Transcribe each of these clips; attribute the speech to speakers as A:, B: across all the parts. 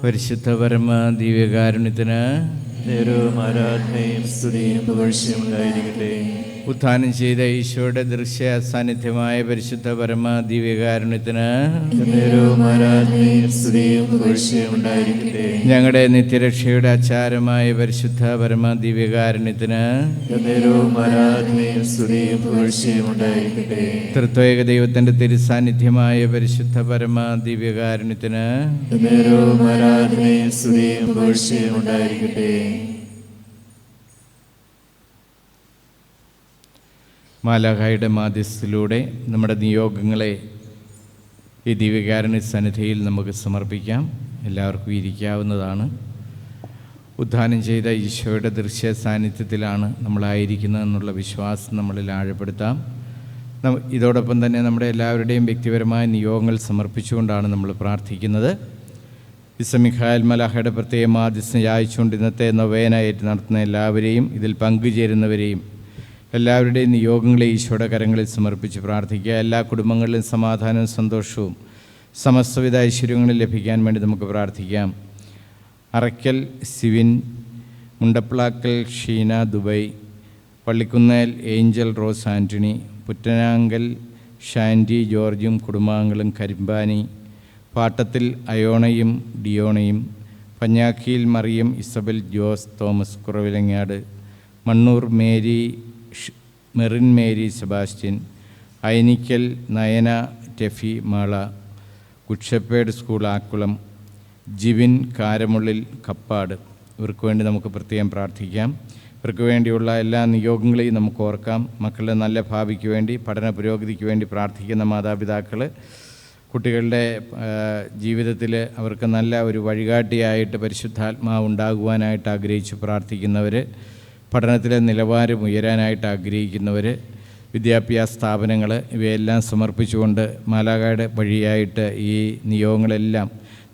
A: പരിശുദ്ധ പരമ ദിവ്യകാരുണ്യത്തിന്
B: ആരാധനയും സ്തുതിയും പുകഴ്ചയും ഉണ്ടായിരിക്കട്ടെ.
A: ഉത്ഥാനം ചെയ്ത ഈശോയുടെ ദൃശ്യ സാന്നിധ്യമായ പരിശുദ്ധ പരമ ദിവ്യകാരുണ്യത്തിന്
B: ആരാധനയും സ്തുതിയും പുകഴ്ചയും ഉണ്ടായിരിക്കട്ടെ.
A: ഞങ്ങളുടെ നിത്യരക്ഷയുടെ ആചാരമായ പരിശുദ്ധ പരമ ദിവ്യകാരുണ്യത്തിന്
B: ആരാധനയും സ്തുതിയും പുകഴ്ചയും ഉണ്ടായിരിക്കട്ടെ.
A: തൃത്വൈക ദൈവത്തിന്റെ തിരുസാന്നിധ്യമായ പരിശുദ്ധ പരമ ദിവ്യകാരുണ്യത്തിന്
B: ആരാധനയും സ്തുതിയും പുകഴ്ചയും ഉണ്ടായിരിക്കട്ടെ.
A: മാലാഖയുടെ മാധ്യസ്ഥത്തിലൂടെ നമ്മുടെ നിയോഗങ്ങളെ ഈ ദിവ്യകാരുണ്യ സന്നിധിയിൽ നമുക്ക് സമർപ്പിക്കാം. എല്ലാവർക്കും ഇരിക്കാവുന്നതാണ്. ഉദ്ധാനം ചെയ്ത ഈശോയുടെ ദൃശ്യ സാന്നിധ്യത്തിലാണ് നമ്മളായിരിക്കുന്നതെന്നുള്ള വിശ്വാസം നമ്മളിൽ ആഴപ്പെടുത്താം. ഇതോടൊപ്പം തന്നെ നമ്മുടെ എല്ലാവരുടെയും വ്യക്തിപരമായ നിയോഗങ്ങൾ സമർപ്പിച്ചുകൊണ്ടാണ് നമ്മൾ പ്രാർത്ഥിക്കുന്നത്. വിശുദ്ധ മിഖായേൽ മലാഖയുടെ പ്രത്യേക മാധ്യസ്ഥം യാചിച്ചുകൊണ്ട് ഇന്നത്തെ നൊവേനായിട്ട് നടത്തുന്ന എല്ലാവരെയും ഇതിൽ പങ്കുചേരുന്നവരെയും എല്ലാവരുടെയും നിയോഗങ്ങളെ ഈശോയുടെ കരങ്ങളിൽ സമർപ്പിച്ച് പ്രാർത്ഥിക്കുക. എല്ലാ കുടുംബങ്ങളിലും സമാധാനവും സന്തോഷവും സമസ്തവിധ ഐശ്വര്യങ്ങളും ലഭിക്കാൻ വേണ്ടി നമുക്ക് പ്രാർത്ഥിക്കാം. Arakkal Sivin, Mundaplackal Sheena Dubai, Pallikunnel Angel Rose Antony, Puttanankal Shandy ജോർജും കുടുംബാംഗങ്ങളും കരിമ്പാനി, പാട്ടത്തിൽ അയോണയും ഡിയോണയും, Panjakkiyil Mariyam Isabel Jose Thomas Kuravilangad, Mannoor Mary Merin Mary Sebastian, Ayanikkal Nayana Teffy Mala, കുക്ഷപ്പേട് സ്കൂൾ ആക്കുളം, ജിവിൻ കാരമുള്ളിൽ കപ്പാട്. ഇവർക്ക് വേണ്ടി നമുക്ക് പ്രത്യേകം പ്രാർത്ഥിക്കാം. ഇവർക്ക് വേണ്ടിയുള്ള എല്ലാ നിയോഗങ്ങളെയും നമുക്ക് ഓർക്കാം. മക്കളുടെ നല്ല ഭാവിക്ക് വേണ്ടി, പഠന പുരോഗതിക്ക് വേണ്ടി പ്രാർത്ഥിക്കുന്ന മാതാപിതാക്കൾ, കുട്ടികളുടെ ജീവിതത്തിൽ അവർക്ക് നല്ല ഒരു വഴികാട്ടിയായിട്ട് പരിശുദ്ധാത്മാവ് ഉണ്ടാകുവാനായിട്ട് ആഗ്രഹിച്ച് പ്രാർത്ഥിക്കുന്നവർ, പഠനത്തിലെ നിലവാരം ഉയരാനായിട്ട് ആഗ്രഹിക്കുന്നവർ, വിദ്യാഭ്യാസ സ്ഥാപനങ്ങൾ, ഇവയെല്ലാം സമർപ്പിച്ചുകൊണ്ട് മാലാഖയുടെ വഴിയായിട്ട് ഈ നിയോഗങ്ങളെല്ലാം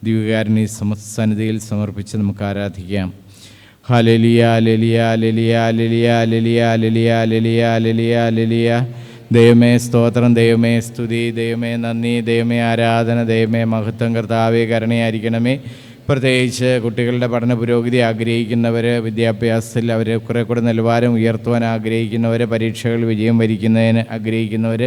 A: ദിവ്യകാരുണ്യ സന്നിധിയിൽ സമർപ്പിച്ച് നമുക്ക് ആരാധിക്കാം. ഹല്ലേലൂയ ഹല്ലേലൂയ ഹല്ലേലൂയ ഹല്ലേലൂയ ഹല്ലേലൂയ ഹല്ലേലൂയ ഹല്ലേലൂയ ഹല്ലേലൂയ. ദൈവമേ സ്തോത്രം, ദൈവമേ സ്തുതി, ദൈവമേ നന്ദി, ദൈവമേ ആരാധന, ദൈവമേ മഹത്വം. കർത്താവേ കരുണയായിരിക്കണമേ. പ്രത്യേകിച്ച് കുട്ടികളുടെ പഠന പുരോഗതി ആഗ്രഹിക്കുന്നവർ, വിദ്യാഭ്യാസത്തിൽ അവർ കുറേ കൂടെ നിലവാരം ഉയർത്തുവാൻ ആഗ്രഹിക്കുന്നവർ, പരീക്ഷകൾ വിജയം വരിക്കുന്നതിന് ആഗ്രഹിക്കുന്നവർ,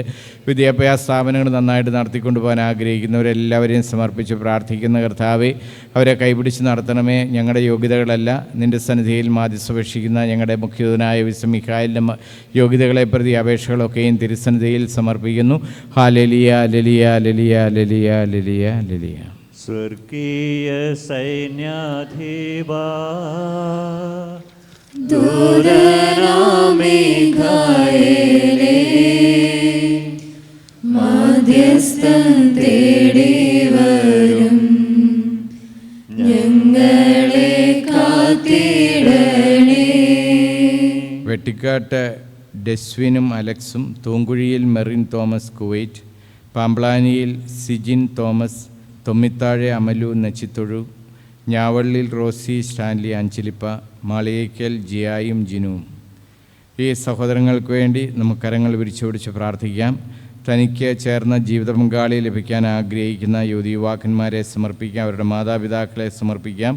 A: വിദ്യാഭ്യാസ സ്ഥാപനങ്ങൾ നന്നായിട്ട് നടത്തിക്കൊണ്ടു പോകാൻ ആഗ്രഹിക്കുന്നവരെല്ലാവരെയും സമർപ്പിച്ച് പ്രാർത്ഥിക്കുന്ന കർത്താവേ, അവരെ കൈപിടിച്ച് നടത്തണമേ. ഞങ്ങളുടെ യോഗ്യതകളല്ല, നിൻ്റെ സന്നിധിയിൽ മാധ്യസ്ഥപേക്ഷിക്കുന്ന ഞങ്ങളുടെ മുഖ്യനായ വിശുദ്ധ മിഖായേലിൻ്റെ യോഗ്യതകളെ പ്രതി അപേക്ഷകളൊക്കെയും തിരുസന്നിധിയിൽ സമർപ്പിക്കുന്നു. ഹല്ലേലൂയ ഹല്ലേലൂയ ഹല്ലേലൂയ ഹല്ലേലൂയ ഹല്ലേലൂയ ഹല്ലേലൂയ.
B: സ്വർഗീയ സൈന്യാധിപാ
C: ദൂതനാം മിഖായേലേ, മാധ്യസ്ഥം തേടി വരും ഞങ്ങളെ കാത്തിടണേ.
A: വെട്ടിക്കാട്ട് ഡെസ്വിനും അലക്സും, തൂങ്കുഴിയിൽ മെറിൻ തോമസ് കുവൈറ്റ്, പാമ്പ്ലാനിയിൽ സിജിൻ തോമസ്, തൊമ്മിത്താഴെ അമലു നച്ചിത്തൊഴു, ഞാവള്ളിൽ റോസി സ്റ്റാൻലി അഞ്ചലിപ്പ, മാളിയേക്കൽ ജിയായും ജിനുവും. ഈ സഹോദരങ്ങൾക്ക് വേണ്ടി നമുക്ക് കരങ്ങൾ വിരിച്ചു പിടിച്ച് പ്രാർത്ഥിക്കാം. തനിക്ക് ചേർന്ന ജീവിത പങ്കാളി ലഭിക്കാൻ ആഗ്രഹിക്കുന്ന യുവാക്കന്മാരെ സമർപ്പിക്കാം. അവരുടെ മാതാപിതാക്കളെ സമർപ്പിക്കാം.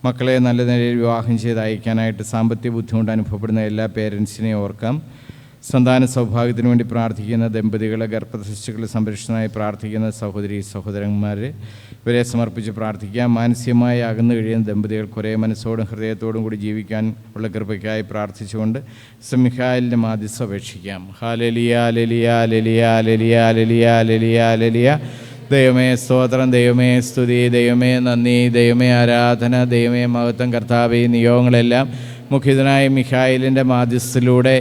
A: മക്കളെ നല്ല നിലയിൽ വിവാഹം ചെയ്ത് അയക്കാനായിട്ട് സാമ്പത്തിക ബുദ്ധിമുട്ട് അനുഭവപ്പെടുന്ന എല്ലാ പേരൻസിനെയും ഓർക്കാം. സന്താന സൗഭാഗ്യത്തിന് വേണ്ടി പ്രാർത്ഥിക്കുന്ന ദമ്പതികളെ, ഗർഭശിശുക്കളെ സംരക്ഷണമായി പ്രാർത്ഥിക്കുന്ന സഹോദരി സഹോദരന്മാർ, ഇവരെ സമർപ്പിച്ച് പ്രാർത്ഥിക്കാം. മാനസികമായി അകന്നു കഴിയുന്ന ദമ്പതികൾക്ക് ഒരേ മനസ്സോടും ഹൃദയത്തോടും കൂടി ജീവിക്കാൻ ഉള്ള കൃപയ്ക്കായി പ്രാർത്ഥിച്ചുകൊണ്ട് മിഖായേലിൻ്റെ മാധ്യസ്ഥം അപേക്ഷിക്കാം. ഹല്ലേലൂയ ഹല്ലേലൂയ ഹല്ലേലൂയ ഹല്ലേലൂയ ഹല്ലേലൂയ ഹല്ലേലൂയ ഹല്ലേലൂയ. ദൈവമേ സ്തോത്രം, ദൈവമേ സ്തുതി, ദൈവമേ നന്ദി, ദൈവമേ ആരാധന, ദൈവമേ മഹത്വം. കർത്താവേ, നിയോഗങ്ങളെല്ലാം മുഖ്യനായ മിഖായേലിൻ്റെ മാധ്യസ്ഥത്തിലൂടെ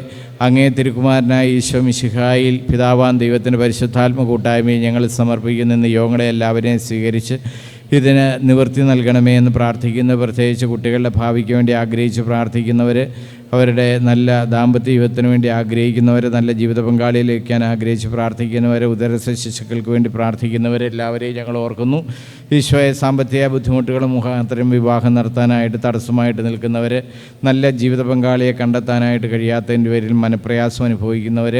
A: അങ്ങേ തിരുക്കുമാരനായ ഈശോ മിശിഹായിൽ പിതാവാൻ ദൈവത്തിൻ്റെ പരിശുദ്ധാത്മ കൂട്ടായ്മയിൽ ഞങ്ങൾ സമർപ്പിക്കുന്ന നിയോഗങ്ങളെ എല്ലാവരെയും സ്വീകരിച്ച് ഇതിന് നിവൃത്തി നൽകണമേ എന്ന് പ്രാർത്ഥിക്കുന്നു. പ്രത്യേകിച്ച് കുട്ടികളുടെ ഭാവിക്ക് വേണ്ടി ആഗ്രഹിച്ച് പ്രാർത്ഥിക്കുന്നവർ, അവരുടെ നല്ല ദാമ്പത്യ ജീവിതത്തിന് വേണ്ടി ആഗ്രഹിക്കുന്നവർ, നല്ല ജീവിത പങ്കാളിയെ ലഭിക്കാൻ ആഗ്രഹിച്ച് പ്രാർത്ഥിക്കുന്നവർ, ഉദരസ ശിശുക്കൾക്ക് വേണ്ടി പ്രാർത്ഥിക്കുന്നവരെല്ലാവരെയും ഞങ്ങൾ ഓർക്കുന്നു. ഈശോയെ സാമ്പത്തിക ബുദ്ധിമുട്ടുകൾ മുഖാന്തരം വിവാഹം നടത്താനായിട്ട് തടസ്സമായിട്ട് നിൽക്കുന്നവർ, നല്ല ജീവിത പങ്കാളിയെ കണ്ടെത്താനായിട്ട് കഴിയാത്തതിൻ്റെ പേരിൽ മനപ്രയാസം അനുഭവിക്കുന്നവർ,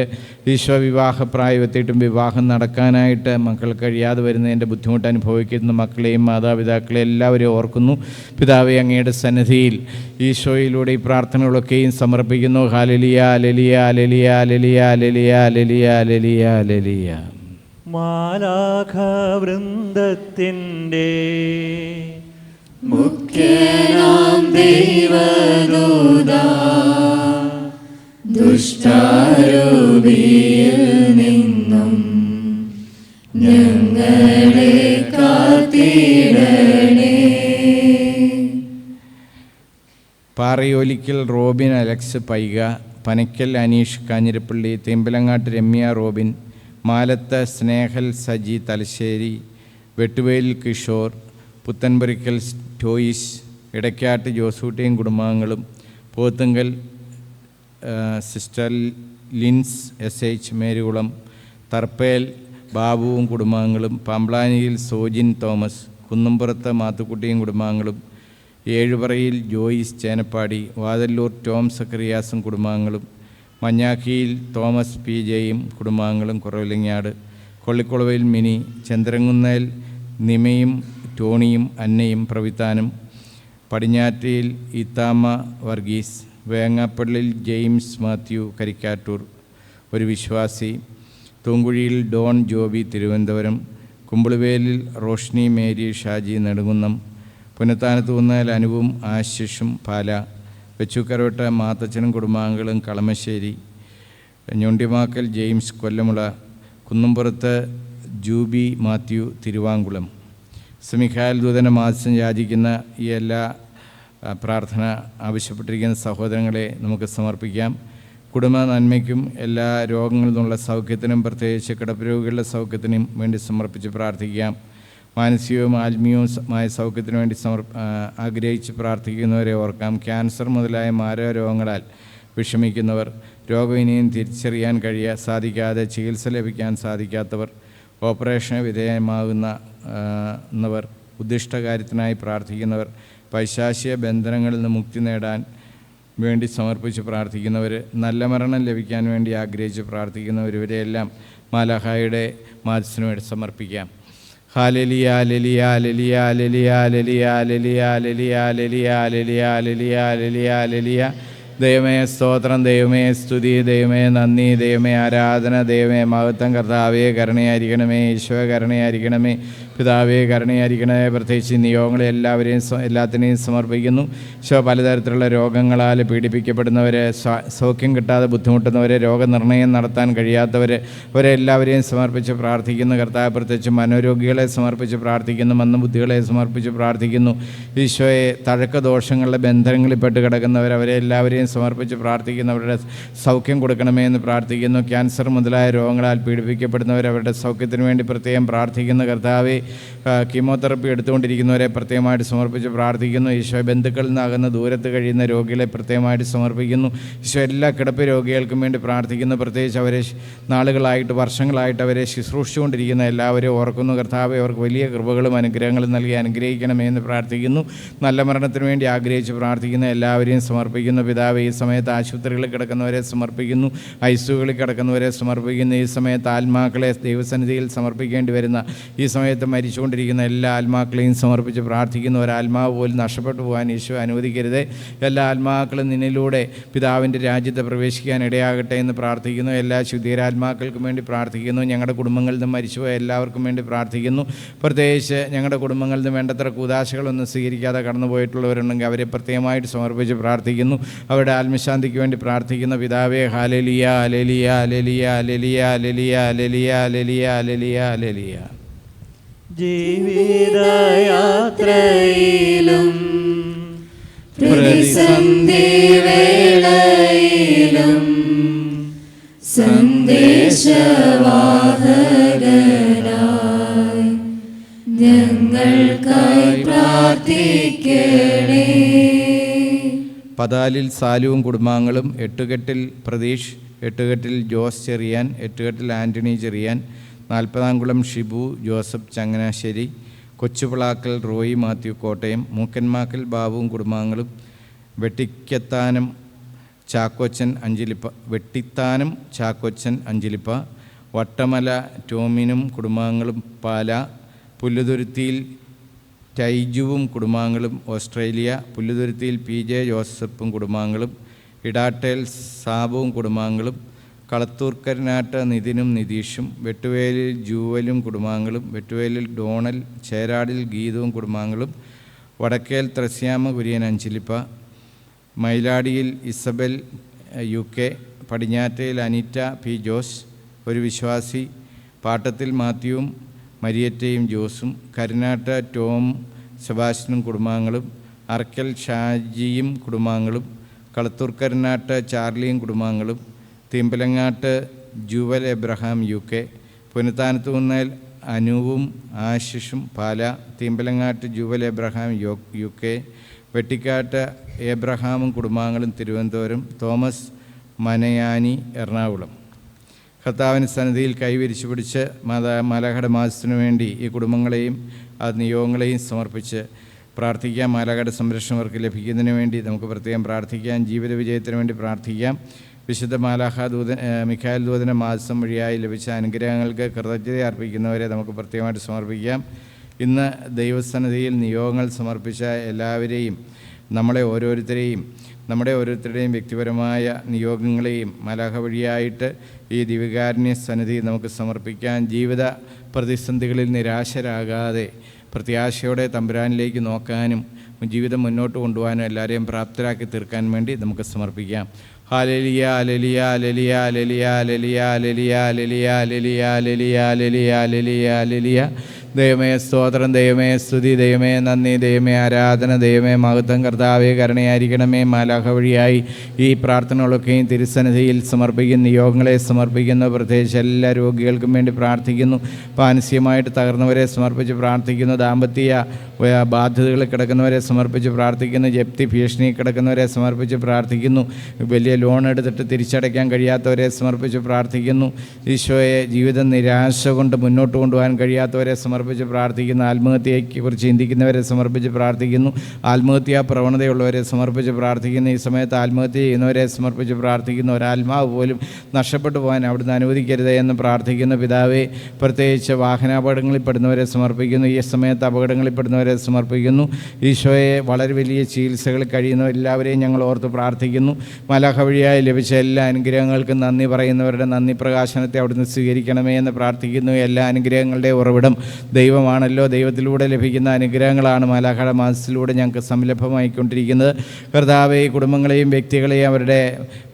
A: ഈശോ വിവാഹപ്രായം എത്തിയിട്ടും വിവാഹം നടക്കാനായിട്ട് മക്കൾക്ക് കഴിയാതെ വരുന്നതിൻ്റെ ബുദ്ധിമുട്ട് അനുഭവിക്കുന്ന മക്കളെയും മാതാപിതാക്കളെ എല്ലാവരെയും ഓർക്കുന്നു. പിതാവേ, അങ്ങയുടെ സന്നിധിയിൽ ഈശോയിലൂടെ ഈ പ്രാർത്ഥനകളൊക്കെയും സമർപ്പിക്കുന്നു. ഹല്ലേലൂയ ഹല്ലേലൂയ ഹല്ലേലൂയ ഹല്ലേലൂയ ഹല്ലേലൂയ ഹല്ലേലൂയ ഹല്ലേലൂയ.
B: മാലാഖ വൃന്ദത്തിൻ്റെ
C: മുഖ്യനാം ദൈവദൂതാ, ദുഷ്ടാരൂപിയിൽ നിന്നും ഞങ്ങളെ കാത്തിടണേ.
A: Parayolikkal Robin Alex Paika, Panackal Aneesh Kanjirappally, Thembalangattu Ramya Robin, Malathu Snehal Saji Thalassery, Vettuvelil Kishore, Puthenpurackal ടോയിസ്, ഇടയ്ക്കാട്ട് ജോസൂട്ടിയും കുടുംബാംഗങ്ങളും, Pothumkal sister Lins SH Marykulam, Tharppel ബാബുവും കുടുംബാംഗങ്ങളും, പാമ്പ്ലാനിയിൽ സോജിൻ തോമസ്, കുന്നുംപുറത്ത് മാത്തുക്കുട്ടിയും കുടുംബാംഗങ്ങളും, ഏഴുപറയിൽ ജോയിസ് ചേനപ്പാടി, വാതല്ലൂർ ടോം സക്കറിയാസും കുടുംബാംഗങ്ങളും, മഞ്ഞാക്കിയിൽ തോമസ് PJയും കുടുംബാംഗങ്ങളും, കുറവിലങ്ങാട് കൊള്ളിക്കുളവയിൽ മിനി, ചന്ദ്രങ്കുന്നേൽ നിമയും ടോണിയും അന്നയും പ്രവിത്താനും, പടിഞ്ഞാറ്റയിൽ ഈത്താമ്മ വർഗീസ്, വേങ്ങാപ്പള്ളിൽ ജെയിംസ് മാത്യു കരിക്കാട്ടൂർ ഒരു വിശ്വാസി, തൂങ്കുഴിയിൽ ഡോൺ ജോബി തിരുവനന്തപുരം, കുമ്പിളുവേലിൽ റോഷ്നി മേരി ഷാജി നെടുങ്കുന്നം, പുനത്താനത്ത് കുന്നേൽ അനുവും ആശിഷും പാല, വെച്ചൂക്കരോട്ട മാത്തച്ഛനും കുടുംബാംഗങ്ങളും കളമശ്ശേരി, ഞൊണ്ടിമാക്കൽ ജെയിംസ് കൊല്ലമുള, കുന്നുംപുറത്ത് ജൂബി മാത്യു തിരുവാങ്കുളം. മിഖായേൽ ദൂതൻ്റെ മാസം യാചിക്കുന്ന ഈ എല്ലാ പ്രാർത്ഥന ആവശ്യപ്പെട്ടിരിക്കുന്ന സഹോദരങ്ങളെ നമുക്ക് സമർപ്പിക്കാം. കുടുംബ നന്മയ്ക്കും എല്ലാ രോഗങ്ങളിൽ നിന്നുള്ള സൗഖ്യത്തിനും പ്രത്യേകിച്ച് കിടപ്പ് രോഗികളുടെ സൗഖ്യത്തിനും വേണ്ടി സമർപ്പിച്ച് പ്രാർത്ഥിക്കാം. മാനസികവും ആത്മീയവുമായ സൗഖ്യത്തിനു വേണ്ടി ആഗ്രഹിച്ച് പ്രാർത്ഥിക്കുന്നവരെ ഓർക്കാം. ക്യാൻസർ മുതലായ മാരക രോഗങ്ങളാൽ വിഷമിക്കുന്നവർ, രോഗം ഇനിയും തിരിച്ചറിയാൻ സാധിക്കാതെ ചികിത്സ ലഭിക്കാൻ സാധിക്കാത്തവർ, ഓപ്പറേഷന് വിധേയമാകുന്നവർ, ഉദ്ദിഷ്ടകാര്യത്തിനായി പ്രാർത്ഥിക്കുന്നവർ, പൈശാചിക ബന്ധനങ്ങളിൽ നിന്ന് മുക്തി നേടാൻ വേണ്ടി സമർപ്പിച്ച് പ്രാർത്ഥിക്കുന്നവർ, നല്ല മരണം ലഭിക്കാൻ വേണ്ടി ആഗ്രഹിച്ച് പ്രാർത്ഥിക്കുന്നവർ, ഇവരെയെല്ലാം മാലാഖായുടെ മാധ്യസ്ഥന് വേണ്ടി സമർപ്പിക്കാം. ഹാലലിയ ലിയ ലിയ ലിയ ലിയ ലിയ ലിയ ലിയ ലിയ ലിയ ലിയ ലിയ. ദൈവമേ സ്തോത്രം, ദൈവമേ സ്തുതി, ദൈവമേ നന്ദി, ദൈവമേ ആരാധന, ദൈവമേ മഹത്വം. കർത്താവേ കരുണയായിരിക്കണമേ, ഈശോ കരുണയായിരിക്കണമേ, പിതാവേ കരുണയായിരിക്കണമേ. പ്രത്യേകിച്ച് നിയോഗങ്ങളെ എല്ലാത്തിനെയും സമർപ്പിക്കുന്നു. ഈശോ പലതരത്തിലുള്ള രോഗങ്ങളാൽ പീഡിപ്പിക്കപ്പെടുന്നവരെ, സൗഖ്യം കിട്ടാതെ ബുദ്ധിമുട്ടുന്നവരെ, രോഗനിർണയം നടത്താൻ കഴിയാത്തവരെ, അവരെ എല്ലാവരെയും സമർപ്പിച്ച് പ്രാർത്ഥിക്കുന്നു. കർത്താവ് പ്രത്യേകിച്ച് മനോരോഗികളെ സമർപ്പിച്ച് പ്രാർത്ഥിക്കുന്നു, മന്ദബുദ്ധികളെ സമർപ്പിച്ച് പ്രാർത്ഥിക്കുന്നു. ഈശോയെ തഴക്കദോഷങ്ങളുടെ ബന്ധനങ്ങളിൽപ്പെട്ട് കിടക്കുന്നവർ, അവരെ എല്ലാവരെയും സമർപ്പിച്ച് പ്രാർത്ഥിക്കുന്നവരുടെ സൗഖ്യം കൊടുക്കണമേ എന്ന് പ്രാർത്ഥിക്കുന്നു. ക്യാൻസർ മുതലായ രോഗങ്ങളാൽ പീഡിപ്പിക്കപ്പെടുന്നവർ, അവരുടെ സൗഖ്യത്തിന് വേണ്ടി പ്രത്യേകം പ്രാർത്ഥിക്കുന്നു. കർത്താവെ കീമോതെറപ്പി എടുത്തുകൊണ്ടിരിക്കുന്നവരെ പ്രത്യേകമായിട്ട് സമർപ്പിച്ച് പ്രാർത്ഥിക്കുന്നു. ഈശോ ബന്ധുക്കളിൽ നിന്നകന്ന് ദൂരത്ത് കഴിയുന്ന രോഗികളെ പ്രത്യേകമായിട്ട് സമർപ്പിക്കുന്നു. ഈശോ എല്ലാ കിടപ്പ് രോഗികൾക്കും വേണ്ടി പ്രാർത്ഥിക്കുന്നു. പ്രത്യേകിച്ച് അവരെ നാളുകളായിട്ട് വർഷങ്ങളായിട്ട് അവരെ ശുശ്രൂഷിച്ചുകൊണ്ടിരിക്കുന്ന എല്ലാവരെയും ഓർക്കുന്നു. കർത്താവെ അവർക്ക് വലിയ കൃപകളും അനുഗ്രഹങ്ങളും നൽകി അനുഗ്രഹിക്കണമേ എന്ന് പ്രാർത്ഥിക്കുന്നു. നല്ല മരണത്തിന് വേണ്ടി ആഗ്രഹിച്ച് പ്രാർത്ഥിക്കുന്ന എല്ലാവരെയും സമർപ്പിക്കുന്നു. പിതാവെ ഈ സമയത്ത് ആശുപത്രികളിൽ കിടക്കുന്നവരെ സമർപ്പിക്കുന്നു, ഐസിയുകളിൽ കിടക്കുന്നവരെ സമർപ്പിക്കുന്നു. ഈ സമയത്ത് ആത്മാക്കളെ ദൈവസന്നിധിയിൽ സമർപ്പിക്കേണ്ടി വരുന്ന, ഈ സമയത്ത് മരിച്ചുകൊണ്ടിരിക്കുന്ന എല്ലാ ആത്മാക്കളെയും സമർപ്പിച്ച് പ്രാർത്ഥിക്കുന്നു. ഒരാത്മാവ് പോലും നഷ്ടപ്പെട്ടു പോകാൻ ഈശോ അനുവദിക്കരുതേ. എല്ലാ ആത്മാക്കളും നിന്നിലൂടെ പിതാവിൻ്റെ രാജ്യത്ത് പ്രവേശിക്കാൻ ഇടയാകട്ടെ എന്ന് പ്രാർത്ഥിക്കുന്നു. എല്ലാ ശുദ്ധീരാത്മാക്കൾക്കും വേണ്ടി പ്രാർത്ഥിക്കുന്നു. ഞങ്ങളുടെ കുടുംബങ്ങളിൽ നിന്ന് മരിച്ചുപോയ എല്ലാവർക്കും വേണ്ടി പ്രാർത്ഥിക്കുന്നു. പ്രത്യേകിച്ച് ഞങ്ങളുടെ കുടുംബങ്ങളിൽ നിന്ന് വേണ്ടത്ര കൂദാശകളൊന്നും സ്വീകരിക്കാതെ കടന്നുപോയിട്ടുള്ളവരുണ്ടെങ്കിൽ അവരെ പ്രത്യേകമായിട്ട് സമർപ്പിച്ച് പ്രാർത്ഥിക്കുന്നു. അവരുടെ ആത്മശാന്തിക്ക് വേണ്ടി പ്രാർത്ഥിക്കുന്ന പിതാവേ ഹല്ലേലൂയ ഹല്ലേലൂയ ഹല്ലേലൂയ ഹല്ലേലൂയ ഹല്ലേലൂയ ഹല്ലേലൂയ ഹല്ലേലൂയ ഹല്ലേലൂയ.
C: ജീവിതയാത്രയിലും പ്രതിസന്ധി വേളയിലും സന്ദേശവാഹകനായി ഞങ്ങൾക്കായി പ്രാർത്ഥിക്കണേ.
A: പതാലിൽ സാലുവും കുടുംബാംഗങ്ങളും, എട്ടുകെട്ടിൽ പ്രതീഷ്, എട്ടുകെട്ടിൽ ജോസ് ചെറിയാൻ, എട്ടുകെട്ടിൽ ആൻ്റണി ചെറിയാൻ, 40-കുളം Shibu Joseph Changanassery, Kochupilakkal Roy Mathew Kottayam, Mookkanmakkal ബാബുവും കുടുംബാംഗങ്ങളും, വെട്ടിത്താനം ചാക്കോച്ചൻ അഞ്ചിലിപ്പ, വട്ടമല ടോമിനും കുടുംബാംഗങ്ങളും പാല, പുല്ലുതുരുത്തിയിൽ ടൈജുവും കുടുംബാംഗങ്ങളും ഓസ്ട്രേലിയ, പുല്ലുതുരുത്തിയിൽ PJ ജോസഫും കുടുംബാംഗങ്ങളും, ഇടാട്ടേൽ സാബുവും കുടുംബാംഗങ്ങളും, കളത്തൂർക്കരനാട്ട് നിതിനും നിതീഷും, വെട്ടുവേലിൽ ജൂവലും കുടുംബാംഗങ്ങളും, വെട്ടുവേലിൽ ഡോണൽ, ചേരാടിൽ ഗീതവും കുടുംബാംഗങ്ങളും, Vadakkel Thresiamma Kurian Anchilippa, Mayiladiyil Isabel UK, Padinjattayil Anitta P Jose ഒരു വിശ്വാസി, പാട്ടത്തിൽ മാത്യുവും മരിയറ്റയും ജോസും, കരുനാട്ട് ടോം സെബാസ്റ്റ്യനും കുടുംബാംഗങ്ങളും, അറക്കൽ ഷാജിയും കുടുംബാംഗങ്ങളും, കളത്തൂർക്കരനാട്ട് ചാർലിയും കുടുംബാംഗങ്ങളും, തീമ്പലങ്ങാട്ട് ജുവൽ എബ്രഹാം UK, പുനത്താനത്ത് കുന്നേൽ അനുവും ആശിഷും പാല, തീമ്പലങ്ങാട്ട് ജുവൽ എബ്രഹാം UK, വെട്ടിക്കാട്ട് ഏബ്രഹാമും കുടുംബാംഗങ്ങളും തിരുവനന്തപുരം, തോമസ് മനയാനി എറണാകുളം. കർത്താവിന് സന്നിധിയിൽ കൈവിരിച്ചു പിടിച്ച് മാലാഖയുടെ മാസത്തിനു വേണ്ടി ഈ കുടുംബങ്ങളെയും ആ നിയോഗങ്ങളെയും സമർപ്പിച്ച് പ്രാർത്ഥിക്കാം. മാലാഖയുടെ സംരക്ഷണം അവർക്ക് ലഭിക്കുന്നതിന് വേണ്ടി നമുക്ക് പ്രത്യേകം പ്രാർത്ഥിക്കാം. ജീവിത വിജയത്തിന് വേണ്ടി പ്രാർത്ഥിക്കാം. വിശുദ്ധ മാലാഖ മിഖായേൽ ദൂതൻ്റെ മാസം വഴിയായി ലഭിച്ച അനുഗ്രഹങ്ങൾക്ക് കൃതജ്ഞത അർപ്പിക്കുന്നവരെ നമുക്ക് പ്രത്യേകമായിട്ട് സമർപ്പിക്കാം. ഇന്ന് ദൈവസന്നിധിയിൽ നിയോഗങ്ങൾ സമർപ്പിച്ച എല്ലാവരെയും നമ്മുടെ ഓരോരുത്തരുടെയും വ്യക്തിപരമായ നിയോഗങ്ങളെയും മാലാഖ വഴിയായിട്ട് ഈ ദിവ്യകാരുണ്യ സന്നിധി നമുക്ക് സമർപ്പിക്കാൻ. ജീവിത പ്രതിസന്ധികളിൽ നിരാശരാകാതെ പ്രത്യാശയോടെ തമ്പുരാനിലേക്ക് നോക്കാനും ജീവിതം മുന്നോട്ട് കൊണ്ടുപോകാനും എല്ലാവരെയും പ്രാപ്തരാക്കി തീർക്കാൻ വേണ്ടി നമുക്ക് സമർപ്പിക്കാം. ഹല്ലേലൂയ ഹല്ലേലൂയ ഹല്ലേലൂയ ഹല്ലേലൂയ ഹല്ലേലൂയ ഹല്ലേലൂയ ഹല്ലേലൂയ ഹല്ലേലൂയ ഹല്ലേലൂയ ഹല്ലേലൂയ ഹല്ലേലൂയ. ദൈവമേ സ്തോത്രം, ദൈവമേ സ്തുതി, ദൈവമേ നന്ദി, ദൈവമേ ആരാധന, ദൈവമേ മഹത്വം. കർത്താവേ കരുണയായിരിക്കണമേ. മാലാഖ വഴിയായി ഈ പ്രാർത്ഥനകളൊക്കെയും തിരുസന്നിധിയിൽ സമർപ്പിക്കുന്നു. നിയോഗങ്ങളെ സമർപ്പിക്കുന്നു. പ്രത്യേകിച്ച് എല്ലാ രോഗികൾക്കും വേണ്ടി പ്രാർത്ഥിക്കുന്നു. മാനസികമായിട്ട് തകർന്നവരെ സമർപ്പിച്ച് പ്രാർത്ഥിക്കുന്നു. ദാമ്പത്യ ബാധ്യതകളിൽ കിടക്കുന്നവരെ സമർപ്പിച്ച് പ്രാർത്ഥിക്കുന്നു. ജപ്തി ഭീഷണി കിടക്കുന്നവരെ സമർപ്പിച്ച് പ്രാർത്ഥിക്കുന്നു. വലിയ ലോൺ എടുത്തിട്ട് തിരിച്ചടയ്ക്കാൻ കഴിയാത്തവരെ സമർപ്പിച്ച് പ്രാർത്ഥിക്കുന്നു. ഈശോയെ ജീവിതം നിരാശ കൊണ്ട് മുന്നോട്ട് കൊണ്ടുപോകാൻ കഴിയാത്തവരെ സമർപ്പിച്ച് പ്രാർത്ഥിക്കുന്നു. ആത്മഹത്യയെക്കുറിച്ച് ചിന്തിക്കുന്നവരെ സമർപ്പിച്ച് പ്രാർത്ഥിക്കുന്നു. ആത്മഹത്യാ പ്രവണതയുള്ളവരെ സമർപ്പിച്ച് പ്രാർത്ഥിക്കുന്നു. ഈ സമയത്ത് ആത്മഹത്യ ചെയ്യുന്നവരെ സമർപ്പിച്ച് പ്രാർത്ഥിക്കുന്നു. ഒരാത്മാവ് പോലും നഷ്ടപ്പെട്ടു പോകാൻ അവിടുന്ന് അനുവദിക്കരുത് എന്ന് പ്രാർത്ഥിക്കുന്നു. പിതാവേ, പ്രത്യേകിച്ച് വാഹനാപകടങ്ങളിൽപ്പെടുന്നവരെ സമർപ്പിക്കുന്നു. ഈ സമയത്ത് അപകടങ്ങളിൽപ്പെടുന്നവരെ സമർപ്പിക്കുന്നു. ഈശോയെ വളരെ വലിയ ചികിത്സകൾ കഴിയുന്ന എല്ലാവരെയും ഞങ്ങൾ ഓർത്ത് പ്രാർത്ഥിക്കുന്നു. മാലാഖ വഴിയായി ലഭിച്ച എല്ലാ അനുഗ്രഹങ്ങൾക്കും നന്ദി പറയുന്നവരുടെ നന്ദി പ്രകാശനത്തെ അവിടുന്ന് സ്വീകരിക്കണമേ എന്ന് പ്രാർത്ഥിക്കുന്നു. എല്ലാ അനുഗ്രഹങ്ങളുടെ ഉറവിടം ദൈവമാണല്ലോ. ദൈവത്തിലൂടെ ലഭിക്കുന്ന അനുഗ്രഹങ്ങളാണ് മാലാഖയുടെ മാസത്തിലൂടെ ഞങ്ങൾക്ക് സംലഭമായിക്കൊണ്ടിരിക്കുന്നത്. കർത്താവെ, കുടുംബങ്ങളെയും വ്യക്തികളെയും അവരുടെ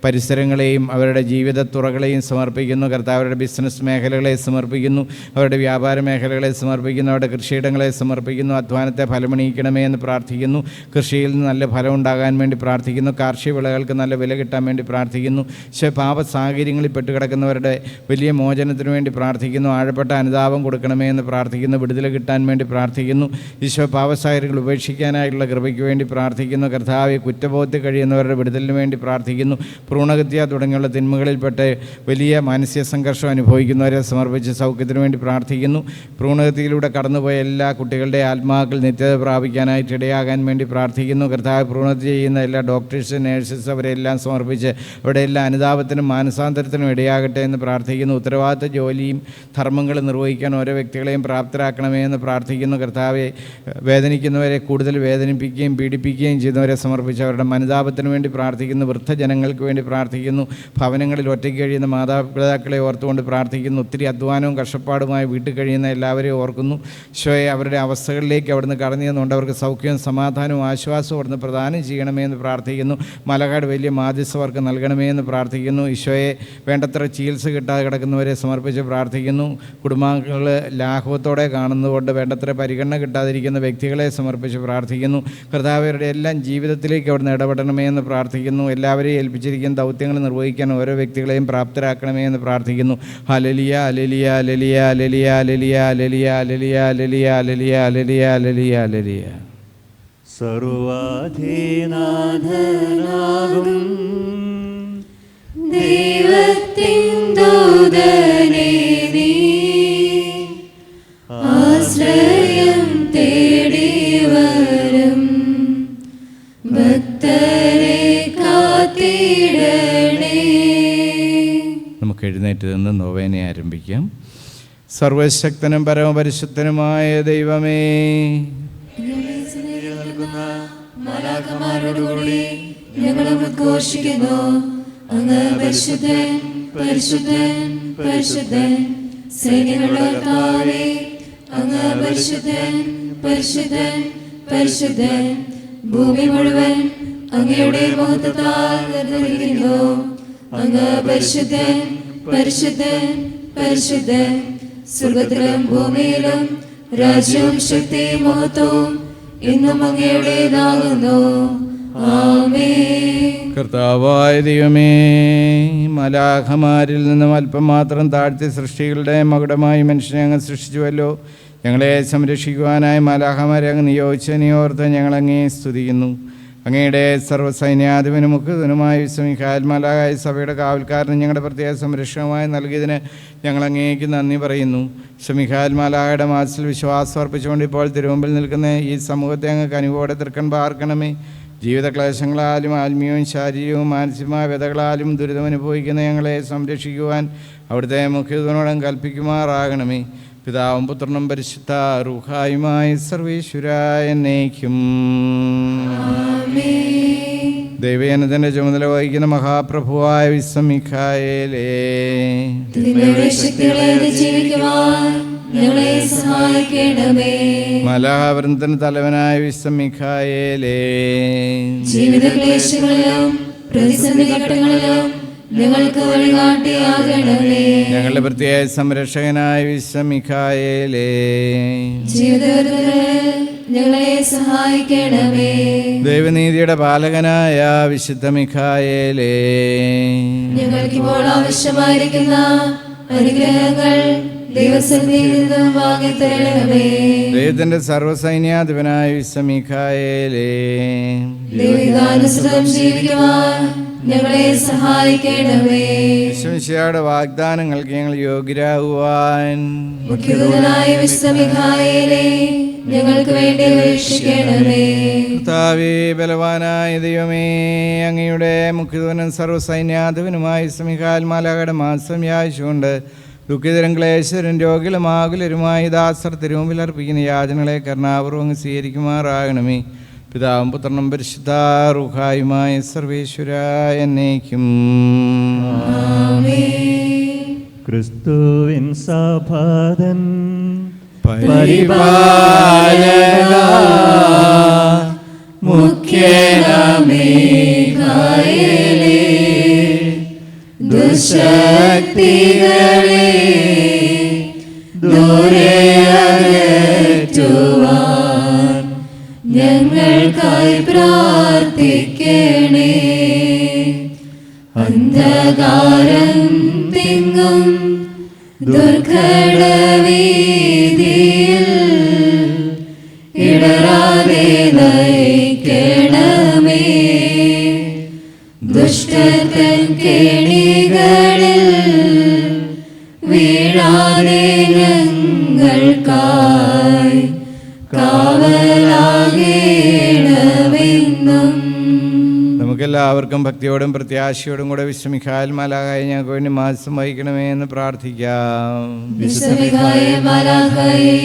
A: പരിസരങ്ങളെയും അവരുടെ ജീവിത തുറകളെയും സമർപ്പിക്കുന്നു. കർത്താവരുടെ ബിസിനസ് മേഖലകളെ സമർപ്പിക്കുന്നു. അവരുടെ വ്യാപാര മേഖലകളെ സമർപ്പിക്കുന്നു. അവരുടെ കൃഷിയിടങ്ങളെ സമർപ്പിക്കുന്നു. അധ്വാനത്തെ ഫലമണിയിക്കണമേ എന്ന് പ്രാർത്ഥിക്കുന്നു. കൃഷിയിൽ നിന്ന് നല്ല ഫലം ഉണ്ടാകാൻ വേണ്ടി പ്രാർത്ഥിക്കുന്നു. കാർഷിക വിളകൾക്ക് നല്ല വില കിട്ടാൻ വേണ്ടി പ്രാർത്ഥിക്കുന്നു. പാപ സാഹചര്യങ്ങളിൽ പെട്ടുകിടക്കുന്നവരുടെ വലിയ മോചനത്തിന് വേണ്ടി പ്രാർത്ഥിക്കുന്നു. ആഴപ്പെട്ട അനുതാപം കൊടുക്കണമേ എന്ന് പ്രാർത്ഥിക്കുന്നു. വിടുതൽ കിട്ടാൻ വേണ്ടി പ്രാർത്ഥിക്കുന്നു. ഈശോ പാപസാഹചര്യങ്ങൾ ഉപേക്ഷിക്കാനായിട്ടുള്ള കൃപയ്ക്ക് വേണ്ടി പ്രാർത്ഥിക്കുന്നു. കർത്താവെ, കുറ്റബോധത്തിൽ കഴിയുന്നവരുടെ വിടുതലിന് വേണ്ടി പ്രാർത്ഥിക്കുന്നു. ഭ്രൂണഹത്യ തുടങ്ങിയുള്ള തിന്മകളിൽപ്പെട്ട് വലിയ മാനസിക സംഘർഷം അനുഭവിക്കുന്നവരെ സമർപ്പിച്ച് സൗഖ്യത്തിന് വേണ്ടി പ്രാർത്ഥിക്കുന്നു. ഭ്രൂണഹത്യയിലൂടെ കടന്നുപോയ എല്ലാ കുട്ടികളുടെ ആത്മാക്കൾ നിത്യത പ്രാപിക്കാനായിട്ട് ഇടയാകാൻ വേണ്ടി പ്രാർത്ഥിക്കുന്നു. കർത്താവ്, ഭ്രൂണഹത്യ ചെയ്യുന്ന എല്ലാ ഡോക്ടേഴ്സ്, നേഴ്സസ് അവരെല്ലാം സമർപ്പിച്ച് അവിടെ എല്ലാ അനുതാപത്തിനും മാനസാന്തരത്തിനും ഇടയാകട്ടെ എന്ന് പ്രാർത്ഥിക്കുന്നു. ഉത്തരവാദിത്ത ജോലിയും ധർമ്മങ്ങളും നിർവഹിക്കാൻ ഓരോ വ്യക്തികളെയും പ്രാപ്തരാക്കണമേ എന്ന് പ്രാർത്ഥിക്കുന്നു. കർത്താവെ, വേദനിക്കുന്നവരെ കൂടുതൽ വേദനിപ്പിക്കുകയും പീഡിപ്പിക്കുകയും ചെയ്യുന്നവരെ സമർപ്പിച്ച് അവരുടെ അനുതാപത്തിന് വേണ്ടി പ്രാർത്ഥിക്കുന്നു. വൃദ്ധജനങ്ങൾക്ക് വേണ്ടി പ്രാർത്ഥിക്കുന്നു. ഭവനങ്ങളിൽ ഒറ്റയ്ക്ക് കഴിയുന്ന മാതാപിതാക്കളെ ഓർത്തുകൊണ്ട് പ്രാർത്ഥിക്കുന്നു. ഒത്തിരി അധ്വാനവും കഷ്ടപ്പാടുമായി വീട്ടിൽ കഴിയുന്ന എല്ലാവരെയും ഓർക്കുന്നു. ഈശോയെ, അവരുടെ അവസ്ഥകളിലേക്ക് അവിടുന്ന് കടന്നു ചെന്നുകൊണ്ട് അവർക്ക് സൗഖ്യവും സമാധാനവും ആശ്വാസവും അവിടുന്ന് പ്രദാനം ചെയ്യണമേ എന്ന് പ്രാർത്ഥിക്കുന്നു. മലകാട് വലിയ മാധ്യസ്ഥം അവർക്ക് നൽകണമേ എന്ന് പ്രാർത്ഥിക്കുന്നു. ഈശോയെ, വേണ്ടത്ര ചികിത്സ കിട്ടാതെ കിടക്കുന്നവരെ സമർപ്പിച്ച് പ്രാർത്ഥിക്കുന്നു. കുടുംബാംഗങ്ങൾ ലാഘവത്തോടെ കാണുന്നതുകൊണ്ട് വേണ്ടത്ര പരിഗണന കിട്ടാതിരിക്കുന്ന വ്യക്തികളെ സമർപ്പിച്ച് പ്രാർത്ഥിക്കുന്നു. കർത്താവരുടെ എല്ലാം ജീവിതത്തിലേക്ക് അവിടുന്ന് ഇടപെടണമേ എന്ന് പ്രാർത്ഥിക്കുന്നു. എല്ലാവരെയും ഏൽപ്പിച്ചിരിക്കുന്ന ദൗത്യങ്ങൾ നിർവഹിക്കാൻ ഓരോ വ്യക്തികളെയും പ്രാപ്തരാക്കണമേ എന്ന് പ്രാർത്ഥിക്കുന്നു. ഹല്ലേലൂയ ഹല്ലേലൂയ ഹല്ലേലൂയ ഹല്ലേലൂയ ഹല്ലേലൂയ ഹല്ലേലൂയ ഹല്ലേലൂയ ഹല്ലേലൂയ ഹല്ലേലൂയ ഹല്ലേലൂയ ഹല്ലേലൂയ.
B: സർവാധിനാഥനാകും
C: ദൈവത്തിൻ ദൂതനേ, നീ ആശ്രയം തേടി വരും ഭക്തരെ കാത്തിടണേ.
A: നമുക്ക് എഴുന്നേറ്റ് നിന്ന് നോവേനെ ആരംഭിക്കാം. സർവശക്തനും പരമപരിശുദ്ധനുമായ ദൈവമേ,
C: മാലാഖമാരോടുകൂടി ഞങ്ങൾ ഉദ്ഘോഷിക്കുന്നു, അങ്ങ് പരിശുദ്ധൻ പരിശുദ്ധൻ പരിശുദ്ധൻ. സൈന്യങ്ങളുടെ കർത്താവേ, അങ്ങ് പരിശുദ്ധൻ പരിശുദ്ധൻ പരിശുദ്ധൻ. ഭൂമി മുഴുവൻ അങ്ങയുടെ മഹത്വത്താൽ നിറഞ്ഞിരിക്കുന്നു. അങ്ങ് പരിശുദ്ധൻ പരിശുദ്ധൻ പരിശുദ്ധൻ. സ്വർഗ്ഗത്തിലും ഭൂമിയിലും രാജ്യവും ശക്തിയും മഹത്വവും എന്നും അങ്ങയുടേതാകുന്നു. ആമേൻ.
A: കർത്താവായ ദൈവമേ, മാലാഖമാരിൽ നിന്നും അല്പം മാത്രം താഴ്ത്തി സൃഷ്ടികളുടെ മകുടമായി മനുഷ്യനെ അങ്ങ് സൃഷ്ടിച്ചുവല്ലോ. ഞങ്ങളെ സംരക്ഷിക്കുവാനായി മാലാഖമാരെ അങ്ങ് നിയോഗിച്ചതിനെ ഓർത്ത് ഞങ്ങളങ്ങേ സ്തുതിക്കുന്നു. അങ്ങയുടെ സർവ്വസൈന്യാധിപനും മുഖ്യധനുമായ വിശ്വമിഖായേൽ മാലാഖയായ സഭയുടെ കാവൽക്കാരനും ഞങ്ങളുടെ പ്രത്യേക സംരക്ഷണമായി നൽകിയതിന് ഞങ്ങളങ്ങേക്ക് നന്ദി പറയുന്നു. വിശ്വമിഖായേൽ മാലാഖയുടെ മാസത്തിൽ വിശ്വാസം അർപ്പിച്ചുകൊണ്ട് ഇപ്പോൾ തിരുമുമ്പിൽ നിൽക്കുന്ന ഈ സമൂഹത്തെ അങ്ങ് കനിവോടെ തൃക്കൺ പാർക്കണമേ. ജീവിതക്ലേശങ്ങളാലും ആത്മീയവും ശാരീരികവും മാനസികമായ വ്യതകളാലും ദുരിതമനുഭവിക്കുന്ന ഞങ്ങളെ സംരക്ഷിക്കുവാൻ അവിടുത്തെ മുഖ്യധനോടും കൽപ്പിക്കുമാറാകണമേ. പിതാവും പുത്രനും പരിശുദ്ധ റൂഹായുമായ സർവീശ്വരായ എന്നേക്കും. ദൈവജനത്തിന്റെ ചുമതല വഹിക്കുന്ന മഹാപ്രഭുവായ വിശ്വമിഖായേലേ, മലാവൃന്ദത്തിന് തലവനായ വിശ്വമിഖായേലേ,
C: ജീവിതക്ലേശങ്ങളിലും പ്രതിസന്ധിഘട്ടങ്ങളിലും ഞങ്ങൾക്ക് വഴികാട്ടിയാകണമേ.
A: ഞങ്ങളുടെ പ്രത്യേക സംരക്ഷകനായ വിശ്വമിഖായേലേ,
C: ജീവിതങ്ങളിൽ ഞങ്ങളെ സഹായിക്കണമേ.
A: ദൈവനീതിയുടെ പാലകനായ വിശുദ്ധ മിഖായേലേ,
C: ഞങ്ങൾക്കിപ്പോൾ ആവശ്യമായിരിക്കുന്ന അനുഗ്രഹങ്ങൾ ദൈവസന്നിധിയിൽ നിന്നും വാങ്ങിത്തരണമേ.
A: ദൈവത്തിന്റെ സർവ്വസൈന്യാധിപനായ വിശുദ്ധ മിഖായേലേ,
C: ദൈവികാനുസൃതം ജീവിക്കുവാൻ ഞങ്ങളെ സഹായിക്കണമേ.
A: വിശ്വമിശിഹായുടെ വാഗ്ദാനങ്ങൾക്ക് ഞങ്ങൾ യോഗ്യരാകുവാൻ
C: മുഖ്യദൂതനായ വിശുദ്ധ മിഖായേലേ, ഞങ്ങൾക്ക് വേണ്ടി അപേക്ഷിക്കണമേ.
A: കർത്താവേ, ബലവാനായ ദൈവമേ, അങ്ങയുടെ മുഖ്യദൂതനും സർവ്വസൈന്യാധിപനുമായ വിശുദ്ധ മിഖായേൽ മാലാഖയുടെ മാസം യാചിച്ചുകൊണ്ട് ദുഃഖിതരും ക്ലേശരും രോഗികളും ആകുലരുമായി ദാസർ തിരുമുമ്പിൽ അർപ്പിക്കുന്ന യാചനകളെ കരുണാപൂർവ്വം സ്വീകരിക്കുമാറാകണമേ. പിതാവും പുത്രനും പരിശുദ്ധ റൂഹായുമായ സർവേശ്വരായ എന്നേക്കും.
B: ക്രിസ്തുവിൻ സഭാതൻ
A: പരിപാലക
C: മുഖ്യനാമേ മിഖായേലേ, ദുശക്തികളെ ദൂരെ അകറ്റുവാൻ ഞങ്ങൾക്കായി പ്രാർത്ഥിക്കണേ. അന്ധകാരം തിങ്ങും ദുർഘടവീതിയിൽ ഇടറാതെ നയിക്കണമേ. ദുഷ്ടൻ കെണികളിൽ വീഴാതെ ഞങ്ങൾക്കായി കാവലാകേണമെന്നും.
A: നമുക്കെല്ലാവർക്കും ഭക്തിയോടും പ്രത്യാശയോടും കൂടെ വിശുദ്ധ മിഖായേൽ മാലാഖയെ ഞങ്ങൾക്ക് വേണ്ടി മാസം വഹിക്കണമേ എന്ന് പ്രാർത്ഥിക്കാം.
C: വിശുദ്ധ മിഖായേൽ മാലാഖയെ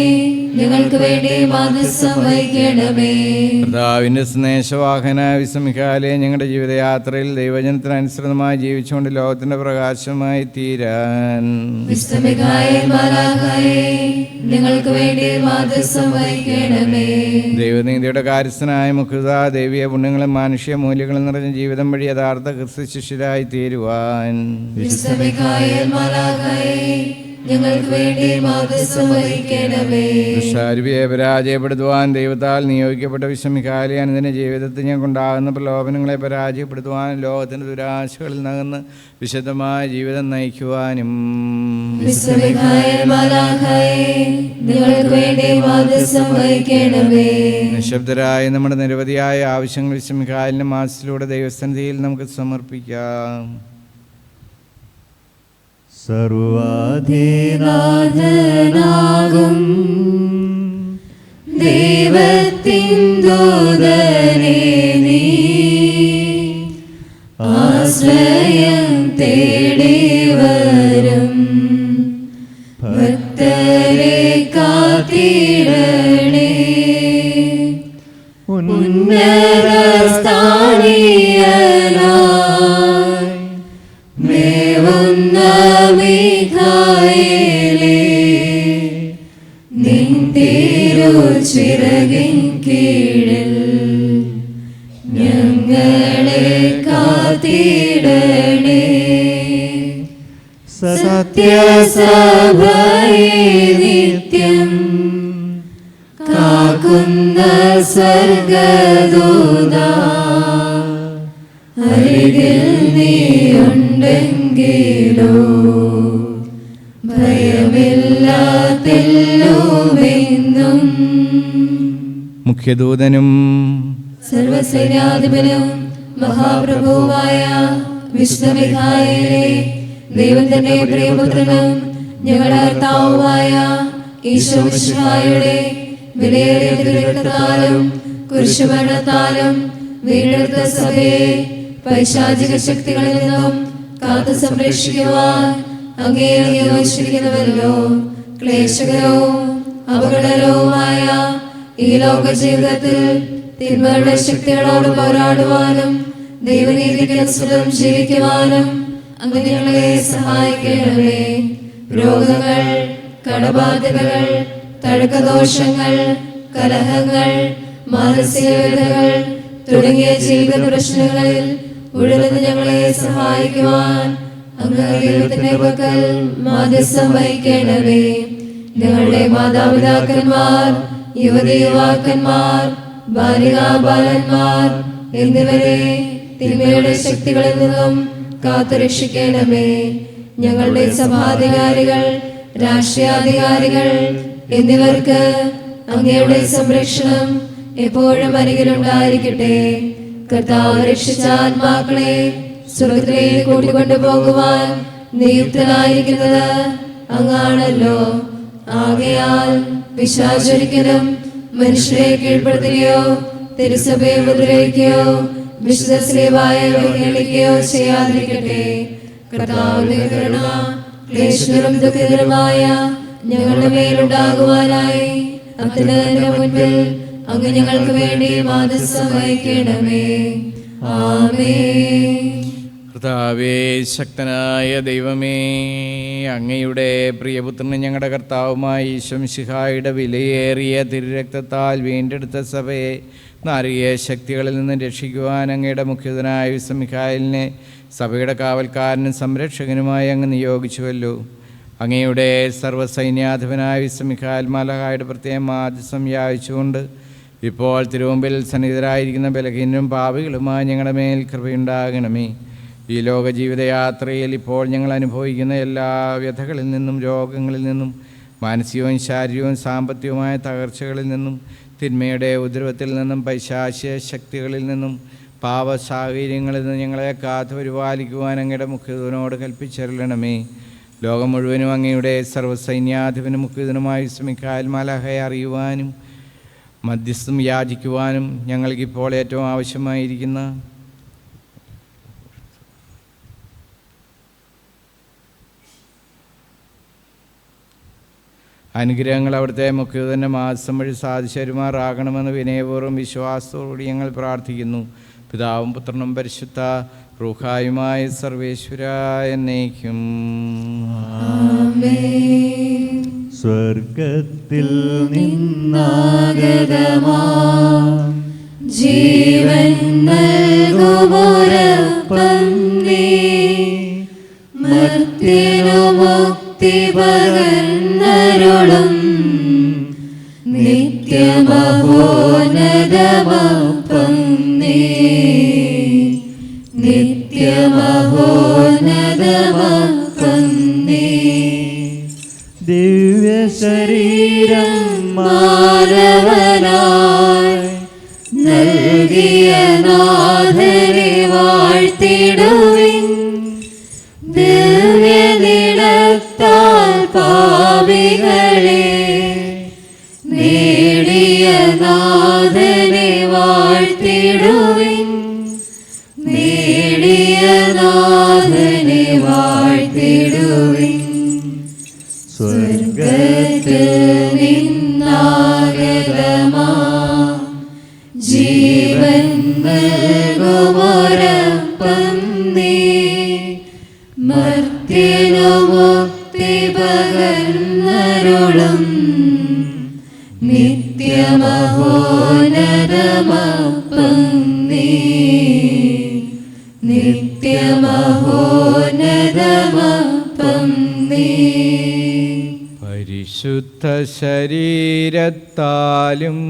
C: ഞങ്ങൾക്ക് വേണ്ടി മാധ്യസ്ഥം വഹിക്കണമേ.
A: കർത്താവിന്റെ സ്നേഹവാഹനായ വിശുദ്ധ മിഖായേലേ, ഞങ്ങളുടെ ജീവിതയാത്രയിൽ ദൈവജനത്തിനനുസൃതമായി ജീവിച്ചുകൊണ്ട് ലോകത്തിന്റെ പ്രകാശമായി തീരാൻ
C: വിശുദ്ധ മിഖായേൽ മാലാഖയെ ഞങ്ങൾക്ക് വേണ്ടി മാധ്യസ്ഥം വഹിക്കണമേ.
A: ദൈവനീതിയുടെ കാര്യസ്ഥനായ മുഖ്യത ദൈവീയ പുണ്യങ്ങളും മാനുഷിക മൂല്യങ്ങളും നിറഞ്ഞ ജീവിതം വഴി യഥാർത്ഥ ക്രിസ്തു ശിഷ്യരായി തീരുവാൻ
C: വിശുദ്ധ മിഖായേൽ മാലാഖയെ ഞങ്ങൾക്ക് വേണ്ടി മാധ്യസ്ഥം വഹിക്കണമേ.
A: ദുഷ്ടാരൂപിയെ പരാജയപ്പെടുത്തുവാൻ ദൈവത്താൽ നിയോഗിക്കപ്പെട്ട വിശുദ്ധ മിഖായേലേ, അനുദിന ജീവിതത്തിൽ ഞങ്ങൾക്കുണ്ടാകുന്ന പ്രലോഭനങ്ങളെ പരാജയപ്പെടുത്തുവാനും ലോകത്തിന്റെ ദുരാശകളിൽ നകന്ന് വിശുദ്ധമായ ജീവിതം നയിക്കുവാനും
C: വിശുദ്ധ മിഖായേൽ മാലാഖയെ ഞങ്ങൾക്ക് വേണ്ടി മാധ്യസ്ഥം വഹിക്കണമേ.
A: നിശബ്ദരായ നമ്മുടെ നിരവധിയായ ആവശ്യങ്ങൾ വിശുദ്ധ മിഖായേലിന്റെ മാസത്തിലൂടെ ദൈവസന്നിധിയിൽ നമുക്ക് സമർപ്പിക്കാം.
B: സർവാധിനാഥനാകും
C: ദൈവത്തിൻ ദൂതനെ നീ ആശ്രയം തേടി വരും ഭക്തരെ കാത്തിടണേ. ഉന്നത സ്ഥാനീയനായി മേവുന്ന മിഖായേലേ, നിൻ തിരുച്ചിറകിൻ കീഴിൽ ഞങ്ങളെ കാത്തിടണേ. സത്യസഭയെ നിത്യം കാക്കുന്ന സ്വർഗദൂതാ, അരികിൽ നീയുണ്ടെങ്കിലോ ഭയമില്ലാത്തെല്ലോമെന്നും എന്നും.
A: മുഖ്യദൂതനും
C: സർവസൈന്യാധിപനും മഹാപ്രഭുവായ വിശുദ്ധ മിഖായേലേ, ദൈവത്തിന്റെ പ്രിയപുത്രനും ഞങ്ങളുടെ കർത്താവുമായ ഈശോമിശിഹായുടെ വിലയേറിയ തിരുരക്തത്താലും കുരിശുമരണത്താലും വീണ്ടെടുത്ത സഭയെ പൈശാചിക ശക്തികളിൽ നിന്നും കാത്തു സംരക്ഷിക്കുവാൻ അങ്ങേ നിയോഗിച്ചിരിക്കുന്നുവല്ലോ. ക്ലേശകരവും അപകടകരവുമായ ഈ ലോക ജീവിതത്തിൽ തിന്മകളുടെ ശക്തികളോട് പോരാടുവാനും ദൈവനീതിക്ക് അനുസൃതം ജീവിക്കുവാനും അങ്ങ് ഞങ്ങളെ സഹായിക്കണമേ. രോഗങ്ങൾ, കടബാധ്യതകൾ, തഴക്കദോഷങ്ങൾ, കലഹങ്ങൾ, മാനസിക വ്യതകൾ തുടങ്ങിയ ജീവിത പ്രശ്നങ്ങളിൽ ഉഴലുന്ന ഞങ്ങളെ സഹായിക്കുവാൻ അങ്ങ് ദൈവത്തിന്റെ പക്കൽ മാധ്യസ്ഥം വഹിക്കണമേ. ഞങ്ങളുടെ മാതാപിതാക്കന്മാർ, യുവതി യുവാക്കന്മാർ, ബാലികാബാലന്മാർ എന്നിവരെ തിന്മയുടെ ശക്തികളിൽ നിന്നും കാത്തുരക്ഷിക്കണമേ. ഞങ്ങളുടെ സഭാധികാരികൾ, രാഷ്ട്രീയാധികാരികൾ എന്നിവർക്ക് അങ്ങയുടെ സംരക്ഷണം എപ്പോഴും അരികിലുണ്ടായിരിക്കട്ടെ. കർത്താവ് രക്ഷിച്ച ആത്മാക്കളെ സ്വർഗ്ഗത്തിലേക്ക് കൂട്ടിക്കൊണ്ടുപോകുവാൻ നിയുക്തനായിരിക്കുന്നത് അങ്ങാണല്ലോ. ആകയാൽ പിശാചൊരിക്കലും മനുഷ്യരെ കീഴ്പ്പെടുത്തുകയോ തിരുസഭയെ ഉപദ്രവിക്കുകയോ വിശുദ്ധ സ്ലീബായെ അവഹേളിക്കുകയോ ചെയ്യാതിരിക്കട്ടെ. കർത്താവിന്റെ കരുണ ക്ലേശകരും ദുഃഖിതരുമായ ഞങ്ങളുടെ മേലുണ്ടാകുവാനായി അത്യുന്നതന്റെ മുൻപിൽ അങ്ങ് ഞങ്ങൾക്ക് വേണ്ടി മാധ്യസ്ഥം വഹിക്കണമേ. ആമേൻ.
A: കർത്താവേ, ശക്തനായ ദൈവമേ, അങ്ങയുടെ പ്രിയപുത്രന് ഞങ്ങളുടെ കർത്താവുമായ ഈശോമിശിഹായുടെ വിലയേറിയ തിരുരക്തത്താൽ വീണ്ടെടുത്ത സഭയെ നാരിക ശക്തികളിൽ നിന്ന് രക്ഷിക്കുവാൻ അങ്ങയുടെ മുഖ്യനായ വിശുദ്ധ മിഖായേലിനെ സഭയുടെ കാവൽക്കാരനും സംരക്ഷകനുമായി അങ്ങ് നിയോഗിച്ചുവല്ലോ. അങ്ങയുടെ സർവ്വസൈന്യാധിപനായ വിശുദ്ധ മിഖായേൽ മാലാഖയുടെ പ്രത്യേക മാധ്യസ്ഥം യാചിച്ചുകൊണ്ട് ഇപ്പോൾ തിരുമുമ്പിൽ സന്നിഹിതരായിരിക്കുന്ന ബലഹീനരും പാപികളുമായി ഞങ്ങളുടെ മേൽ കൃപയുണ്ടാകണമേ. ഈ ലോക ജീവിതയാത്രയിൽ ഇപ്പോൾ ഞങ്ങൾ അനുഭവിക്കുന്ന എല്ലാ വ്യഥകളിൽ നിന്നും, രോഗങ്ങളിൽ നിന്നും, മാനസികവും ശാരീരികവും സാമ്പത്തികവുമായ തകർച്ചകളിൽ നിന്നും, തിന്മയുടെ ഉപദ്രവത്തിൽ നിന്നും, പൈശാചിക ശക്തികളിൽ നിന്നും, പാപ സാഹചര്യങ്ങളിൽ നിന്നും ഞങ്ങളെ കാത്തു പരിപാലിക്കുവാൻ അങ്ങയുടെ മുഖ്യദൂതനോട് കൽപ്പിച്ചരുളണമേ. ലോകം മുഴുവനും അങ്ങയുടെ സർവ്വസൈന്യാധിപനും മുഖ്യദൂതനുമായ വിശുദ്ധ മിഖായേൽ മാലാഖയെ അറിയുവാനും മധ്യസ്ഥം യാചിക്കുവാനും ഞങ്ങൾക്കിപ്പോൾ ഏറ്റവും ആവശ്യമായിരിക്കുന്ന അനുഗ്രഹങ്ങൾ അവിടുത്തെ മുഖ്യദൂതൻ്റെ മാസം വഴി സാധിച്ചരുമാറാകണമെന്ന് വിനയപൂർവ്വം വിശ്വാസത്തോടുകൂടി ഞങ്ങൾ പ്രാർത്ഥിക്കുന്നു. പിതാവും പുത്രനും പരിശുദ്ധ റൂഹായുമായ സർവേശ്വരായ എന്നേക്കും.
B: സ്വർഗത്തിൽ നിന്നാഗതമാ
C: ജീവൻ നൽകുമൊരപ്പം നീ, മർത്യനു മുക്തി പകർന്നരുളും നിത്യമഹോന്നതമപ്പം നീ, നിത്യമഹോന്നതമപ്പം നീ.
B: ദിവ്യ ശരീരം
C: മാനവനായി നൽകിയ നാഥനെ വാഴ്ത്തിടുവിൻ, ദിവ്യനിടത്താൽ പാപികളെ നേടിയ നാഥനെ വാഴ്ത്തിടുവിൻ, നേടിയ നാഥനെ വാഴ്ത്തിടുവിൻ. സ്വർഗത്തിൽ നിന്നാഗതമാ ജീവൻ നൽകുമൊരപ്പം നീ, മർത്യനു മുക്തി പകർന്നരുളും നിത്യമഹോന്നതമപ്പം നീ, നിത്യമഹോന്നതമപ്പം നീ.
A: പരിശുദ്ധ ശരീരത്താലും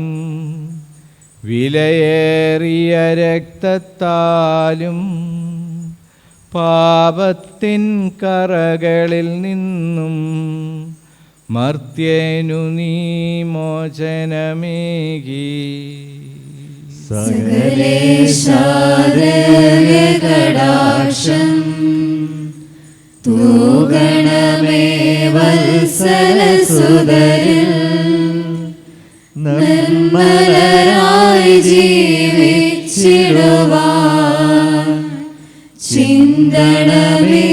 A: വിലയേറിയ രക്തത്താലും പാപത്തിൻ കറകളിൽ നിന്നും മർത്യനു നീ മോചനമേകി.
C: സകലേശാദയകടാക്ഷം തൂഗണമേ വത്സലസുതരിൽ നിർമ്മലരായി ജീവിച്ചിടുവാൻ ചിന്തണമേ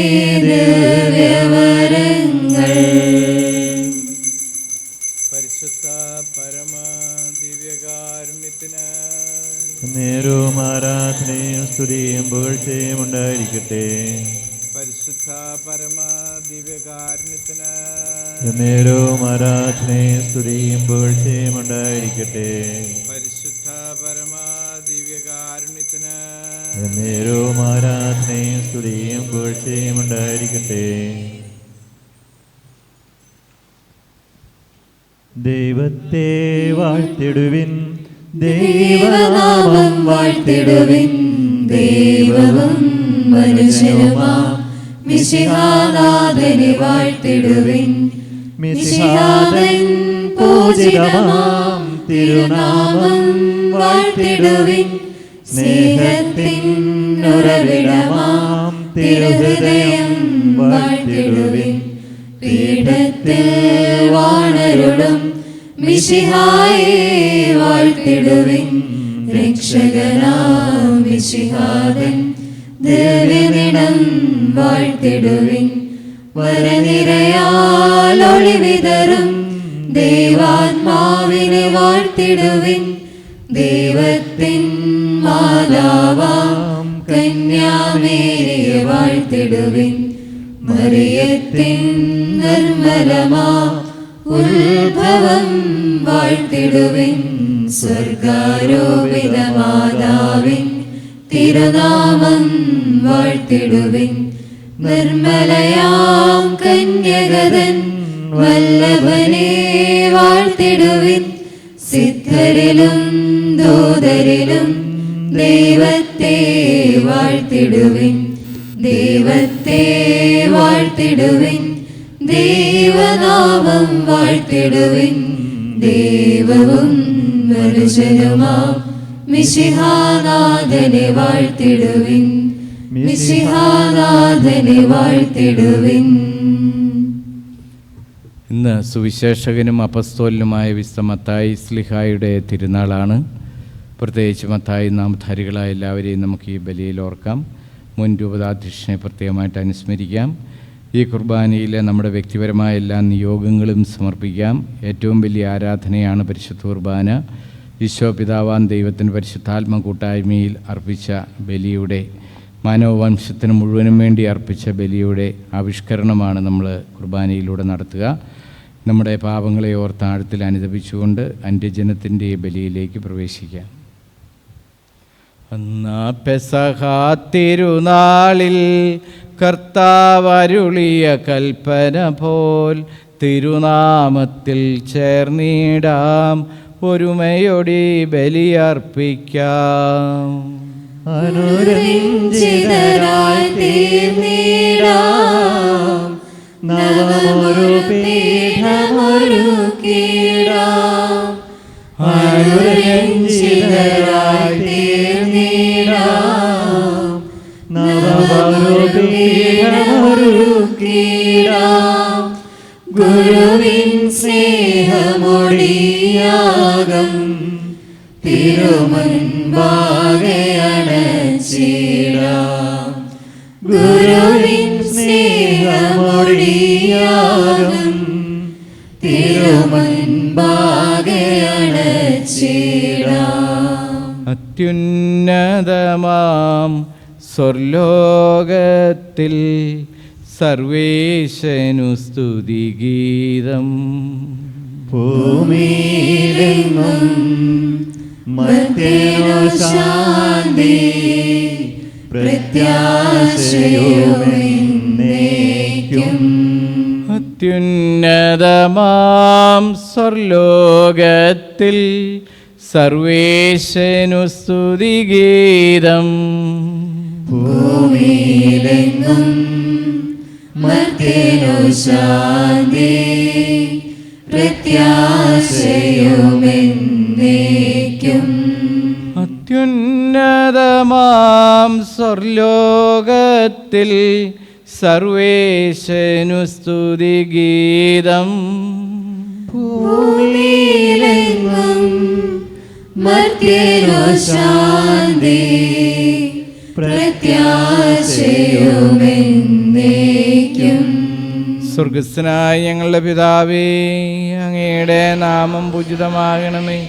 C: ദിവ്യവരങ്ങൾ.
A: പരിശുദ്ധ പരമ ദിവ്യകാരുണ്യത്തിന്
B: നേരവും ആരാധനയും സ്തുതിയും പുകഴ്ചയും ഉണ്ടായിരിക്കട്ടെ.
A: പരിശുദ്ധ പരമ ദിവ്യകാരുണ്യത്തിന്
B: നേരവും ആരാധനയും സ്തുതിയും പുകഴ്ചയും ഉണ്ടായിരിക്കട്ടെ.
A: പരിശുദ്ധ പരമ ദിവ്യകാരുണ്യത്തിന്
B: നേരവും ആരാധനയും സ്തുതിയും പുകഴ്ചയും ഉണ്ടായിരിക്കട്ടെ. ദൈവത്തെ വാഴ്ത്തിടുവിൻ,
C: ദൈവനാമം വാഴ്ത്തിടുവിൻ. ദൈവവും മനുഷ്യനുമാം മിശിഹാനാഥനെ വാഴ്ത്തിടുവിൻ. മിശിഹാതൻ പൂജിതമാം തിരുനാമം വാഴ്ത്തിടുവിൻ. സ്നേഹത്തിൻ ഉറവിടമാം തിരുഹൃദയം വാഴ്ത്തിടുവിൻ. പീഠത്തിൽ വാണരുളും മിശിഹായെ വാഴ്ത്തിടുവിൻ. രക്ഷകനാം മിശിഹാതൻ ദിവ്യനിടം വാഴ്ത്തിടുവിൻ. വരനിരയാൽ ഒളിവിതറും ദൈവാത്മാവിനെ വാഴ്ത്തിടുവിൻ. ദൈവത്തിൻ മാതാവാം കന്യാമേരിയെ വാഴ്ത്തിടുവിൻ. മറിയത്തിൻ നിർമ്മലമാ ഉത്ഭവം വാഴ്ത്തിടുവിൻ. സ്വർഗാരോപിത മാതാവിൻ തിരുനാമം വാഴ്ത്തിടുവിൻ. നിർമ്മലയാം കന്യകതൻ വല്ലഭനെ വാഴ്ത്തിടുവിൻ. സിദ്ധരിലും ദൂതരിലും ദൈവത്തെ വാഴ്ത്തിടുവിൻ. ദൈവത്തെ വാഴ്ത്തിടുവിൻ. ദൈവനാമം വാഴ്ത്തിടുവിൻ. ദൈവവും മനുഷ്യനുമാം മിശിഹാനാഥനെ വാഴ്ത്തിടുവിൻ. മിശിഹാനാഥനെ വാഴ്ത്തിടുവിൻ.
A: ഇന്ന് സുവിശേഷകനും അപ്പസ്തോലനുമായ വിശുദ്ധ മത്തായി ശ്ലീഹായുടെ തിരുനാളാണ്. പ്രത്യേകിച്ച് മത്തായി നാമധാരികളായ എല്ലാവരെയും നമുക്ക് ഈ ബലിയിൽ ഓർക്കാം. മുൻ രൂപതാധ്യക്ഷനെ പ്രത്യേകമായിട്ട് അനുസ്മരിക്കാം. ഈ കുർബാനയിലെ നമ്മുടെ വ്യക്തിപരമായ എല്ലാ നിയോഗങ്ങളും സമർപ്പിക്കാം. ഏറ്റവും വലിയ ആരാധനയാണ് പരിശുദ്ധ കുർബാന. ഈശോ പിതാവാൻ ദൈവത്തിൻ്റെ പരിശുദ്ധാത്മ കൂട്ടായ്മയിൽ അർപ്പിച്ച ബലിയുടെ, മാനവവംശത്തിന് മുഴുവനും വേണ്ടി അർപ്പിച്ച ബലിയുടെ ആവിഷ്കരണമാണ് നമ്മൾ കുർബാനയിലൂടെ നടത്തുക. നമ്മുടെ പാപങ്ങളെ ഓർത്ത് ആഴത്തിൽ അനുദപിച്ചുകൊണ്ട് അന്ത്യജനത്തിൻ്റെ ബലിയിലേക്ക് പ്രവേശിക്കാം. അന്നാ പെസഹ തിരുനാളിൽ കർത്താവരുളിയ കൽപ്പന പോൽ തിരുനാമത്തിൽ ചേർന്നിടാം, ഒരുമയോടി ബലിയർപ്പിക്കാം.
C: അനുരഞ്ജിതരായി തീർന്നിടാം, നവമൊരു പീഠമൊരുക്കിടാം. അനുരഞ്ജിതരായി തീർന്നിടാം, നവമൊരു പീഠമൊരുക്കിടാം. ഗുരുവിൻ സ്നേഹമൊടിയാകം തിരുമുൻപാകെ അണച്ചിടാം. ഗുരുവിൻ സ്നേഹമൊടിയാകം തിരുമുൻപാകെ അണച്ചിടാം.
A: അത്യുന്നതമാം സ്വർലോകത്തിൽ സർവേശനു സ്തുതിഗീതം.
C: ഭൂമിയിലെങ്ങും മർത്യനു ശാന്തി, പ്രത്യാശയുമെന്നേക്കും.
A: അത്യുന്നതമാം സ്വർലോകത്തിൽ സർവേശനു സ്തുതിഗീതം.
C: ഭൂമിയിലെങ്ങും മർത്യനു ശാന്തി പ്രത്യാശയുമെന്നേക്കും.
A: അത്യുന്നതമാം സ്വർലോകത്തിൽ സർവേശനു സ്തുതിഗീതം.
C: ഭൂമിയിലെങ്ങും മർത്യനു ശാന്തി പ്രത്യാശയുമെന്നേക്കും.
A: സ്വർഗസ്ഥനായ ഞങ്ങളുടെ പിതാവേ, അങ്ങയുടെ നാമം പൂജിതമാകണമേ.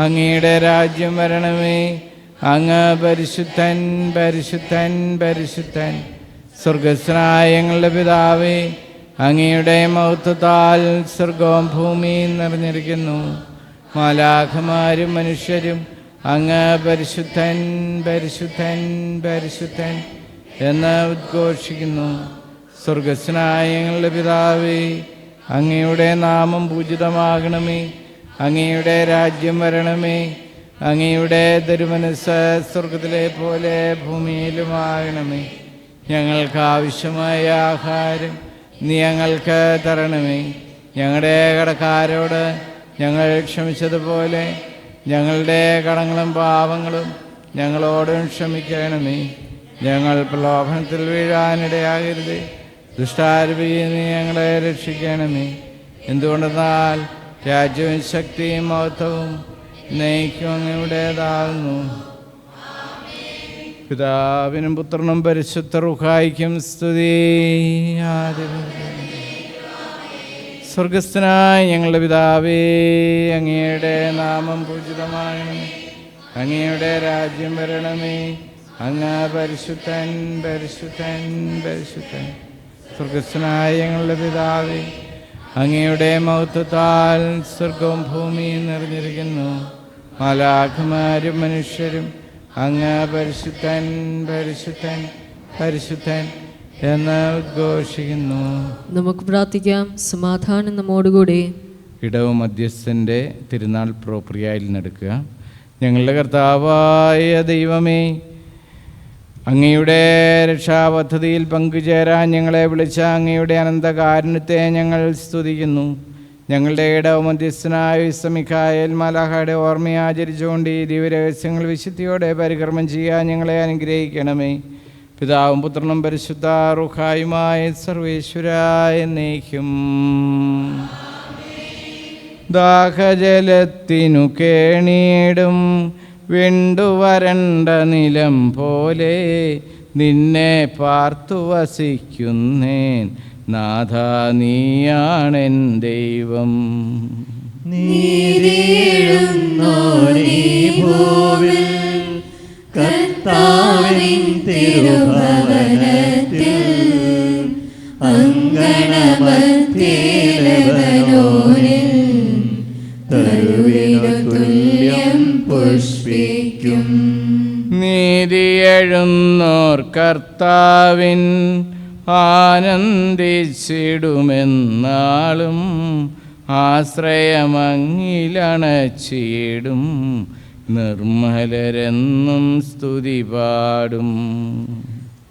A: അങ്ങയുടെ രാജ്യം വരണമേ. അങ്ങ് പരിശുദ്ധൻ പരിശുദ്ധൻ പരിശുദ്ധൻ. സ്വർഗസ്ഥനായ ഞങ്ങളുടെ പിതാവേ, അങ്ങയുടെ മഹത്വത്താൽ സ്വർഗവും ഭൂമിയും നിറഞ്ഞിരിക്കുന്നു. മാലാഖമാരും മനുഷ്യരും അങ്ങ് പരിശുദ്ധൻ പരിശുദ്ധൻ പരിശുദ്ധൻ എന്ന് ഉദ്ഘോഷിക്കുന്നു. സ്വർഗസ്ഥനായ ഞങ്ങളുടെ പിതാവേ, അങ്ങയുടെ നാമം പൂജിതമാകണമേ. അങ്ങയുടെ രാജ്യം വരണമേ. അങ്ങയുടെ തിരുമനസ്സ് സ്വർഗത്തിലെ പോലെ ഭൂമിയിലുമാകണമേ. ഞങ്ങൾക്ക് ആവശ്യമായ ആഹാരം നീ ഞങ്ങൾക്ക് തരണമേ. ഞങ്ങളുടെ കടക്കാരോട് ഞങ്ങൾ ക്ഷമിച്ചതുപോലെ ഞങ്ങളുടെ കടങ്ങളും പാപങ്ങളും ഞങ്ങളോടും ക്ഷമിക്കണമേ. ഞങ്ങൾ പ്രലോഭനത്തിൽ വീഴാനിടയാകരുത്. ദുഷ്ടാരൂപിയിൽ നീ ഞങ്ങളെ രക്ഷിക്കണമേ. എന്തുകൊണ്ടെന്നാൽ രാജ്യവും ശക്തിയും മഹത്വവും എന്നേക്കും അങ്ങയുടേതാകുന്നു. പിതാവിനും പുത്രനും പരിശുദ്ധ റൂഹായിക്കും സ്തുതി. സ്വർഗസ്ഥനായ ഞങ്ങളുടെ പിതാവേ, അങ്ങയുടെ നാമം പൂജിതമാകണമേ. അങ്ങയുടെ രാജ്യം വരണമേ. അങ്ങ് പരിശുദ്ധൻ പരിശുദ്ധൻ പരിശുദ്ധൻ. സ്വർഗസ്ഥനായ ഞങ്ങളുടെ പിതാവേ, അങ്ങയുടെ മഹത്വത്താൽ സ്വർഗവും ഭൂമിയും നിറഞ്ഞിരിക്കുന്നു. മാലാഖമാരും മനുഷ്യരും അങ്ങ് പരിശുദ്ധൻ പരിശുദ്ധൻ പരിശുദ്ധൻ എന്ന് ഉദ്ഘോഷിക്കുന്നു.
D: നമുക്ക് പ്രാർത്ഥിക്കാം. സമാധാനം നമ്മോടുകൂടെ.
A: ഇടവ് മധ്യസ്ഥൻ്റെ തിരുനാൾ പ്രോപ്രിയയിൽ നടക്കുക. ഞങ്ങളുടെ കർത്താവായ ദൈവമേ, അങ്ങയുടെ രക്ഷാപദ്ധതിയിൽ പങ്കുചേരാൻ ഞങ്ങളെ വിളിച്ച അങ്ങയുടെ അനന്തകാരുണ്യത്തെ ഞങ്ങൾ സ്തുതിക്കുന്നു. ഞങ്ങളുടെ ഇടവ് മധ്യസ്ഥനായ മിഖായേൽ മാലാഖയുടെ ഓർമ്മയെ ആചരിച്ചുകൊണ്ട് ഈ ദിവ്യരഹസ്യങ്ങൾ വിശുദ്ധിയോടെ പരികർമ്മം ചെയ്യാൻ ഞങ്ങളെ അനുഗ്രഹിക്കണമേ. പിതാവും പുത്രനും പരിശുദ്ധ റൂഹായുമായ സർവേശ്വരായ എന്നേക്കും. ദാഹജലത്തിനു കേണിയിടും വെണ്ടുവരണ്ട നിലം പോലെ നിന്നെ പാർത്തു വസിക്കുന്നേൻ. നാഥ നീയാണെൻ ദൈവം.
B: നീതിയെഴുന്നോരീ ഭൂവിൽ കർത്താവിൻ തിരുഭവനത്തിൽ അങ്കണമധ്യേലവനോനിൽ തരുവിനു തുല്യം പുഷ്പിക്കും.
A: നീതിയെഴുന്നോർ കർത്താവിൻ ആനന്ദിച്ചിടുമെന്നാളും ആശ്രയമങ്ങിലണച്ചിടും. നിർമ്മലരെന്നും സ്തുതി പാടും.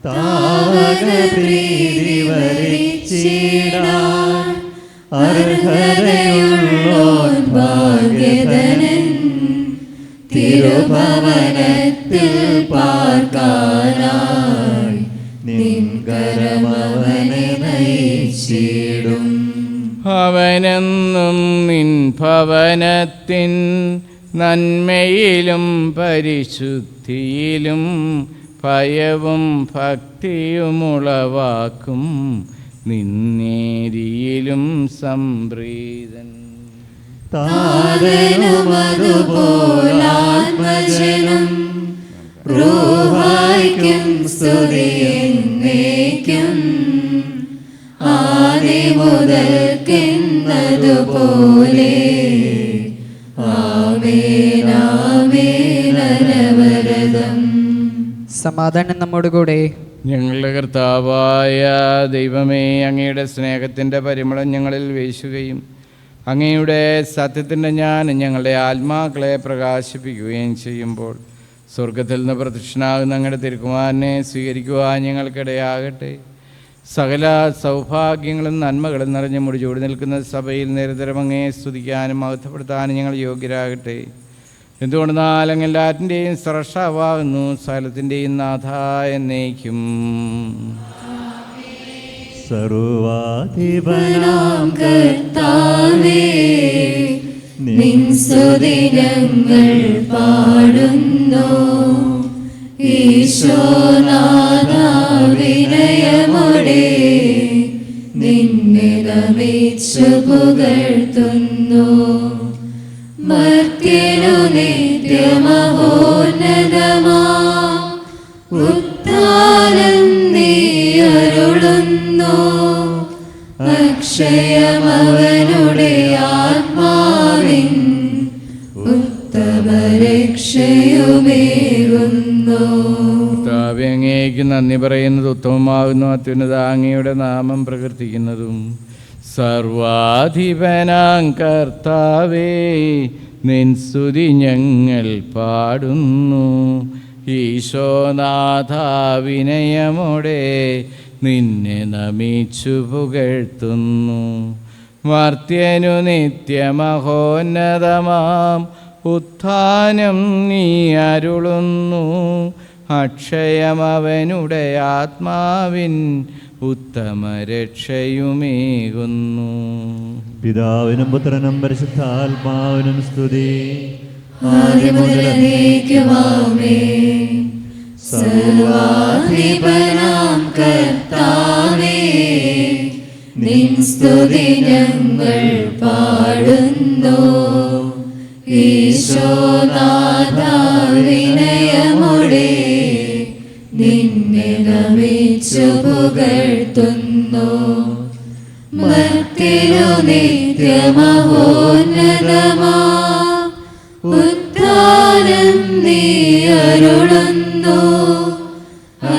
B: താവകപ്രീതി വരിച്ചിടാൻ അർഹതയുള്ളോൻ ഭാഗ്യധനൻ. തിരുഭവനത്തിൽ പാർക്കാനായി നിൻകരമവനെ നയിച്ചിടും.
A: അവനെന്നും നിൻ ഭവനത്തിൻ നന്മയിലും പരിശുദ്ധിയിലും ഭയവും ഭക്തിയുമുളവാക്കും. നിന്നേരിയിലും സംപ്രീതൻ.
C: താതനുമതുപോലാത്മജനും റൂഹായ്ക്കും സ്തുതിയെന്നേക്കും. ആദിമുതൽക്കെന്നതുപോലെ ആമേൻ ആമേൻ അനവരതം.
D: സമാധാനം നമ്മോടുകൂടെ.
A: ഞങ്ങളുടെ കർത്താവായ ദൈവമേ, അങ്ങയുടെ സ്നേഹത്തിൻ്റെ പരിമളം ഞങ്ങളിൽ വീശുകയും അങ്ങയുടെ സത്യത്തിൻ്റെ ജ്ഞാനം ഞങ്ങളുടെ ആത്മാക്കളെ പ്രകാശിപ്പിക്കുകയും ചെയ്യുമ്പോൾ സ്വർഗത്തിൽ നിന്ന് പ്രത്യക്ഷനാകുന്ന അങ്ങയുടെ തിരുക്കുമാരനെ സ്വീകരിക്കുവാൻ ഞങ്ങൾക്കിടയാകട്ടെ. സകല സൗഭാഗ്യങ്ങളും നന്മകളും നിറഞ്ഞ മുടിചൂടി നിൽക്കുന്ന സഭയിൽ നിരന്തരം അങ്ങേ സ്തുതിക്കാനും മഹത്വപ്പെടുത്താനും ഞങ്ങൾ യോഗ്യരാകട്ടെ. എന്തുകൊണ്ടെന്നാൽ അങ്ങ് എല്ലാറ്റിൻ്റെയും സ്രഷ്ടാവാകുന്നു, സകലത്തിൻ്റെയും നാഥായ എന്നേക്കും.
B: സർവാധിപനാം കർത്താവേ, നിൻ സ്തുതി ഞങ്ങൾ പാടുന്നു. ഈശോനാഥാ വിനയമോടെ നിന്നെ നമിച്ചു പുകഴ്ത്തുന്നു. മർത്യനു നിത്യമഹോന്നതമാ ഉത്ഥാനം നീ അരുളുന്നു. അക്ഷയമവനുടെ ആത്മാവിൻ ഉത്തമരക്ഷയുമേകുന്നു.
A: കർത്താവേ, അങ്ങേക്ക് നന്ദി പറയുന്നത് ഉത്തമമാകുന്നു. അത്യുന്നത അങ്ങയുടെ നാമം പ്രകീർത്തിക്കുന്നതും. സർവാധിപനാം കർത്താവേ, നിൻ സ്തുതി ഞങ്ങൾ പാടുന്നു. ഈശോനാഥ വിനയമോടെ നിന്നെ നമിച്ചു പുകഴ്ത്തുന്നു. മർത്യനു നിത്യമഹോന്നതമാം ഉത്ഥാനം നീ അരുളുന്നു. അക്ഷയമവനുടെ ആത്മാവിൻ ഉത്തമരക്ഷയുമേകുന്നു.
E: പിതാവിനും പുത്രനും പരിശുദ്ധാത്മാവിനും സ്തുതി.
B: സർവാധിപനാം കർത്താവേ, നിൻ സ്തുതി ഞങ്ങൾ പാടുന്നു. ഈശോനാഥാ വിനയമോടെ നിന്നെ നമിച്ചു പുകഴ്ത്തുന്നു. മർത്യനു നിത്യമഹോന്നതമാ ഉത്ഥാനം നീ അരുളുന്നു.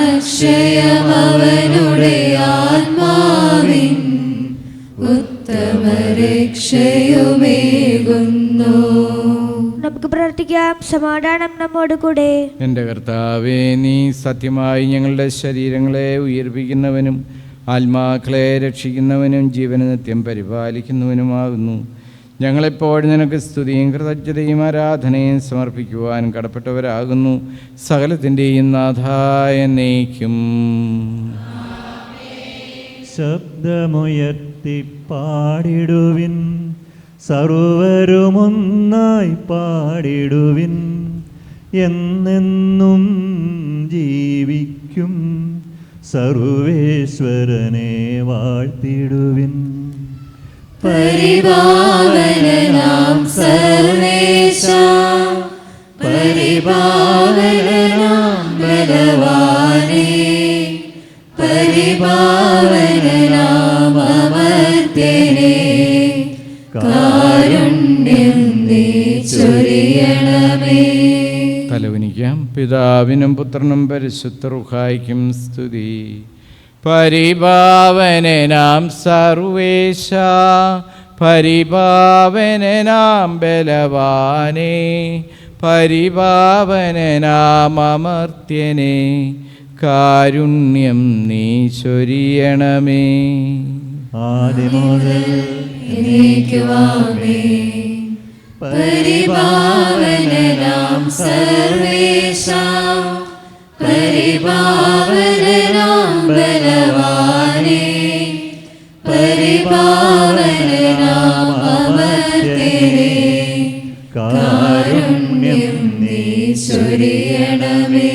B: അക്ഷയമവനുടെ ആത്മാവിൻ ഉത്തമരക്ഷയുമേകുന്നു.
C: നമുക്ക് പ്രാർത്ഥിക്കാം. സമാധാനം നമ്മോട് കൂടെ.
A: എൻ്റെ കർത്താവേ, നീ സത്യമായി ഞങ്ങളുടെ ശരീരങ്ങളെ ഉയർപ്പിക്കുന്നവനും ആത്മാക്കളെ രക്ഷിക്കുന്നവനും ജീവന നിത്യം പരിപാലിക്കുന്നവനുമാകുന്നു. ഞങ്ങളെപ്പോഴും നിനക്ക് സ്തുതിയും കൃതജ്ഞതയും ആരാധനയും സമർപ്പിക്കുവാൻ കടപ്പെട്ടവരാകുന്നു. സകലത്തിൻ്റെയും നാഥായ എന്നേക്കും.
E: ശബ്ദമുയർത്തി പാടിടുവിൻ, സർവരുമൊന്നായി പാടിടുവിൻ. എന്നെന്നും ജീവിക്കും സർവേശ്വരനെ വാഴ്ത്തിടുവിൻ.
B: പരിപാവനനാം സർവേശ, പരിപാവനനാം ബലവാനേ, പരിപാവനനാം അമർത്യനേ, കാരുണ്യം നീ ചൊരിയണമേ.
A: തലവനിക്കാം. പിതാവിനും പുത്രനും പരിശുദ്ധ റൂഹായ്ക്കും സ്തുതി. പരിപാവനനാം സർവേശ, പരിപാവനനാം ബലവാനേ, പരിപാവനനാം അമർത്യനേ, കാരുണ്യം നീ ചൊരിയണമേ.
E: ആദിമുതൽ
B: എന്നേക്കുമാമേൻ. പരിപാവനനാം സർവേശ, പരിപാവനനാം ബലവാനേ, പരിപാവനനാം അമർത്യനേ, കാരുണ്യം നീ ചൊരിയണമേ.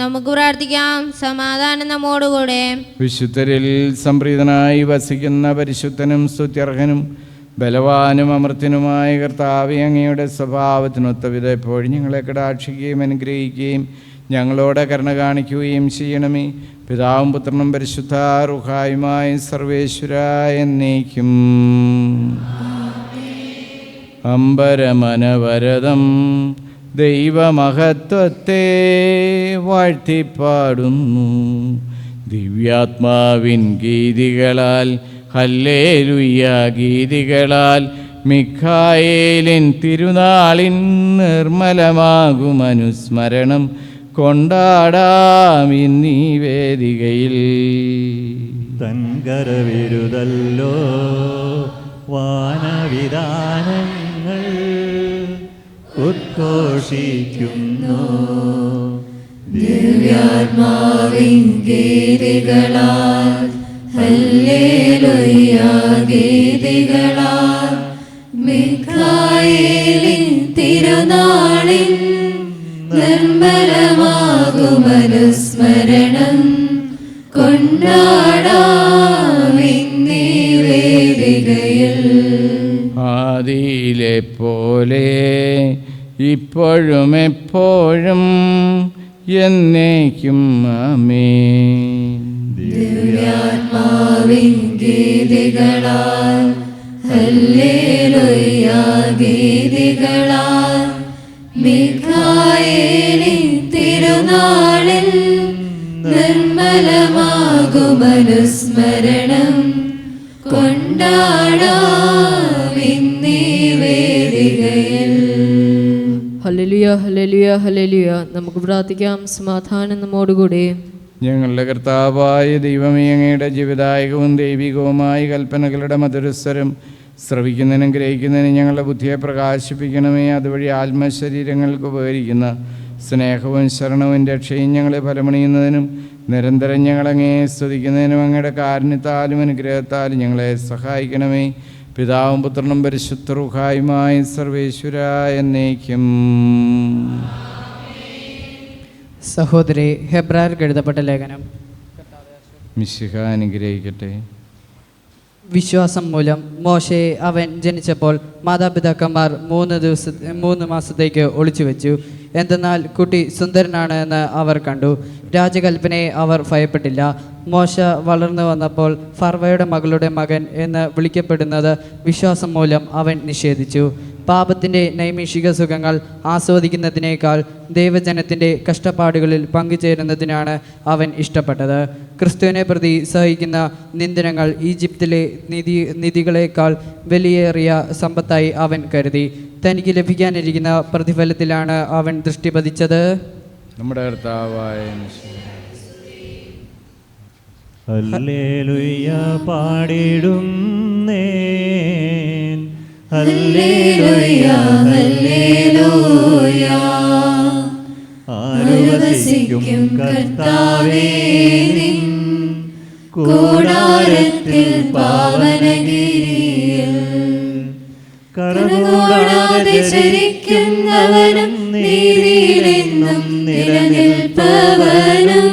C: നമുക്ക് പ്രാർത്ഥിക്കാം. സമാധാനം നമ്മോടുകൂടെ.
A: വിശുദ്ധരിൽ സംപ്രീതനായി വസിക്കുന്ന പരിശുദ്ധനും സ്തുത്യർഹനും ബലവാനും അമർത്യനുമായ കർത്താവേ, അങ്ങയുടെ സ്വഭാവത്തിനൊത്ത വിധം എപ്പോഴും ഞങ്ങളെ കടാക്ഷിക്കുകയും അനുഗ്രഹിക്കുകയും ഞങ്ങളോട് കരുണ കാണിക്കുകയും ചെയ്യണമേ. പിതാവും പുത്രനും പരിശുദ്ധ റൂഹായുമായ സർവേശ്വരായ എന്നേക്കും. അമ്പരമനവരതം ദൈവമഹത്വത്തെ വാഴ്ത്തിപ്പാടുന്നു. ദിവ്യാത്മാവിൻ ഗീതികളാൽ, ഹല്ലേലൂയ ഗീതികളാൽ, മിഖായേലിൻ തിരുനാളിൻ നിർമ്മലമാകും അനുസ്മരണം കൊണ്ടാടാം ഇന്നീ വേദികയിൽ.
E: തൻകരവിരുതല്ലോ വാനവിധാനങ്ങൾ ഉദ്ഘോഷിക്കുന്നു.
B: ദിവ്യാത്മാവിൻ ഗീതികളാൽ ഹല്ലേലൂയ ഗീതികളാൽ മിഖായേലിൻ തിരുനാളിൽ നിർമ്മലമാകുമനുസ്മരണം കൊണ്ടാടാമിന്നീ വേദികയിൽ.
A: ആദിയിലെ പോലെ ഇപ്പോഴും എപ്പോഴും എന്നേക്കും ആമേൻ.
B: ദിവ്യാത്മാവിൻ ഗീതികളാൽ ഹല്ലേലൂയ ഗീതികളാൽ മിഖായേലിൻ തിരുനാളിൽ നിർമ്മലമാകുമനുസ്മരണം കൊണ്ടാടാമിന്നീ വേദികയിൽ.
D: ഹല്ലേലൂയ ഹല്ലേലൂയ ഹല്ലേലൂയ. നമുക്ക് പ്രാർത്ഥിക്കാം, സമാധാനം നമ്മോടുകൂടെ.
A: ഞങ്ങളുടെ കർത്താവായ ദൈവമേ, അങ്ങയുടെ ജീവിതായകവും ദൈവികവുമായ കൽപ്പനകളുടെ മധുരസ്വരം ശ്രവിക്കുന്നതിനും ഗ്രഹിക്കുന്നതിനും ഞങ്ങളുടെ ബുദ്ധിയെ പ്രകാശിപ്പിക്കണമേ. അതുവഴി ആത്മശരീരങ്ങൾക്ക് ഉപകരിക്കുന്ന സ്നേഹവും ശരണവും രക്ഷയും ഞങ്ങളെ ഫലമണിയുന്നതിനും നിരന്തരം ഞങ്ങളങ്ങേ സ്തുതിക്കുന്നതിനും അങ്ങയുടെ കാരുണ്യത്താലും അനുഗ്രഹത്താലും ഞങ്ങളെ സഹായിക്കണമേ. പിതാവും പുത്രനും പരിശുദ്ധ റൂഹായുമായ സർവേശ്വരായ എന്നേക്കും.
D: സഹോദരി, ഹെബ്രായർക്ക് എഴുതപ്പെട്ട ലേഖനം.
A: മിശിഹ അനുഗ്രഹിക്കട്ടെ.
D: വിശ്വാസം മൂലം മോശയെ അവൻ ജനിച്ചപ്പോൾ മാതാപിതാക്കന്മാർ 3 മാസത്തേക്ക് ഒളിച്ചു വെച്ചു. എന്തെന്നാൽ കുട്ടി സുന്ദരനാണ് എന്ന് അവർ കണ്ടു. രാജകൽപ്പനയെ അവർ ഭയപ്പെട്ടില്ല. മോശ വളർന്നു വന്നപ്പോൾ ഫർവയുടെ മകളുടെ മകൻ എന്ന് വിളിക്കപ്പെടുന്നത് വിശ്വാസം മൂലം അവൻ നിഷേധിച്ചു. പാപത്തിൻ്റെ നൈമിഷിക സുഖങ്ങൾ ആസ്വദിക്കുന്നതിനേക്കാൾ ദൈവജനത്തിൻ്റെ കഷ്ടപ്പാടുകളിൽ പങ്കുചേരുന്നതിനാണ് അവൻ ഇഷ്ടപ്പെട്ടത്. ക്രിസ്തുവിനെ പ്രതി സഹിക്കുന്ന നിന്ദനങ്ങൾ ഈജിപ്തിലെ നിധികളേക്കാൾ വലിയേറിയ സമ്പത്തായി അവൻ കരുതി. തനിക്ക് ലഭിക്കാനിരിക്കുന്ന പ്രതിഫലത്തിലാണ് അവൻ ദൃഷ്ടി പതിച്ചത്.
A: നമ്മുടെ കർത്താവായ മിശിഹ.
E: ഹല്ലേലൂയ പാടിടുന്നേൻ,
B: ഹല്ലേലൂയ ഹല്ലേലൂയ. ആരുവസിക്കും കർത്താവേ നിൻ കൂടാരത്തിൽ പാവനഗിരിയിൽ. കരകൂടാതെ ചരിക്കുന്നവനും നീതിയിലെന്നും നിലനിൽപ്പവനും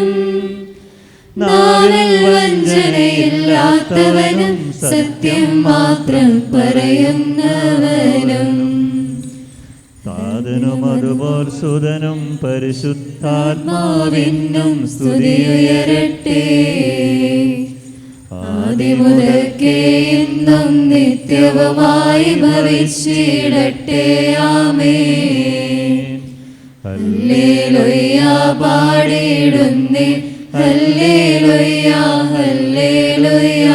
B: നാവിൽ വഞ്ചനയില്ലാത്തവനും സത്യം മാത്രം പറയുന്നവനും.
E: താതനും അതുപോൽ സുതനും പരിശുദ്ധാത്മാവിനും
B: സ്തുതിയുയരട്ടെ. ആദിമുതൽക്കേ ഇന്നും നിത്യവുമായി ഭവിച്ചിടട്ടെ. ആമേൻ. ഹല്ലേലൂയ പാടിടുന്നേ, ഹല്ലേലൂയ ഹല്ലേലൂയ.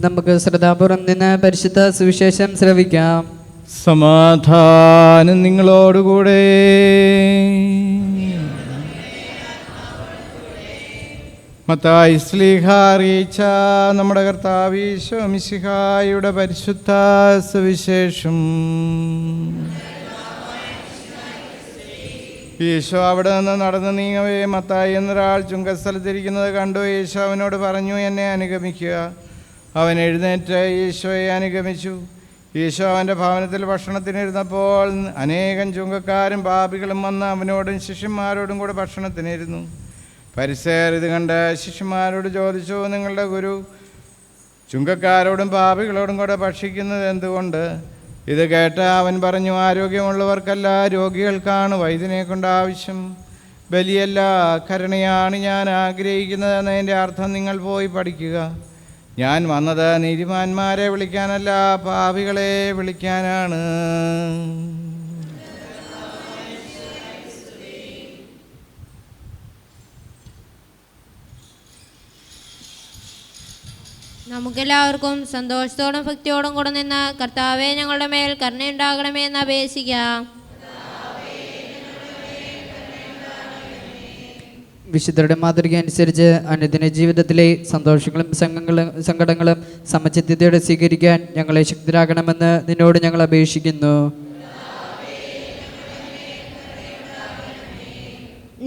D: നമുക്ക് ശ്രദ്ധാപൂർവം നിന്ന് പരിശുദ്ധ സുവിശേഷം ശ്രവിക്കാം.
A: സമാധാനം നിങ്ങളോടുകൂടെ. മത്തായി ശ്ലീഹ അറിയിച്ച നമ്മുടെ കർത്താവ് ഈശോ മിശിഹായുടെ പരിശുദ്ധ സുവിശേഷം. ഈശോ അവിടെ നിന്ന് നടന്നു നീങ്ങവേ മത്തായി എന്നൊരാൾ ചുങ്കസ്ഥലത്തിരിക്കുന്നത് കണ്ടു. ഈശോ അവനോട് പറഞ്ഞു, എന്നെ അനുഗമിക്കുക. അവൻ എഴുന്നേറ്റ് ഈശോയെ അനുഗമിച്ചു. ഈശോ അവൻ്റെ ഭവനത്തിൽ ഭക്ഷണത്തിനിരുന്നപ്പോൾ അനേകം ചുങ്കക്കാരും പാപികളും വന്ന് അവനോടും ശിഷ്യന്മാരോടും കൂടെ ഭക്ഷണത്തിനിരുന്നു. പരിസേയർ ഇത് കണ്ട് ശിഷ്യന്മാരോട് ചോദിച്ചു, നിങ്ങളുടെ ഗുരു ചുങ്കക്കാരോടും പാപികളോടും കൂടെ ഭക്ഷിക്കുന്നത് എന്തുകൊണ്ട്? ഇത് കേട്ട് അവൻ പറഞ്ഞു, ആരോഗ്യമുള്ളവർക്കല്ല രോഗികൾക്കാണ് വൈദ്യനെ കൊണ്ട് ആവശ്യം. ബലിയല്ല കരുണയാണ് ഞാൻ ആഗ്രഹിക്കുന്നത് എന്നതിൻ്റെ അർത്ഥം നിങ്ങൾ പോയി പഠിക്കുക. ഞാൻ വന്നത് നീതിമാന്മാരെ വിളിക്കാനല്ല, പാപികളെ വിളിക്കാനാണ്.
C: നമുക്കെല്ലാവർക്കും സന്തോഷത്തോടും ഭക്തിയോടും കൂടെ നിന്ന് കർത്താവേ ഞങ്ങളുടെ മേൽ കരുണയുണ്ടാകണമേ എന്ന് അപേക്ഷിക്കാം.
D: വിശുദ്ധരുടെ മാതൃക അനുസരിച്ച് അനുദിന ജീവിതത്തിലെ സന്തോഷങ്ങളും സങ്കടങ്ങളും സമചിത്തതയോടെ സ്വീകരിക്കാൻ ഞങ്ങളെ ശക്തരാകണമെന്ന് നിന്നോട് ഞങ്ങൾ അപേക്ഷിക്കുന്നു.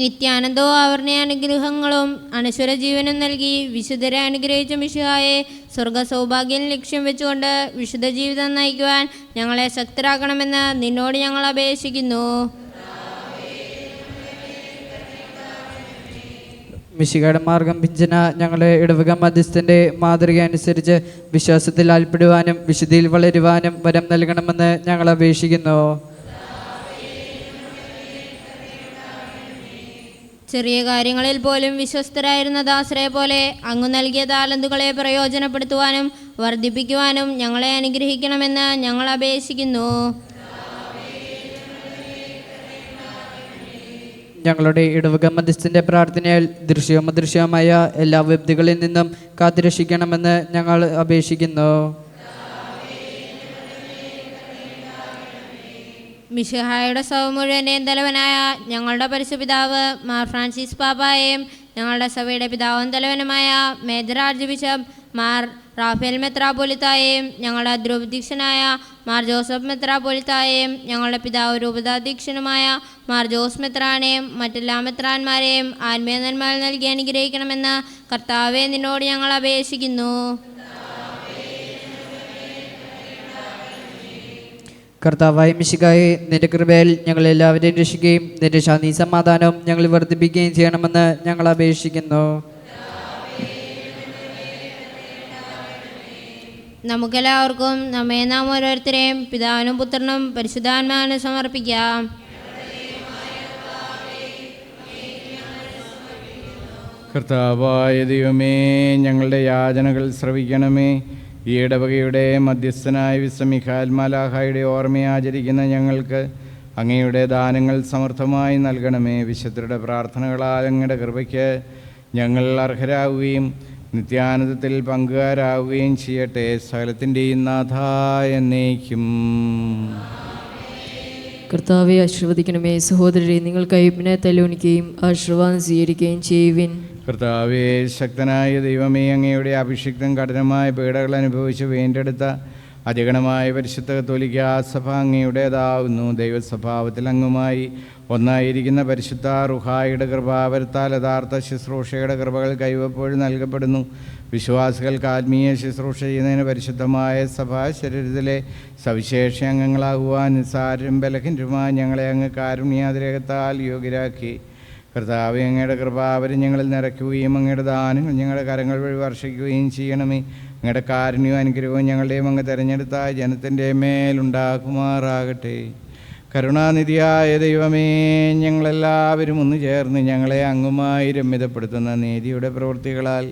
C: നിത്യാനന്ദവും ആവരണീയ അനുഗ്രഹങ്ങളും അനശ്വര ജീവനും നൽകി വിശുദ്ധരെ അനുഗ്രഹിച്ച മിശിഹായെ സ്വർഗ സൗഭാഗ്യം ലക്ഷ്യം വെച്ചുകൊണ്ട് വിശുദ്ധ ജീവിതം നയിക്കുവാൻ ഞങ്ങളെ ശക്തരാക്കണമെന്ന് നിന്നോട് ഞങ്ങൾ അപേക്ഷിക്കുന്നു.
D: മിശിഹായുടെ മാർഗം പിഞ്ചന ഞങ്ങളെ ഇടവക മധ്യസ്ഥന്റെ മാതൃക അനുസരിച്ച് വിശ്വാസത്തിൽ ആൽപ്പെടുവാനും വിശുദ്ധിയിൽ വളരുവാനും വരം നൽകണമെന്ന് ഞങ്ങൾ അപേക്ഷിക്കുന്നു.
C: ചെറിയ കാര്യങ്ങളിൽ പോലും വിശ്വസ്തരായിരുന്ന ദാസരെ പോലെ അങ്ങ് നൽകിയ താലന്തുകളെ പ്രയോജനപ്പെടുത്തുവാനും വർദ്ധിപ്പിക്കുവാനും ഞങ്ങളെ അനുഗ്രഹിക്കണമെന്ന് ഞങ്ങൾ അപേക്ഷിക്കുന്നു.
D: ഞങ്ങളുടെ ഇടവക മധ്യസ്ഥന്റെ പ്രാർത്ഥനയാൽ ദൃശ്യവും അദൃശ്യവുമായ എല്ലാ വിപത്തുകളിൽ നിന്നും കാത്തുരക്ഷിക്കണമെന്ന് ഞങ്ങൾ അപേക്ഷിക്കുന്നു.
C: മിശിഹായുടെ സഭ മുഴുവൻ്റെയും തലവനായ ഞങ്ങളുടെ പരിശുപിതാവ് മാർ ഫ്രാൻസിസ് പാപ്പായെയും ഞങ്ങളുടെ സഭയുടെ പിതാവും തലവനുമായ മേജർ ആർച്ച് ബിഷപ്പ് മാർ റാഫേൽ മെത്രാപ്പൊലിത്തായെയും ഞങ്ങളുടെ ദ്രുപദീക്ഷനായ മാർ ജോസഫ് മെത്രാപ്പൊലിത്തായെയും ഞങ്ങളുടെ പിതാവ് രൂപതാധ്യക്ഷനുമായ മാർ ജോസ് മെത്രാനെയും മറ്റെല്ലാ മെത്രാന്മാരെയും ആത്മീയ നന്മകൾ നൽകി അനുഗ്രഹിക്കണമെന്ന് കർത്താവെ നിന്നോട് ഞങ്ങൾ അപേക്ഷിക്കുന്നു.
D: കർത്താവായ മിശിഹായെ നിന്റെ കൃപയിൽ ഞങ്ങൾ എല്ലാവരെയും രക്ഷിക്കുകയും നിന്റെ ശാന്തി സമാധാനവും ഞങ്ങൾ വർദ്ധിപ്പിക്കുകയും ചെയ്യണമെന്ന് ഞങ്ങൾ അപേക്ഷിക്കുന്നു.
C: നമുക്കെല്ലാവർക്കും നമ്മെ നാം ഓരോരുത്തരെയും പിതാവിനും പുത്രനും പരിശുദ്ധാത്മാവിനും സമർപ്പിക്കാം.
A: കർത്താവായ ദൈവമേ, ഞങ്ങളുടെ യാചനകൾ ശ്രവിക്കണമേ. ഈ ഇടവകയുടെ മധ്യസ്ഥനായ വിശുദ്ധ മിഖായേൽ മാലാഖയുടെ ഓർമ്മയാചരിക്കുന്ന ഞങ്ങൾക്ക് അങ്ങയുടെ ദാനങ്ങൾ സമർത്ഥമായി നൽകണമേ. വിശുദ്ധരുടെ പ്രാർത്ഥനകളാൽ അങ്ങയുടെ കൃപയ്ക്ക് ഞങ്ങൾ അർഹരാകുകയും നിത്യാനന്ദത്തിൽ പങ്കുകാരാകുകയും ചെയ്യട്ടെ. സകലത്തിൻ്റെയും നാഥായ എന്നേക്കും.
B: കർത്താവെ ആശീർവദിക്കണമേ. സഹോദരരെ, നിങ്ങൾ കയ്പിനെ തലോണിക്കുകയും ആശീർവാദം സ്വീകരിക്കുകയും ചെയ്യുവിൻ.
A: കർത്താവേ, ശക്തനായ ദൈവമേ, അങ്ങയുടെ അഭിഷിക്തം കഠിനമായ പീഡകൾ അനുഭവിച്ച് വീണ്ടെടുത്ത അധികണമായ പരിശുദ്ധ കത്തോലിക്കാ സഭ അങ്ങയുടേതാവുന്നു. ദൈവസ്വഭാവത്തിൽ അങ്ങുമായി ഒന്നായിരിക്കുന്ന പരിശുദ്ധ റുഹായുടെ കൃപാവരത്താൽ യഥാർത്ഥ ശുശ്രൂഷയുടെ കൃപകൾ കൈവപ്പോഴും നൽകപ്പെടുന്നു. വിശ്വാസികൾക്ക് ആത്മീയ ശുശ്രൂഷ ചെയ്യുന്നതിന് പരിശുദ്ധമായ സഭാ ശരീരത്തിലെ സവിശേഷ അംഗങ്ങളാകുവാൻ നിസ്സാരും ബലഹീനരുമായി ഞങ്ങളെ അങ്ങ് കാരുണ്യാതിരേകത്താൽ യോഗ്യരാക്കി. കർത്താവേ, അങ്ങയുടെ കൃപാവരം ഞങ്ങളിൽ നിറയ്ക്കുകയും അങ്ങയുടെ ദാനങ്ങൾ ഞങ്ങളുടെ കരങ്ങൾ വഴി വർഷിക്കുകയും ചെയ്യണമേ. അങ്ങയുടെ കാരുണ്യവും അനുഗ്രഹവും ഞങ്ങളുടെയും അങ്ങ് തിരഞ്ഞെടുത്ത ജനത്തിൻ്റെ മേലുണ്ടാകുമാറാകട്ടെ. കരുണാനിധിയായ ദൈവമേ, ഞങ്ങളെല്ലാവരും ഒന്ന് ചേർന്ന് ഞങ്ങളെ അങ്ങുമായി രമ്യതപ്പെടുത്തുന്ന നീതിയുടെ പ്രവൃത്തികളാൽ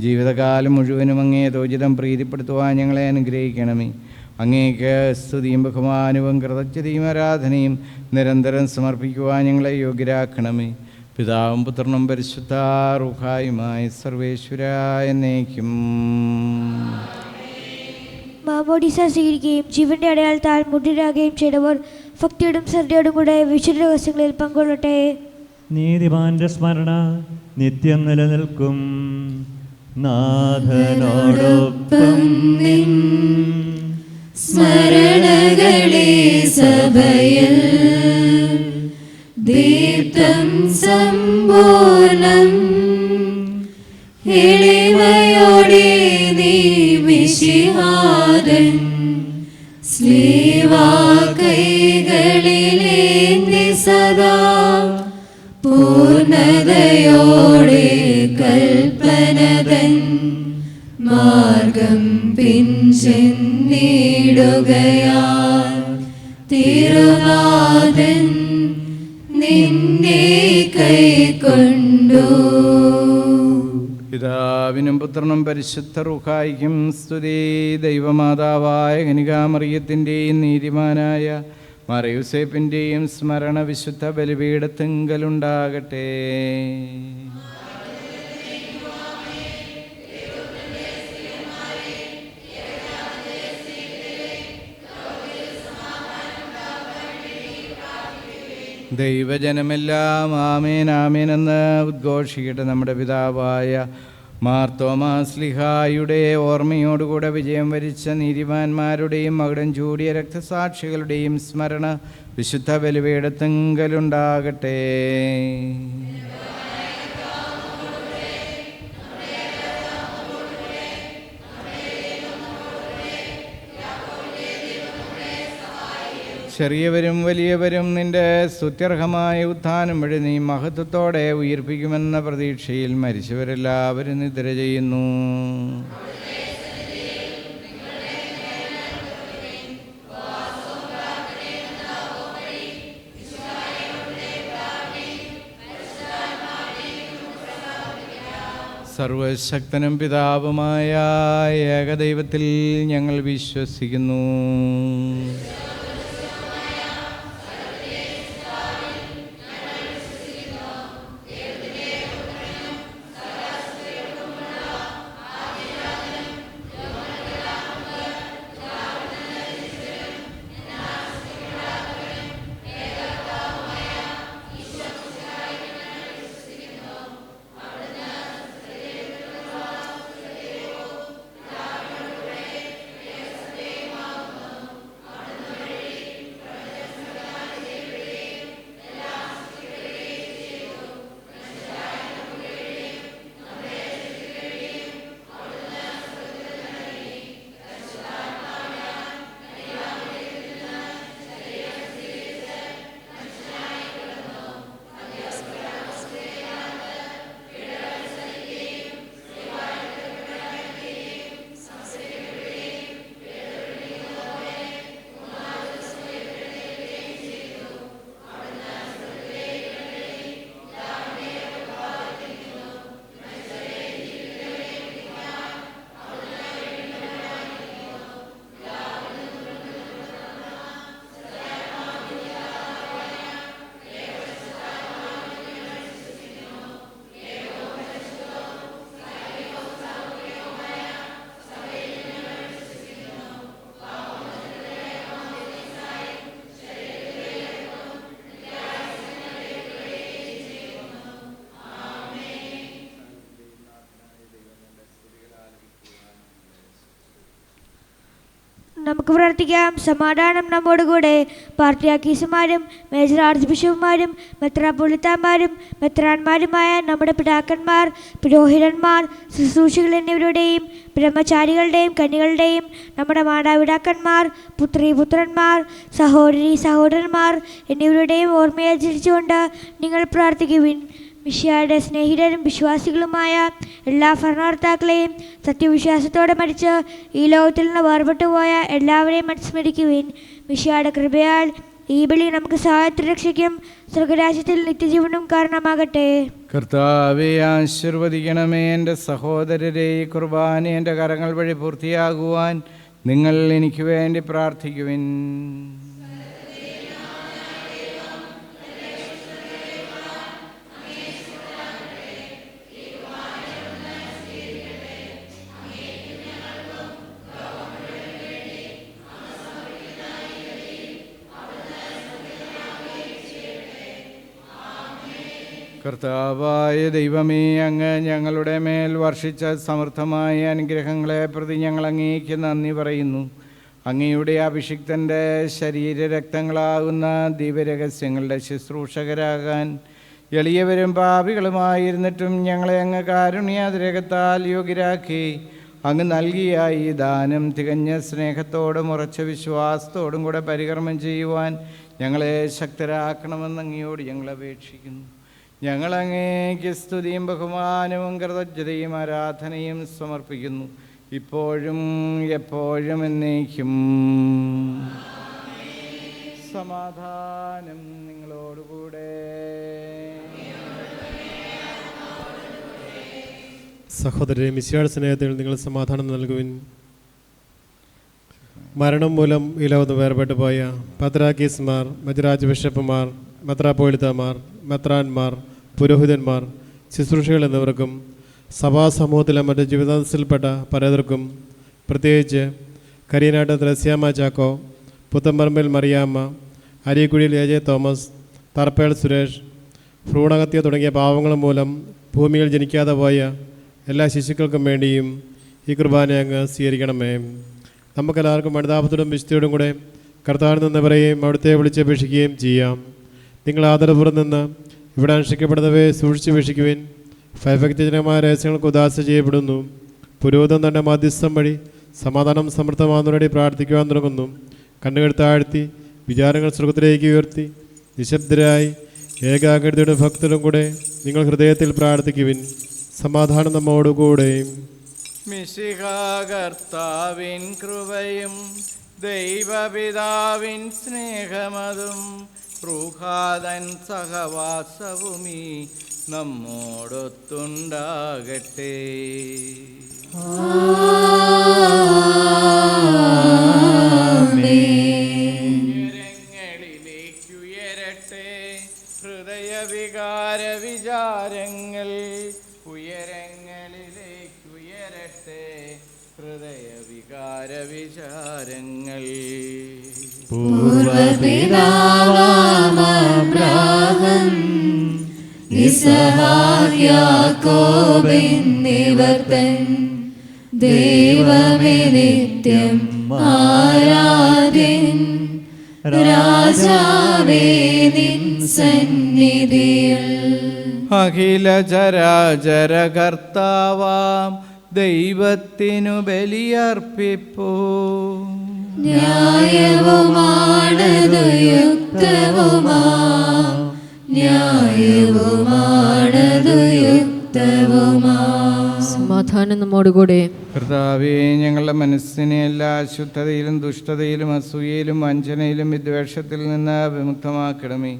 A: ജീവിതകാലം മുഴുവനും അങ്ങേ യോജിതം പ്രീതിപ്പെടുത്തുവാൻ ഞങ്ങളെ അനുഗ്രഹിക്കണമേ. അങ്ങേക്ക് സ്തുതിയും ബഹുമാനവും കൃതജ്ഞതയും ആരാധനയും നിരന്തരം സമർപ്പിക്കുവാൻ ഞങ്ങളെ യോഗ്യരാക്കണമേ. പിതാവും പുത്രനും പരിശുദ്ധ റൂഹായുമായി സർവേശ്വരായ എന്നേക്കും.
F: മാമോദീസ സ്വീകരിക്കുകയും ജീവന്റെ അടയാളത്താൽ മുദ്രരാകുകയും ചെയ്തവർ ഭക്തിയോടും ശ്രദ്ധയോടും കൂടെ വിശുദ്ധ രഹസ്യങ്ങളിൽ പങ്കൊള്ളട്ടെ.
E: നീതിമാന്റെ സ്മരണ നിത്യം നിലനിൽക്കും. നാഥനോടൊപ്പം നിൻ
B: സ്മരണകളെ സഭയിൽ ദീപ്തം സമ്പൂർണം എളിമയോടെ നീ മിശിഹാതൻ സ്ലീവാ കൈകളിലേന്തി സദാ പൂർണ്ണതയോടെ കൽപ്പനതൻ മാർഗം പിൻചെന്നിടുകയാൽ തിരുനാഥൻ നിന്നെ കൈക്കൊണ്ടു.
A: പിതാവിനും പുത്രനും പരിശുദ്ധ റൂഹായിക്കും സ്തുതി. ദൈവമാതാവായ കനികാമറിയത്തിൻ്റെയും നീതിമാനായ മറിയൂസേപ്പിൻ്റെയും സ്മരണ വിശുദ്ധ ബലിപീഠത്തിങ്കലുണ്ടാകട്ടെ. ദൈവജനമെല്ലാം ആമേൻ ആമേൻ എന്ന് ഉദ്ഘോഷിക്കട്ടെ. നമ്മുടെ പിതാവായ മാർത്തോമാസ്ലിഹായുടെ ഓർമ്മയോടുകൂടെ വിജയം വരിച്ച നീതിമാന്മാരുടെയും മകുടം ചൂടിയ രക്തസാക്ഷികളുടെയും സ്മരണ വിശുദ്ധ ബലിപീഠത്തിങ്കലുണ്ടാകട്ടെ. ചെറിയവരും വലിയവരും നിന്റെ സ്തുത്യർഹമായ ഉത്ഥാനം വഴി നീ മഹത്വത്തോടെ ഉയിർപ്പിക്കുമെന്ന പ്രതീക്ഷയിൽ മരിച്ചവരെല്ലാവരും നിദ്ര ചെയ്യുന്നു. സർവശക്തനും പിതാവുമായ ഏകദൈവത്തിൽ ഞങ്ങൾ വിശ്വസിക്കുന്നു.
F: നമുക്ക് പ്രാർത്ഥിക്കാം. സമാധാനം നമ്മോടുകൂടെ. പാർട്ടിയാക്കീസുമാരും മേജർ ആർച്ച് ബിഷപ്പുമാരും മെത്രാപ്പൊലിത്താന്മാരും മെത്രാന്മാരുമായ നമ്മുടെ പിതാക്കന്മാർ, പുരോഹിതന്മാർ, ശുശ്രൂഷികൾ എന്നിവരുടെയും ബ്രഹ്മചാരികളുടെയും കന്യകളുടെയും നമ്മുടെ മാതാപിതാക്കന്മാർ, പുത്രീപുത്രന്മാർ, സഹോദരീ സഹോദരന്മാർ എന്നിവരുടെയും ഓർമ്മയാചരിച്ചുകൊണ്ട് നിങ്ങൾ പ്രാർത്ഥിക്കുവിൻ. മിശിഹായുടെ സ്നേഹിതരും വിശ്വാസികളുമായ എല്ലാ ഭരണകർത്താക്കളെയും സത്യവിശ്വാസത്തോടെ മരിച്ച് ഈ ലോകത്തിൽ നിന്ന് വേർപെട്ടുപോയ എല്ലാവരെയും അനുസ്മരിക്കുവിൻ. മിശിഹായുടെ കൃപയാൽ ഈ ബലി നമുക്ക് സഹായത്തിൽ രക്ഷയ്ക്കും സ്വർഗരാജ്യത്തിൽ നിത്യജീവനും കാരണമാകട്ടെ.
A: കർത്താവെ ആശീർവദിക്കണമേ. എൻ്റെ സഹോദരരെ, ഈ കുർബാന എൻ്റെ കരങ്ങൾ വഴി പൂർത്തിയാകുവാൻ നിങ്ങൾ എനിക്ക് വേണ്ടി പ്രാർത്ഥിക്കുവിൻ. കർത്താവായ ദൈവമേ, അങ്ങ് ഞങ്ങളുടെ മേൽ വർഷിച്ച സമൃദ്ധമായ അനുഗ്രഹങ്ങളെ പ്രതി ഞങ്ങൾ അങ്ങേക്ക് നന്ദി പറയുന്നു. അങ്ങയുടെ അഭിഷിക്തൻ്റെ ശരീരരക്തങ്ങളാകുന്ന ദിവ്യരഹസ്യങ്ങളുടെ ശുശ്രൂഷകരാകാൻ എളിയവരും പാപികളുമായിരുന്നിട്ടും ഞങ്ങളെ അങ്ങ് കാരുണ്യാതിരകത്താൽ യോഗ്യരാക്കി. അങ്ങ് നൽകിയ ഈ ദാനം തികഞ്ഞ സ്നേഹത്തോടും ഉറച്ച വിശ്വാസത്തോടും കൂടെ പരികർമ്മം ചെയ്യുവാൻ ഞങ്ങളെ ശക്തരാക്കണമെന്ന് അങ്ങയോട് ഞങ്ങൾ അപേക്ഷിക്കുന്നു. ഞങ്ങളങ്ങേക്ക് സ്തുതിയും ബഹുമാനവും കൃതജ്ഞതയും ആരാധനയും സമർപ്പിക്കുന്നു, ഇപ്പോഴും എപ്പോഴും എന്നേക്കും. സമാധാനം നിങ്ങളോടുകൂടെ.
G: സഹോദരരെ, മിശിഹായുടെ സ്നേഹത്തിൽ നിങ്ങൾ സമാധാനം നൽകുവിൻ. മരണം മൂലം ഈ ലോകത്ത് വേർപെട്ടു പോയ പത്രാക്കീസ്മാർ, മജരാജ് ബിഷപ്പുമാർ, മെത്രാപ്പോലിത്തമാർ, മെത്രാന്മാർ, പുരോഹിതന്മാർ, ശുശ്രൂഷകൾ എന്നിവർക്കും സഭാസമൂഹത്തിലെ മറ്റ് ജീവിതത്തിൽപ്പെട്ട പലർക്കും, പ്രത്യേകിച്ച് Kariyanattu Thresiamma Chacko, Puthamparambil Mariamma, Areekuzhiyil A J Thomas, Tharappel Suresh, ഭ്രൂണഹത്യ തുടങ്ങിയ പാവങ്ങൾ മൂലം ഭൂമിയിൽ ജനിക്കാതെ പോയ എല്ലാ ശിശുക്കൾക്കും വേണ്ടിയും ഈ കുർബാന അങ്ങ് സ്വീകരിക്കണമേ. നമുക്കെല്ലാവർക്കും മണിതാപത്തോടും വിശുദ്ധിയോടും കൂടെ കർത്താവിൽ നിന്ന് പറയുകയും അവിടുത്തെ വിളിച്ചപേക്ഷിക്കുകയും ചെയ്യാം. നിങ്ങൾ ആദരപൂർവ്വം നിന്ന് ഇവിടെ അനുഷ്ഠിക്കപ്പെടുന്നവയെ സൂക്ഷിച്ച് വീക്ഷിക്കുവിൻ. ഭയഭക്തിജനമായ രഹസ്യങ്ങൾക്ക് ഉദാസ ചെയ്യപ്പെടുന്നു. പുരോഹിതൻ തൻ്റെ മധ്യസ്ഥം വഴി സമാധാനം സമൃദ്ധമാകുന്നതിനുവേണ്ടി പ്രാർത്ഥിക്കുവാൻ തുടങ്ങുന്നു. കണ്ണുകൾ താഴ്ത്തി വിചാരങ്ങൾ സ്വർഗത്തിലേക്ക് ഉയർത്തി നിശബ്ദരായി ഏകാഗ്രതയുടെ ഭക്തരും കൂടെ നിങ്ങൾ ഹൃദയത്തിൽ പ്രാർത്ഥിക്കുവിൻ. സമാധാനം നമ്മോടുകൂടെയും.
A: മിശിഹാ കർത്താവിൻ കൃപയും ദൈവപിതാവിൻ സ്നേഹമതും റൂഹാദൻ സഹവാസവുമീ നമ്മോടൊത്തുണ്ടാകട്ടെ. ഉയരങ്ങളിലേക്കുയരട്ടെ ഹൃദയവികാര വിചാരങ്ങൾ. ഉയരങ്ങളിലേക്കുയരട്ടെ ഹൃദയവികാര വിചാരങ്ങൾ.
B: പൂർവപിതാവാമബ്രാഹം ഇസഹാക്ക് യാക്കോബ് എന്നിവർ തൻ ദൈവമേ നിത്യം ആരാധ്യൻ. രാജാവേ നിൻ സന്നിധിയിൽ
A: അഖില ചരാചര കർത്താവാം ദൈവത്തിനു ബലിയർപ്പിപ്പൂ.
B: ന്യായവുമാണതു യുക്തവുമാ. സമാധാനം നമ്മോടുകൂടെ.
A: കർത്താവേ, ഞങ്ങളുടെ മനസ്സിനെ എല്ലാ അശുദ്ധതയിലും ദുഷ്ടതയിലും അസൂയയിലും വഞ്ചനയിലും വിദ്വേഷത്തിൽ നിന്ന് വിമുക്തമാക്കണമേ.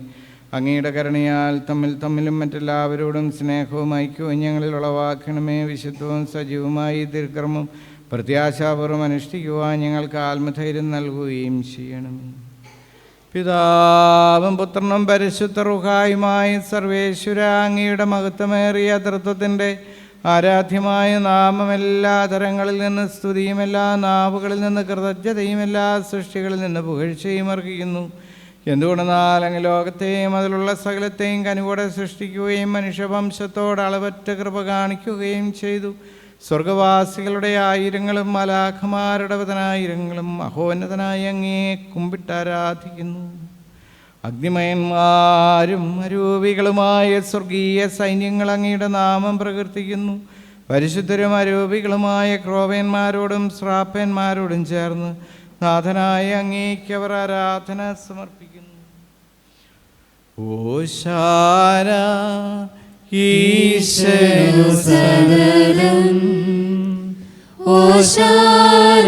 A: അങ്ങയുടെ കരുണയാൽ തമ്മിലും മറ്റെല്ലാവരോടും സ്നേഹവും ഐക്യവും ഞങ്ങളിൽ ഉളവാക്കണമേ. വിശുദ്ധവും സജീവമായി ദീർഘർമ്മം പ്രത്യാശാപൂർവ്വം അനുഷ്ഠിക്കുവാൻ ഞങ്ങൾക്ക് ആത്മധൈര്യം നൽകുകയും ചെയ്യണമേ. പിതാവും പുത്രനും പരിശുദ്ധ റൂഹായുമായ സർവേശ്വര, അങ്ങയുടെ മഹത്വമേറിയ തൃത്വത്തിൻ്റെ ആരാധ്യമായ നാമം എല്ലാ തരങ്ങളിൽ നിന്ന് സ്തുതിയും എല്ലാ നാവുകളിൽ നിന്ന് കൃതജ്ഞതയും എല്ലാ സൃഷ്ടികളിൽ നിന്ന് പുകഴ്ചയും അർഹിക്കുന്നു. എന്തുകൊണ്ടെന്നാൽ അങ്ങ് ലോകത്തെയും അതിലുള്ള സകലത്തെയും കനിവോടെ സൃഷ്ടിക്കുകയും മനുഷ്യവംശത്തോട് അളവറ്റ കൃപ കാണിക്കുകയും ചെയ്തു. സ്വർഗവാസികളുടെ ആയിരങ്ങളും മലാഖമാരുടെ പതിനായിരങ്ങളും മഹോന്നതനായി അങ്ങേ കുമ്പിട്ടാരാധിക്കുന്നു. അഗ്നിമയന്മാരും അരൂപികളുമായ സ്വർഗീയ സൈന്യങ്ങൾ അങ്ങയുടെ നാമം പ്രകീർത്തിക്കുന്നു. പരിശുദ്ധരും അരൂപികളുമായ ക്രോവേന്മാരോടും ശ്രാപ്പന്മാരോടും ചേർന്ന് നാഥനായ അങ്ങേക്ക് അവർ ആരാധന സമർപ്പിക്കുന്നു. ഓശാന ഈശനു സദനം.
B: ഓശാന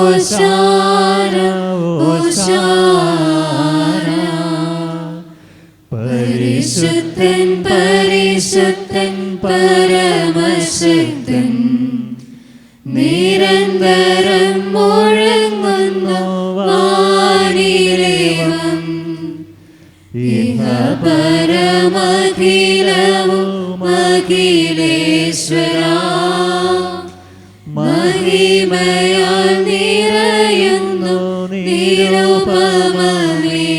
B: ഓശാന ഓശാന. പരിശുദ്ധൻ പരിശുദ്ധൻ പരമശക്തൻ നിരന്തരം മുഴങ്ങുന്നു വാനിലേവം. ഇഹ പരമഖിലവും അഖിലേശ്വരാ, മഹിമയാൽ നിറയുന്നു നിരുപമമേ.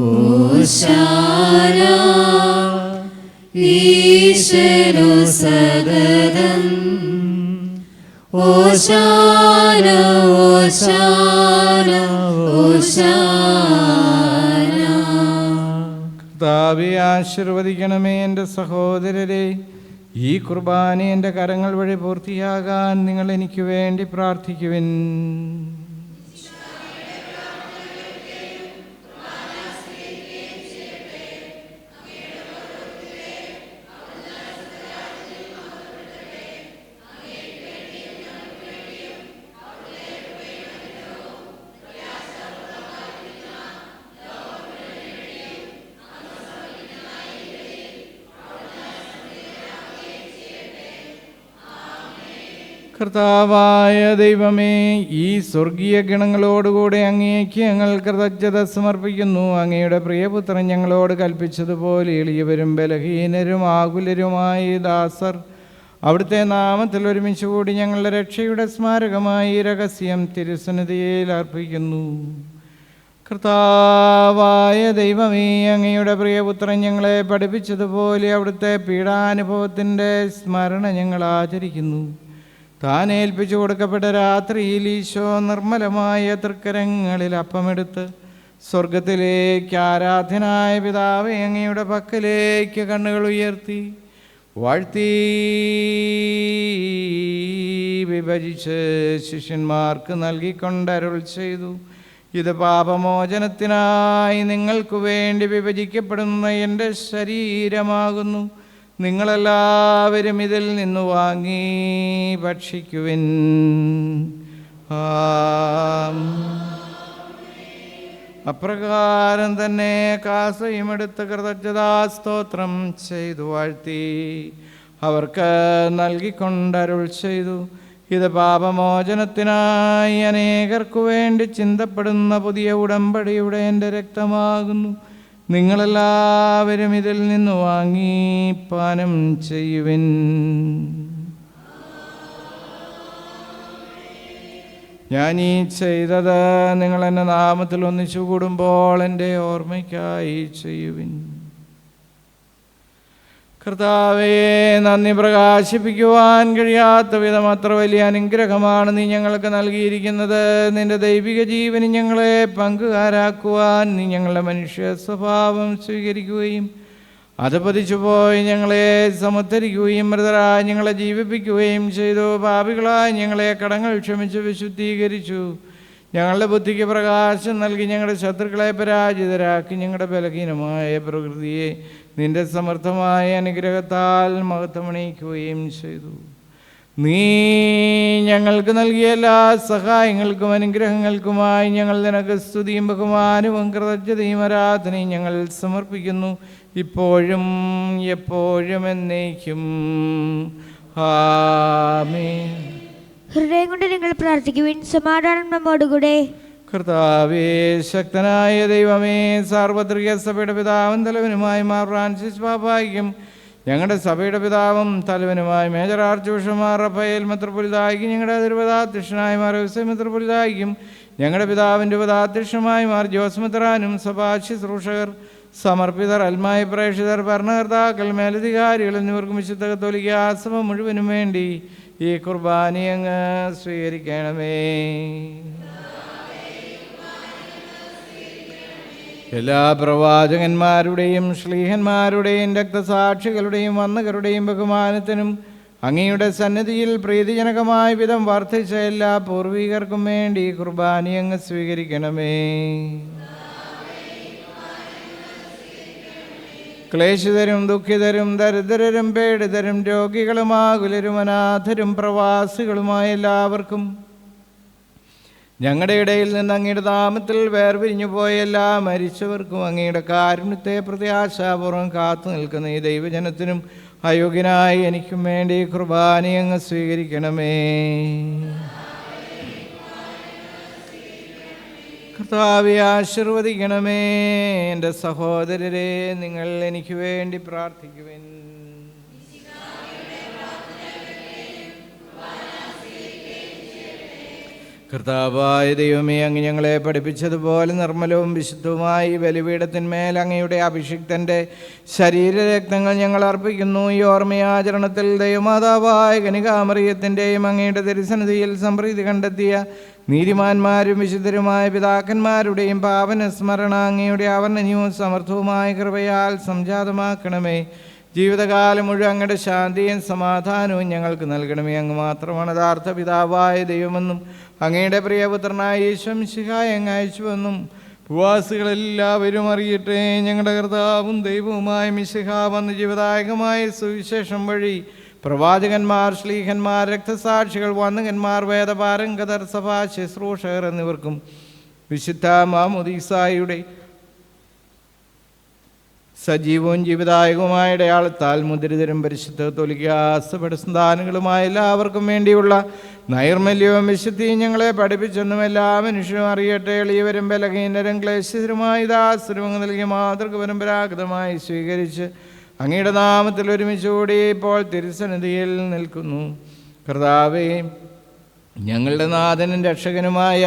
B: ഓശാന ഈശനു സദനം. ഓശാന ഓശാന ഓശാന.
A: കർത്താവേ, ആശീർവദിക്കണമേ എൻ്റെ സഹോദരരെ. ഈ കുർബാന എൻ്റെ കരങ്ങൾ വഴി പൂർത്തിയാകാൻ നിങ്ങൾ എനിക്ക് വേണ്ടി പ്രാർത്ഥിക്കുവിൻ. കർത്താവായ ദൈവമേ, ഈ സ്വർഗീയ ഗണങ്ങളോടുകൂടെ അങ്ങേക്ക് ഞങ്ങൾ കൃതജ്ഞത സമർപ്പിക്കുന്നു. അങ്ങയുടെ പ്രിയപുത്രൻ ഞങ്ങളോട് കൽപ്പിച്ചതുപോലെ എളിയവരും ബലഹീനരും ആകുലരുമായ ദാസർ അവിടുത്തെ നാമത്തിൽ ഒരുമിച്ച് കൂടി ഞങ്ങളുടെ രക്ഷയുടെ സ്മാരകമായി രഹസ്യം തിരുസന്നിധിയിൽ അർപ്പിക്കുന്നു. കർത്താവായ ദൈവമേ, അങ്ങയുടെ പ്രിയപുത്രൻ ഞങ്ങളെ പഠിപ്പിച്ചതുപോലെ അവിടുത്തെ പീഡാനുഭവത്തിൻ്റെ സ്മരണ ഞങ്ങൾ ആചരിക്കുന്നു. താൻ ഏൽപ്പിച്ചു കൊടുക്കപ്പെട്ട രാത്രിയിൽ ഈശോ നിർമ്മലമായ തൃക്കരങ്ങളിൽ അപ്പമെടുത്ത് സ്വർഗത്തിലേക്ക് ആരാധ്യനായ പിതാവേ അങ്ങയുടെ പക്കലേക്ക് കണ്ണുകൾ ഉയർത്തി വാഴ്ത്തി വിഭജിച്ച് ശിഷ്യന്മാർക്ക് നൽകിക്കൊണ്ടരുൾ ചെയ്തു. ഇത് പാപമോചനത്തിനായി നിങ്ങൾക്ക് വേണ്ടി വിഭജിക്കപ്പെടുന്ന എൻ്റെ ശരീരമാകുന്നു. നിങ്ങളെല്ലാവരും ഇതിൽ നിന്ന് വാങ്ങി ഭക്ഷിക്കുവിൻ. അപ്രകാരം തന്നെ കാസയുമെടുത്ത് കൃതജ്ഞതാസ്തോത്രം ചെയ്തു വാഴ്ത്തി അവർക്ക് നൽകിക്കൊണ്ടരുൾ ചെയ്തു. ഇത് പാപമോചനത്തിനായി അനേകർക്കു വേണ്ടി ചിന്തപ്പെടുന്ന പുതിയ ഉടമ്പടിയുടെ എൻ്റെ രക്തമാകുന്നു. നിങ്ങളെല്ലാവരും ഇതിൽ നിന്ന് വാങ്ങി പാനം ചെയ്യുവിൻ. ഞാൻ ഈ ചെയ്തത് നിങ്ങൾ എൻ്റെ നാമത്തിൽ ഒന്നിച്ചു കൂടുമ്പോൾ എൻ്റെ ഓർമ്മയ്ക്കായി ചെയ്യുവിൻ. കർത്താവേ, നന്ദി പ്രകാശിപ്പിക്കുവാൻ കഴിയാത്ത വിധം അത്ര വലിയ അനുഗ്രഹമാണ് നീ ഞങ്ങൾക്ക് നൽകിയിരിക്കുന്നത്. നിന്റെ ദൈവിക ജീവന് ഞങ്ങളെ പങ്കുകാരാക്കുവാൻ നീ ഞങ്ങളുടെ മനുഷ്യ സ്വഭാവം സ്വീകരിക്കുകയും അത് പതിച്ചുപോയി ഞങ്ങളെ സമുദ്ധരിക്കുകയും മൃതരായി ഞങ്ങളെ ജീവിപ്പിക്കുകയും ചെയ്തു. പാപികളായി ഞങ്ങളെ കടങ്ങൾ ക്ഷമിച്ച് വിശുദ്ധീകരിച്ചു. ഞങ്ങളുടെ ബുദ്ധിക്ക് പ്രകാശം നൽകി ഞങ്ങളുടെ ശത്രുക്കളെ പരാജിതരാക്കി. ഞങ്ങളുടെ ബലഹീനമായ പ്രകൃതിയെ നിന്റെ സമർത്ഥമായ അനുഗ്രഹത്താൽ മഹത്വമണിയിക്കുകയും ചെയ്തു. നീ ഞങ്ങൾക്ക് നൽകിയ എല്ലാ സഹായങ്ങൾക്കും അനുഗ്രഹങ്ങൾക്കുമായി ഞങ്ങൾ നിനക്ക് സ്തുതിയും ബഹുമാനവും കൃതജ്ഞതയും ആരാധനയും ഞങ്ങൾ സമർപ്പിക്കുന്നു, ഇപ്പോഴും എപ്പോഴും എന്നേക്കും. ആമേൻ.
F: ഹൃദയം കൊണ്ട് നിങ്ങൾ പ്രാർത്ഥിക്കുവിൻ. സമാധാനം നമ്മോടുകൂടെ.
A: കർത്താവേ, ശക്തനായ ദൈവമേ, സാർവത്രിക സഭയുടെ പിതാവും തലവനുമായി മാർ ഫ്രാൻസിസ് പാപ്പായ്ക്കും ഞങ്ങളുടെ സഭയുടെ പിതാവും തലവനുമായി മേജർ ആർച്ച് ബിഷപ്പ് മാർ റഫേൽ മെത്രാപ്പൊലീത്തായ്ക്കും ഞങ്ങളുടെ അതിരൂപതാധ്യക്ഷനായ മാർ യോസേഫ് മെത്രാപ്പൊലീത്തായ്ക്കും ഞങ്ങളുടെ പിതാവിൻ്റെ ഉപതാധ്യക്ഷമായി മാർ ജോസ് മെത്രാനും സഭാ ശുശ്രൂഷകർ, സമർപ്പിതർ, അൽമായ പ്രേക്ഷിതർ, ഭരണകർത്താക്കൾ, മേലധികാരികൾ എന്നിവർക്കും വിശുദ്ധ കത്തോലിക്ക സഭ മുഴുവനും വേണ്ടി ഈ കുർബാന അങ്ങ് സ്വീകരിക്കണമേ. എല്ലാ പ്രവാചകന്മാരുടെയും ശ്ലീഹന്മാരുടെയും രക്തസാക്ഷികളുടെയും വന്ദകരുടെയും ബഹുമാനത്തിനും അങ്ങയുടെ സന്നിധിയിൽ പ്രീതിജനകമായ വിധം വർദ്ധിച്ച എല്ലാ പൂർവികർക്കും വേണ്ടി കുർബാന അങ്ങ് സ്വീകരിക്കണമേ. ക്ലേശിതരും ദുഃഖിതരും ദരിദ്രരും പീഡിതരും രോഗികളും ആകുലരും അനാഥരും പ്രവാസികളുമായ എല്ലാവർക്കും ഞങ്ങളുടെ ഇടയിൽ നിന്ന് അങ്ങയുടെ നാമത്തിൽ വേർപിരിഞ്ഞു പോയ എല്ലാ മരിച്ചവർക്കും അങ്ങയുടെ കാരുണ്യത്തെ പ്രത്യാശാപൂർവ്വം കാത്തു നിൽക്കുന്ന ഈ ദൈവജനത്തിനും അയോഗ്യനായി എനിക്കും വേണ്ടി കുർബാന അങ്ങ് സ്വീകരിക്കണമേ. കർത്താവേ, ആശീർവദിക്കണമേ. എൻ്റെ സഹോദരരെ, നിങ്ങൾ എനിക്ക് വേണ്ടി പ്രാർത്ഥിക്കുവിൻ. കർത്താവായ ദൈവമേ, അങ്ങ് ഞങ്ങളെ പഠിപ്പിച്ചതുപോലെ നിർമ്മലവും വിശുദ്ധവുമായി ബലിപീഠത്തിന്മേൽ അങ്ങയുടെ അഭിഷിക്തൻ്റെ ശരീരരക്തങ്ങൾ ഞങ്ങൾ അർപ്പിക്കുന്നു. ഈ ഓർമ്മയാചരണത്തിൽ ദൈവമാതാവായ കനികാമറിയത്തിൻ്റെയും അങ്ങയുടെ തിരുസന്നിധിയിൽ സംപ്രീതി കണ്ടെത്തിയ നീതിമാന്മാരും വിശുദ്ധരുമായ പിതാക്കന്മാരുടെയും പാവന സ്മരണ അങ്ങയുടെ ആവർണനീയവും സമർത്ഥവുമായ കൃപയാൽ സംജാതമാക്കണമേ. ജീവിതകാലം മുഴുവൻ അങ്ങയുടെ ശാന്തിയും സമാധാനവും ഞങ്ങൾക്ക് നൽകണമേ. അങ്ങ് മാത്രമാണ് യഥാർത്ഥ പിതാവായ ദൈവമെന്നും അങ്ങയുടെ പ്രിയപുത്രനായ യേശു മിശിഹായെ അങ്ങ് അയച്ചുവെന്നും ഭൂവാസികളെല്ലാവരും അറിയട്ടെ. ഞങ്ങളുടെ കർത്താവും ദൈവവുമായ മിശിഹാ വന്ന് ജീവദായകമായ സുവിശേഷം വഴി പ്രവാചകന്മാർ, ശ്ലീഹന്മാർ, രക്തസാക്ഷികൾ, വന്ദകന്മാർ, വേദപാരംഗതർ, സഭാ ശുശ്രൂഷകർ എന്നിവർക്കും വിശുദ്ധ മാമോദീസായുടെ സജീവവും ജീവദായകവുമായ അടയാളത്താൽ മുദ്രിതരും പരിശുദ്ധ കത്തോലിക്കാ സഭയുടെ സന്താനങ്ങളുമായ എല്ലാവർക്കും വേണ്ടിയുള്ള നൈർമല്യവും വിശുദ്ധിയും ഞങ്ങളെ പഠിപ്പിച്ചെന്നും എല്ലാ മനുഷ്യരും അറിയട്ടെ. എളിയവരും ബലഹീനരും ക്ലേശിതരുമായ ദാസരും അങ്ങ് നൽകിയ മാതൃക പരമ്പരാഗതമായി സ്വീകരിച്ച് അങ്ങയുടെ നാമത്തിൽ ഒരുമിച്ചുകൂടി ഇപ്പോൾ തിരുസന്നിധിയിൽ നിൽക്കുന്നു. കർത്താവേ, ഞങ്ങളുടെ നാഥനും രക്ഷകനുമായ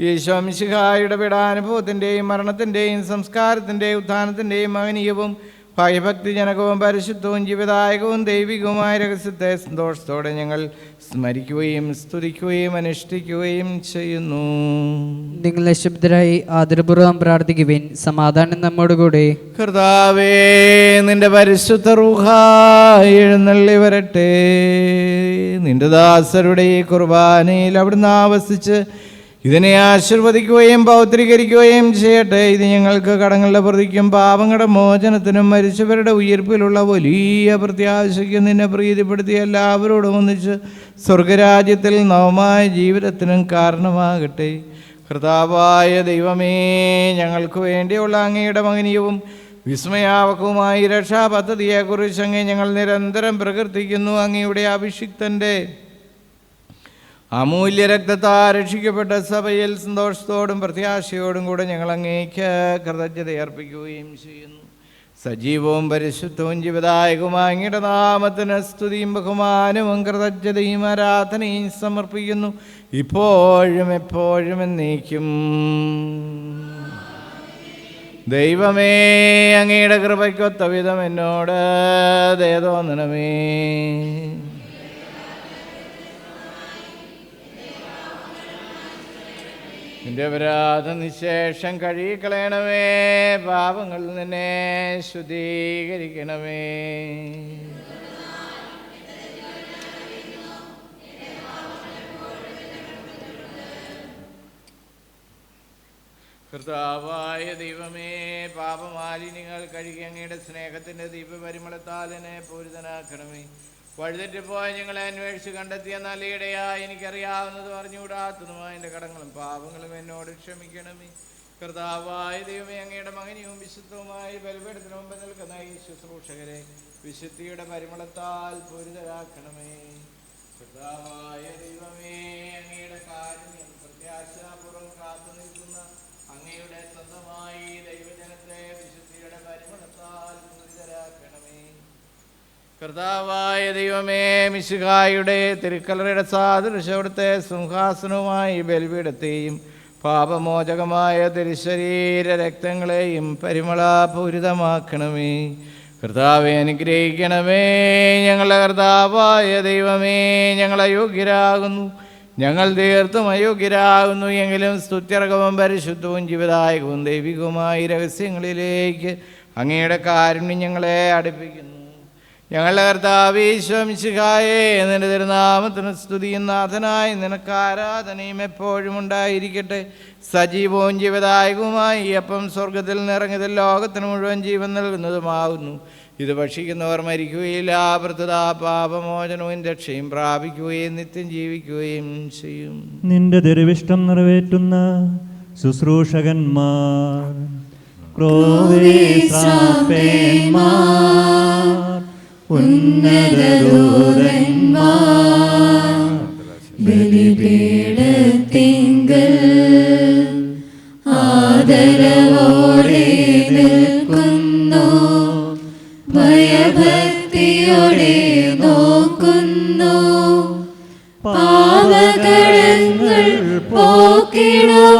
A: ഈശോ മിശിഹായുടെ പീഡാനുഭവത്തിൻ്റെയും മരണത്തിൻ്റെയും സംസ്കാരത്തിൻ്റെയും ഉത്ഥാനത്തിൻ്റെയും മഹനീയവും ഭയഭക്തിജനകവും പരിശുദ്ധവും ജീവിതായകവും ദൈവികവുമായ രഹസ്യത്തെ സന്തോഷത്തോടെ ഞങ്ങൾ സ്മരിക്കുകയും സ്തുതിക്കുകയും അനുഷ്ഠിക്കുകയും ചെയ്യുന്നു.
D: നിങ്ങൾ നിശബ്ദരായി ആദരപൂർവ്വം പ്രാർത്ഥിക്കുവിൻ. സമാധാനം നമ്മോടുകൂടെ.
A: കർത്താവേ, നിന്റെ പരിശുദ്ധ റൂഹ എഴുന്നള്ളി വരട്ടെ. നിന്റെ ദാസരുടെ ഈ കുർബാനയിൽ അവിടുന്ന് ആവസിച്ച് ഇതിനെ ആശീർവദിക്കുകയും പൗത്രീകരിക്കുകയും ചെയ്യട്ടെ. ഇത് ഞങ്ങൾക്ക് കടങ്ങളുടെ പ്രതിക്കും പാപങ്ങളുടെ മോചനത്തിനും മരിച്ചവരുടെ ഉയർപ്പിലുള്ള വലിയ പ്രത്യാശയ്ക്കും നിന്നെ പ്രീതിപ്പെടുത്തി എല്ലാവരോടും ഒന്നിച്ച് സ്വർഗരാജ്യത്തിൽ നവമായ ജീവിതത്തിനും കാരണമാകട്ടെ. കർത്താവായ ദൈവമേ, ഞങ്ങൾക്ക് വേണ്ടിയുള്ള അങ്ങയുടെ മഹനീയവും വിസ്മയാവകവുമായ രക്ഷാപദ്ധതിയെക്കുറിച്ച് അങ്ങേ ഞങ്ങൾ നിരന്തരം പ്രകീർത്തിക്കുന്നു. അങ്ങയുടെ അഭിഷിക്തൻ്റെ അമൂല്യ രക്തത്താൽ രക്ഷിക്കപ്പെട്ട സഭയിൽ സന്തോഷത്തോടും പ്രത്യാശയോടും കൂടെ ഞങ്ങൾ അങ്ങേക്ക് കൃതജ്ഞത അർപ്പിക്കുകയും ചെയ്യുന്നു. സജീവവും പരിശുദ്ധവും ജീവിതായകവുമായ അങ്ങയുടെ നാമത്തിന് സ്തുതിയും ബഹുമാനവും കൃതജ്ഞതയും ആരാധനയും സമർപ്പിക്കുന്നു, ഇപ്പോഴും എപ്പോഴും എന്നേക്കും. ദൈവമേ, അങ്ങയുടെ കൃപയ്ക്കൊത്ത വിധം എന്നോട് ദയ തോന്നണമേ. നിന്റെ അപരാധ നിശേഷം കഴുകിക്കളയണമേ. പാപങ്ങളിൽ നിന്നെ ശുദ്ധീകരിക്കണമേ. കർത്താവായ ദൈവമേ, പാപമാലിന്യങ്ങൾ കഴുകി അങ്ങയുടെ സ്നേഹത്തിൻ്റെ ദിവ്യപരിമളത്താൽ എന്നെ പൂരിതനാക്കണമേ. വഴുതെറ്റിപ്പോയ ഞങ്ങളെ അന്വേഷിച്ച് കണ്ടെത്തിയ നല്ല ഇടയായി എനിക്കറിയാവുന്നതും അറിഞ്ഞുകൂടാത്തതുമായ എൻ്റെ കടങ്ങളും പാപങ്ങളും എന്നോട് ക്ഷമിക്കണമേ. കർത്താവായ ദൈവമേ, അങ്ങയുടെ മഹനീയവും വിശുദ്ധവുമായി ബലിപീഠത്തിന് മുമ്പ് നിൽക്കുന്ന ഈ ശുശ്രൂഷകരെ വിശുദ്ധിയുടെ പരിമളത്താൽ പൂരിതരാക്കണമേ. കർത്താവായ ദൈവമേ, അങ്ങയുടെ കാരുണ്യം പ്രത്യാശാപൂർവ്വം കാത്തു നിൽക്കുന്ന അങ്ങയുടെ സ്വന്തമായി ദൈവജനത്തെ വിശുദ്ധിയുടെ പരിമളത്താൽ പൂരിതരാക്കണമേ. കർത്താവായ ദൈവമേ, മിശിഹായുടെ തിരുക്കല്ലറയുടെ സാദൃശ്യം അവിടുത്തെ സിംഹാസനവുമായി ബലിപീഠത്തെയും പാപമോചകമായ തിരുശരീര രക്തങ്ങളെയും പരിമളപൂരിതമാക്കണമേ. കർത്താവെ അനുഗ്രഹിക്കണമേ. ഞങ്ങളുടെ കർത്താവായ ദൈവമേ, ഞങ്ങൾ അയോഗ്യരാകുന്നു, ഞങ്ങൾ തീർത്തും അയോഗ്യരാകുന്നു. എങ്കിലും സ്തുത്യർഹവും പരിശുദ്ധവും ജീവിതായകവും ദൈവികവുമായ രഹസ്യങ്ങളിലേക്ക് അങ്ങയുടെ കാരുണ്യം ഞങ്ങളെ അടുപ്പിക്കുന്നു. ഞങ്ങളുടെ കർത്താവേ ഈശോ മിശിഹായേ, നിന്റെ തിരുനാമത്തിന് സ്തുതിയും നാഥനായി നിനക്ക് ആരാധനയും എപ്പോഴും ഉണ്ടായിരിക്കട്ടെ. സജീവവും ജീവദായകവുമായി ഈ അപ്പം സ്വർഗത്തിൽ നിന്നിറങ്ങിയതിൽ ലോകത്തിന് മുഴുവൻ ജീവൻ നൽകുന്നതുമാകുന്നു. ഇത് ഭക്ഷിക്കുന്നവർ മരിക്കുകയില്ല, പ്രത്യുത പാപമോചനവും രക്ഷയും പ്രാപിക്കുകയും നിത്യം ജീവിക്കുകയും ചെയ്യും.
E: നിന്റെ തിരുവിഷ്ടം നിറവേറ്റുന്ന ശുശ്രൂഷകന്മാർ,
B: ഉന്നതദൂതന്മാർ ബലിപീഠത്തിങ്കൽ ആദരവോടെ നിൽക്കുന്നു, ഭയഭക്തിയോടെ നോക്കുന്നു. പാപകടങ്ങൾ പോക്കിടുവാൻ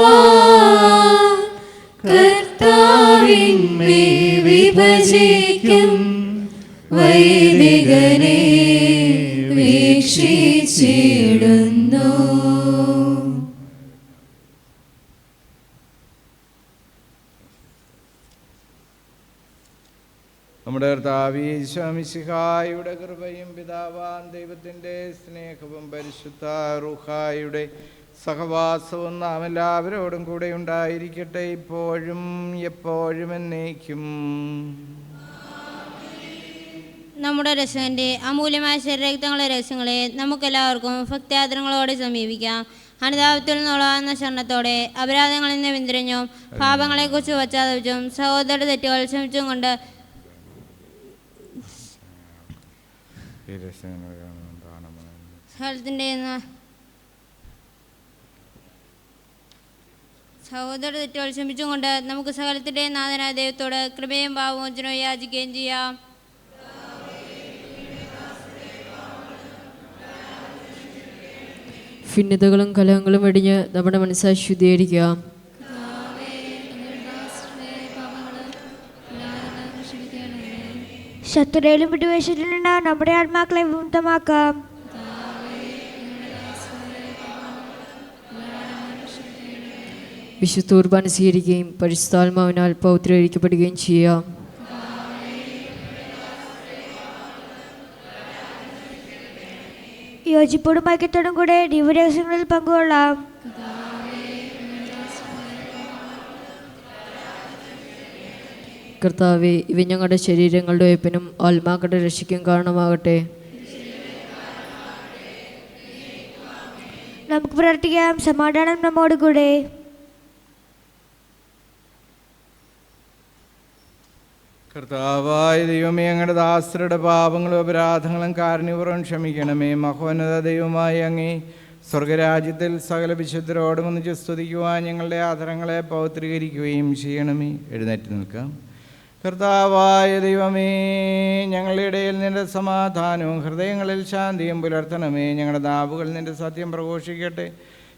B: കർത്താവിന്മേ വിഭജിക്കും വൈദികനെ വീക്ഷിച്ചിടുന്നു.
A: നമ്മുടെ കർത്താവേ ഈശോ മിശിഹായുടെ കൃപയും പിതാവാം ദൈവത്തിൻ്റെ സ്നേഹവും പരിശുദ്ധ റൂഹായുടെ സഹവാസവും നാം എല്ലാവരോടും കൂടെ ഉണ്ടായിരിക്കട്ടെ, ഇപ്പോഴും എപ്പോഴും എന്നേക്കും.
C: നമ്മുടെ രക്ഷകൻ്റെ അമൂല്യമായ ശരീരരക്തങ്ങളുടെ രഹസ്യങ്ങളെ നമുക്കെല്ലാവർക്കും ഭക്ത്യാദരങ്ങളോടെ സമീപിക്കാം. അനുതാപത്തിൽ നിന്നുള്ള ശരണത്തോടെ അപരാധങ്ങളിൽ നിന്ന് പിന്തിരിഞ്ഞും പാപങ്ങളെക്കുറിച്ച് പശ്ചാത്തപിച്ചും സഹോദര തെറ്റുകൾ ക്ഷമിച്ചും കൊണ്ട് സഹോദര തെറ്റുകൾ ക്ഷമിച്ചും കൊണ്ട് നമുക്ക് സകലത്തിൻ്റെ നാഥനായ ദൈവത്തോട് കൃപയും പാപമോചനവും യാചിക്കുകയും ചെയ്യാം.
B: ഭിന്നതകളും കലഹങ്ങളും വെടിഞ്ഞ് നമ്മുടെ മനസ്സാ ശുദ്ധീകരിക്കാം.
F: ശത്രുതയിലും വിട്ടുവീഴ്ചയിലും നിന്ന് നമ്മുടെ ആത്മാക്കളെ വിമുക്തമാക്കാം.
B: വിശുദ്ധ കുർബാന സ്വീകരിക്കുകയും പരിശുദ്ധാത്മാവിനാൽ പൗത്രീകരിക്കപ്പെടുകയും ചെയ്യാം.
F: യോജിപ്പോടും ഐക്യത്തോടും കൂടെ ദിവ്യരഹസ്യങ്ങളിൽ പങ്കുകൊള്ളാം.
B: കർത്താവേ, ഇവ ഞങ്ങളുടെ ശരീരങ്ങളുടെ ഒയ്പ്പിനും ആത്മാക്കളുടെ രക്ഷയ്ക്കും കാരണമാകട്ടെ.
F: നമുക്ക് പ്രാർത്ഥിക്കാം. സമാധാനം നമ്മോടുകൂടെ.
A: കർത്താവായ ദൈവമേ, ഞങ്ങളുടെ ദാസരുടെ പാപങ്ങളും അപരാധങ്ങളും കാരുണ്യപൂർവ്വം ക്ഷമിക്കണമേ. മഹോന്നത ദൈവമായ അങ്ങേ സ്വർഗരാജ്യത്തിൽ സകല വിശുദ്ധരോടും ഒന്നിച്ച് സ്തുതിക്കുവാൻ ഞങ്ങളുടെ ആദരങ്ങളെ പൗത്രീകരിക്കുകയും ചെയ്യണമേ. എഴുന്നേറ്റ് നിൽക്കാം. കർത്താവായ ദൈവമേ, ഞങ്ങളുടെ ഇടയിൽ നിൻ്റെ സമാധാനവും ഹൃദയങ്ങളിൽ ശാന്തിയും പുലർത്തണമേ. ഞങ്ങളുടെ നാവുകൾ നിൻ്റെ സത്യം പ്രഘോഷിക്കട്ടെ.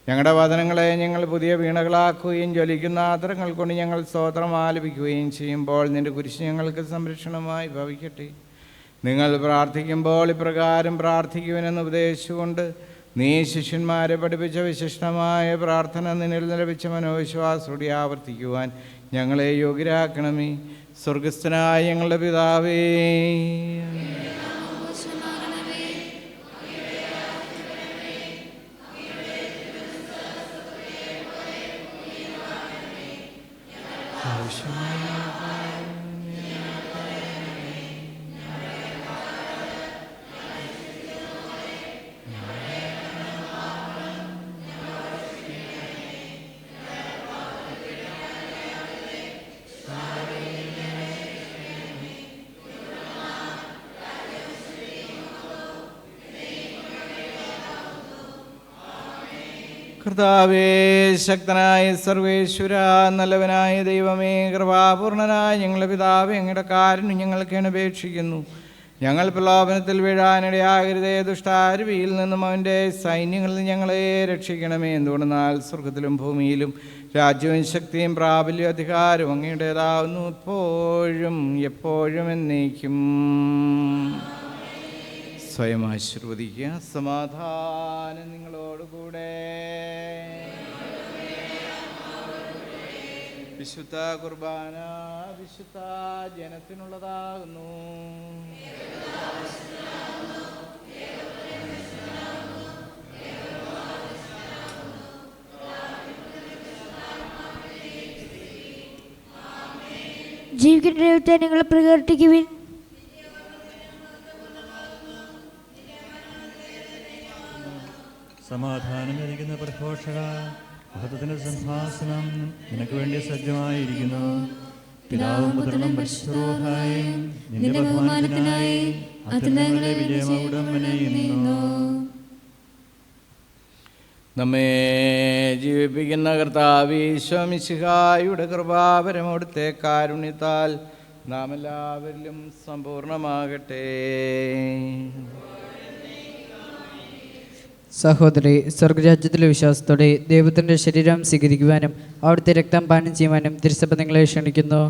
A: ഞങ്ങളുടെ വചനങ്ങളെ ഞങ്ങൾ പുതിയ വീണകളാക്കുകയും ജ്വലിക്കുന്ന ആദരങ്ങൾ കൊണ്ട് ഞങ്ങൾ സ്തോത്രം ആലപിക്കുകയും ചെയ്യുമ്പോൾ നിൻ്റെ കുരിശ് ഞങ്ങൾക്ക് സംരക്ഷണമായി ഭവിക്കട്ടെ. നിങ്ങൾ പ്രാർത്ഥിക്കുമ്പോൾ ഇപ്രകാരം പ്രാർത്ഥിക്കുവാനെന്ന് ഉപദേശിച്ചുകൊണ്ട് നീ ശിഷ്യന്മാരെ പഠിപ്പിച്ച വിശിഷ്ടമായ പ്രാർത്ഥന നിന്നിൽ ലഭിച്ച മനോവിശ്വാസത്തോടെ ആവർത്തിക്കുവാൻ ഞങ്ങളെ യോഗ്യരാക്കണമേ. സ്വർഗസ്ഥനായ ഞങ്ങളുടെ പിതാവേ, കർത്താവേ, ശക്തനായ സർവേശ്വര, നല്ലവനായ ദൈവമേ, കൃപാപൂർണനായ ഞങ്ങളുടെ പിതാവേ, അങ്ങയുടെ കാരുണ്യം ഞങ്ങൾക്ക് അപേക്ഷിക്കുന്നു. ഞങ്ങൾ പ്രലോഭനത്തിൽ വീഴാനിടയാകരുതേ. ദുഷ്ടാരുവിയിൽ നിന്നും അവൻ്റെ സൈന്യങ്ങളിൽ ഞങ്ങളെ രക്ഷിക്കണമേ. എന്തുകൊണ്ടെന്നാൽ സ്വർഗത്തിലും ഭൂമിയിലും രാജ്യവും ശക്തിയും പ്രാബല്യവും അധികാരവും അങ്ങയുടേതാവുന്നു, എപ്പോഴും എപ്പോഴും എന്നേക്കും. സ്വയം ആശീർവദിക്കുക. സമാധാനം നിങ്ങളോടുകൂടെ. വിശുദ്ധ കുർബാന വിശുദ്ധ ജനത്തിനുള്ളതാകുന്നു.
F: ജീവിക്കുന്ന ദൈവത്തെ നിങ്ങൾ പ്രകീർത്തിക്കുവിൻ.
E: സമാധാനം ലഭിക്കുന്ന പ്രഘോഷക, മഹത്വത്തിന്റെ സിംഹാസനം നിനക്ക് വേണ്ടി സജ്ജമായിരിക്കുന്നു. പിതാവും പുത്രനും പരിശുദ്ധരൂഹായും നിന്റെ ബഹുമാനത്തിനായി അത്യുന്നതങ്ങളിലെ വിജയമൗടമനയുന്നു.
A: നമ്മെ ജീവിപ്പിക്കുന്ന കർത്താവേ, ഈശോ മിശിഹായുടെ കൃപാപരമോടുത്തെ കാരുണ്യത്താൽ നാം എല്ലാവരിലും സമ്പൂർണ്ണമാകട്ടെ.
D: സഹോദരി, സ്വർഗരാജ്യത്തിലെ വിശ്വാസത്തോടെ ദൈവത്തിൻ്റെ ശരീരം സ്വീകരിക്കുവാനും അവിടുത്തെ രക്തം പാനം ചെയ്യുവാനും തിരുസഭ നിങ്ങളെ ക്ഷണിക്കുന്നു.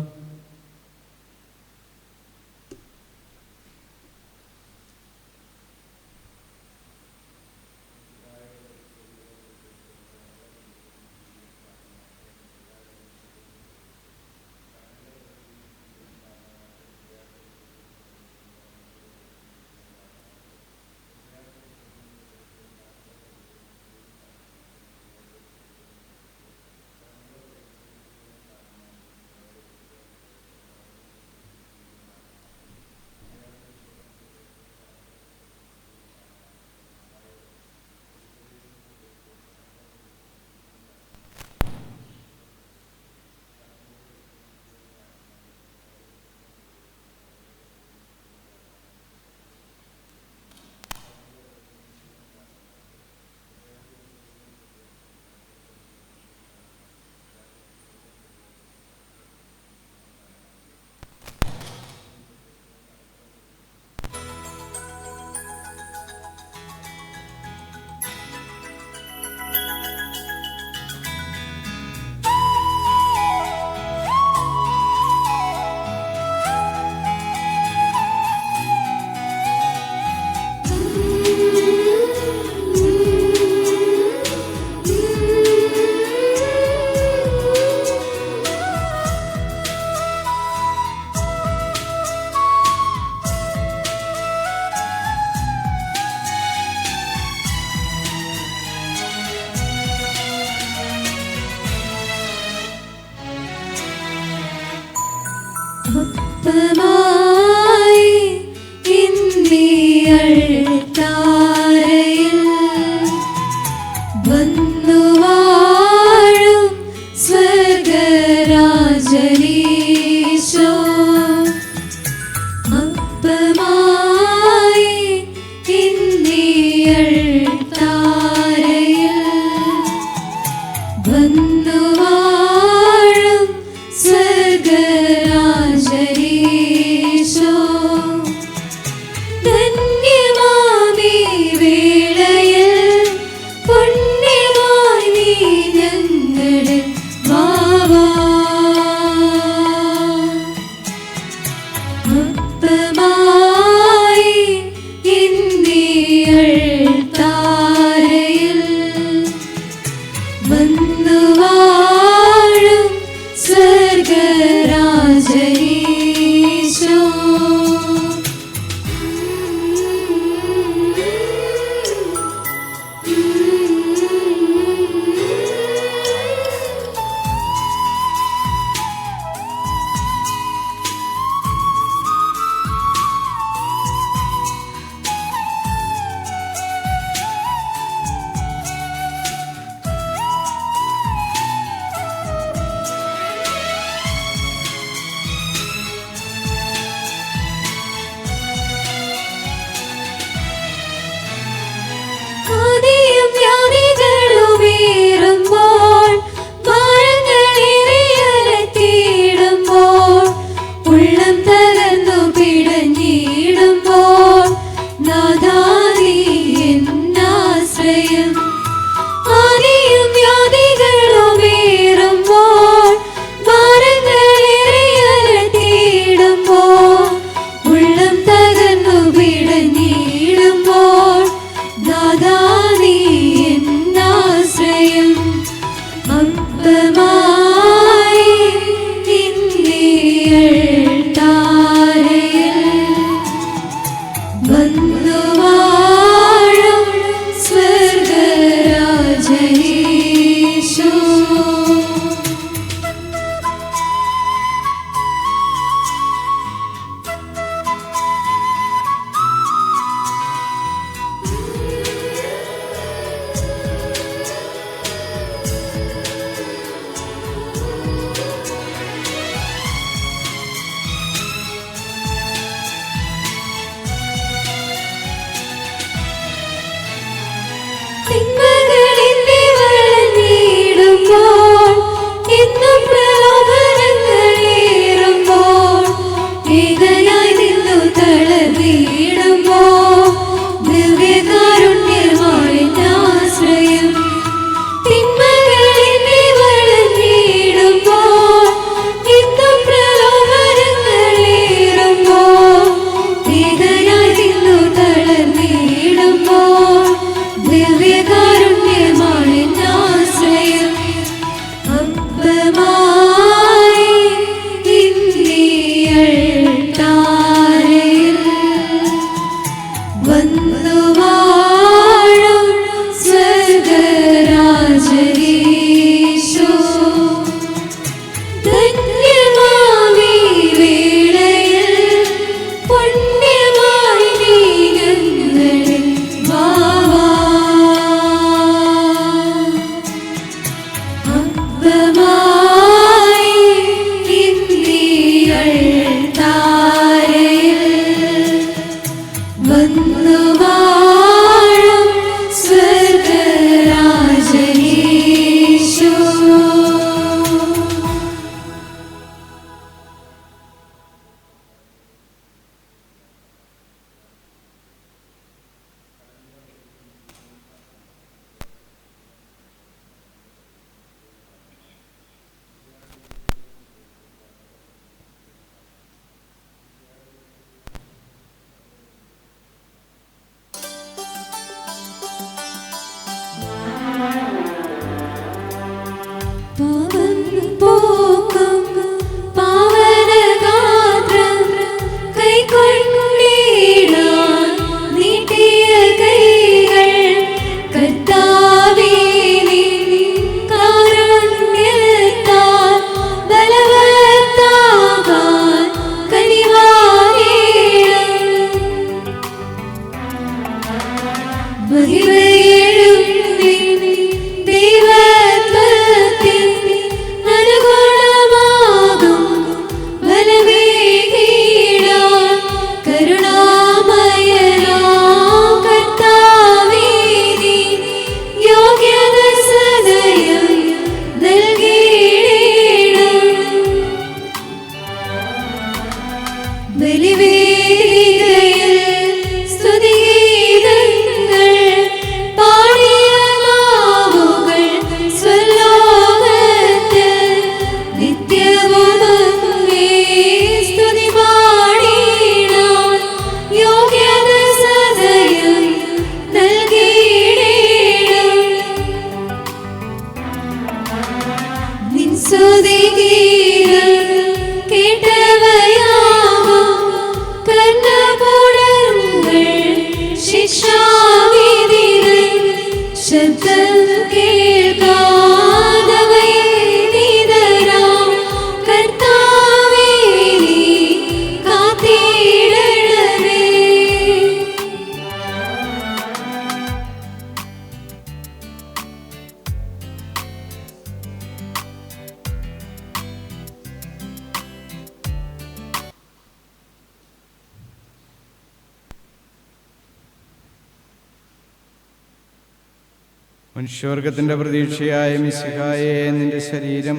A: മനുഷ്യവർഗത്തിൻ്റെ പ്രതീക്ഷയായ മിശിഹായെ, നിന്റെ ശരീരം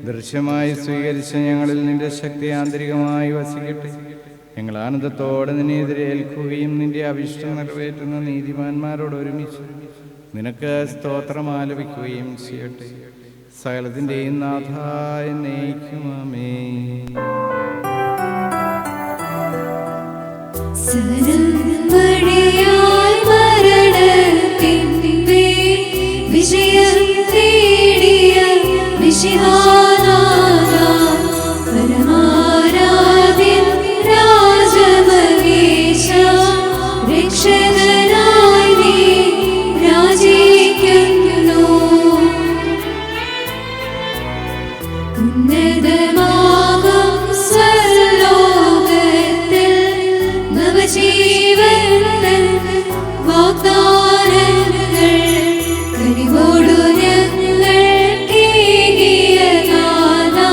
A: ദൃശ്യമായി സ്വീകരിച്ച ഞങ്ങളിൽ നിന്റെ ശക്തി ആന്തരികമായി വസിക്കട്ടെ. ഞങ്ങൾ ആനന്ദത്തോടെ നിന്നെ എതിരേൽക്കുകയും നിന്റെ അഭിഷ്ടം നിറവേറ്റുന്ന നീതിമാന്മാരോട് ഒരുമിച്ച് നിനക്ക് സ്തോത്രം ആലപിക്കുകയും ചെയ്യട്ടെ. സകലത്തിൻ്റെയും നാഥായ നയിക്കുമേ.
H: വിജയം നേടിയ മിശിഹാനാഥ, പരമാരാധ്യൻ രാജമഹേശ, രക്ഷകനായി നീ രാജിക്കുന്നു. ഉന്നതമാകും സ്വർലോകത്തിൽ നവജീവൻ വാഗ്ദാനങ്ങൾ കനിവോടു ഞങ്ങൾക്കേകിയ നാഥാ,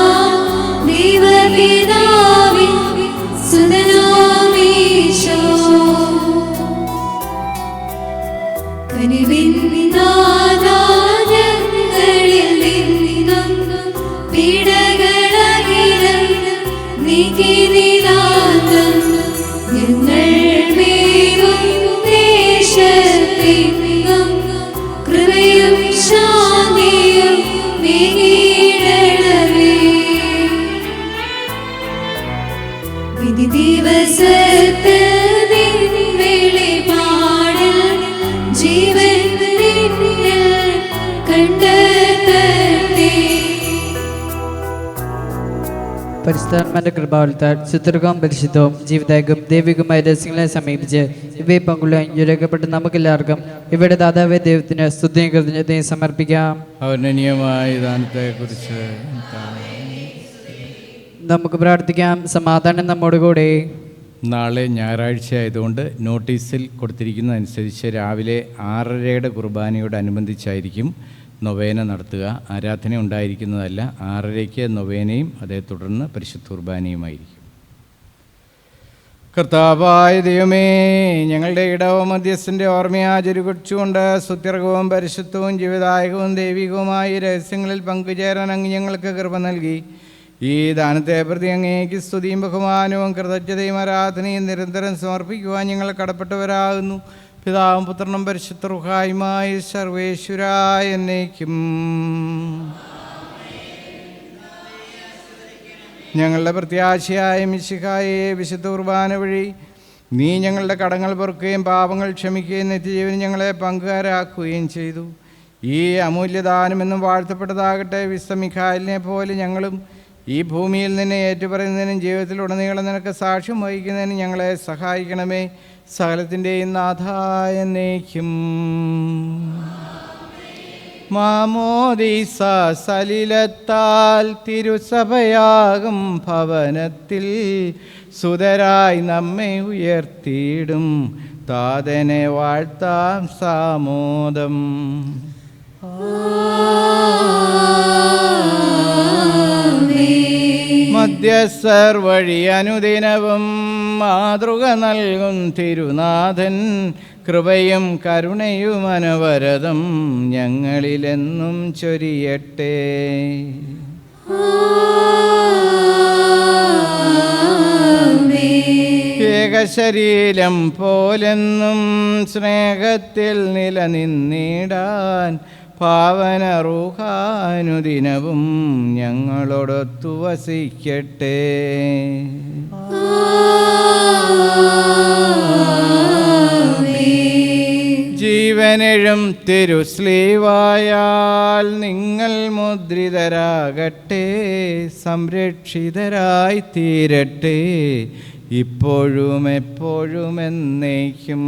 H: ദൈവപിതാവിൻ സുതനാമീശോ. കനിവിൻ നാഥാ, ഞങ്ങളിൽ നിന്നും പീഡകളകിലും നീക്കി നിതാന്തം ഞങ്ങൾ മേലും ദേശത്തെങ്ങും കൃപയും ശാന്തിയും നീങ്ങിയിടണമേ. വിധി ദിവസത്തിൽ നിൻ വെളിപാടിൽ ജീവൻ നിന്നിൽ കണ്ടെത്തട്ടെ.
D: പരിശുദ്ധാത്മാന്റെ കൃപാവലത്താൽ സുദൃഢവും പരിശുദ്ധവും ജീവിതായകം ദൈവികമായ രഹസ്യങ്ങളെ സമീപിച്ച് ഇവയെ പങ്കുള്ള യുരകപ്പെട്ട് നമുക്കെല്ലാവർക്കും ഇവയുടെ ദാതാവേ ദൈവത്തിന് സ്തുതിയും കൃതജ്ഞതയും സമർപ്പിക്കാം.
A: അവനീയമായ ദാനത്തെക്കുറിച്ച്
D: നമുക്ക് പ്രാർത്ഥിക്കാം. സമാധാനം നമ്മോടുകൂടെ.
A: നാളെ ഞായറാഴ്ച ആയതുകൊണ്ട് നോട്ടീസിൽ കൊടുത്തിരിക്കുന്നതനുസരിച്ച് രാവിലെ 6:30 കുർബാനയോടനുബന്ധിച്ചായിരിക്കും നൊവേന നടത്തുക. ആരാധന ഉണ്ടായിരിക്കുന്നതല്ല. 6:30 നൊവേനയും അതേ തുടർന്ന് പരിശുദ്ധ കുർബാനയുമായിരിക്കും. കർത്താവായ ദൈവമേ, ഞങ്ങളുടെ ഇടവ മധ്യസ്ഥൻ്റെ ഓർമ്മയാചരിച്ചുകൊണ്ട് സുത്യർഹവും പരിശുദ്ധവും ജീവിതായകവും ദൈവികവുമായ രഹസ്യങ്ങളിൽ പങ്കുചേരാൻ അങ്ങ് ഞങ്ങൾക്ക് കൃപ നൽകി. ഈ ദാനത്തെ പ്രതി അങ്ങേക്ക് സ്തുതിയും ബഹുമാനവും കൃതജ്ഞതയും ആരാധനയും നിരന്തരം സമർപ്പിക്കുവാൻ ഞങ്ങൾ കടപ്പെട്ടവരാകുന്നു. പിതാവും പുത്രനും പരിശുദ്ധ റൂഹായുമായ സർവേശ്വരായ എന്നേക്കും. ഞങ്ങളുടെ പ്രത്യാശയായ മിശിഹായെ, വിശുദ്ധ കുർബാന വഴി നീ ഞങ്ങളുടെ കടങ്ങൾ പൊറുക്കുകയും പാപങ്ങൾ ക്ഷമിക്കുകയും നിത്യജീവന് ഞങ്ങളെ പങ്കുകാരാക്കുകയും ചെയ്തു. ഈ അമൂല്യദാനമെന്നും വാഴ്ത്തപ്പെട്ടതാകട്ടെ. വിശുദ്ധ മിഖായേലിനെ പോലെ ഞങ്ങളും ഈ ഭൂമിയിൽ നിന്നെ ഏറ്റുപറയുന്നതിനും ജീവിതത്തിലുടനീളം നിനക്ക് സാക്ഷ്യം വഹിക്കുന്നതിനും ഞങ്ങളെ സഹായിക്കണമേ. സകലത്തിൻ്റെയും നാഥായ എന്നേക്കും. മാമോദീസ സലിലത്താൽ തിരുസഭയാകും ഭവനത്തിൽ സുതരായി നമ്മെ ഉയർത്തിയിടും താതനെ വാഴ്ത്താം സാമോദം. മധ്യസ്ഥർ വഴി അനുദിനവും മാതൃക നൽകും തിരുനാഥൻ കൃപയും കരുണയും അനവരതം ഞങ്ങളിലെന്നും ചൊരിയട്ടെ. ഏകശരീരം പോലെന്നും സ്നേഹത്തിൽ നിലനിന്നിടാൻ പാവന റൂഹാനുദിനവും ഞങ്ങളോടൊത്തു വസിക്കട്ടെ. ജീവനെഴും തിരുസ്ലീവായാൽ നിങ്ങൾ മുദ്രിതരാകട്ടെ, സംരക്ഷിതരായി തീരട്ടെ, ഇപ്പോഴും എപ്പോഴും എന്നേക്കും.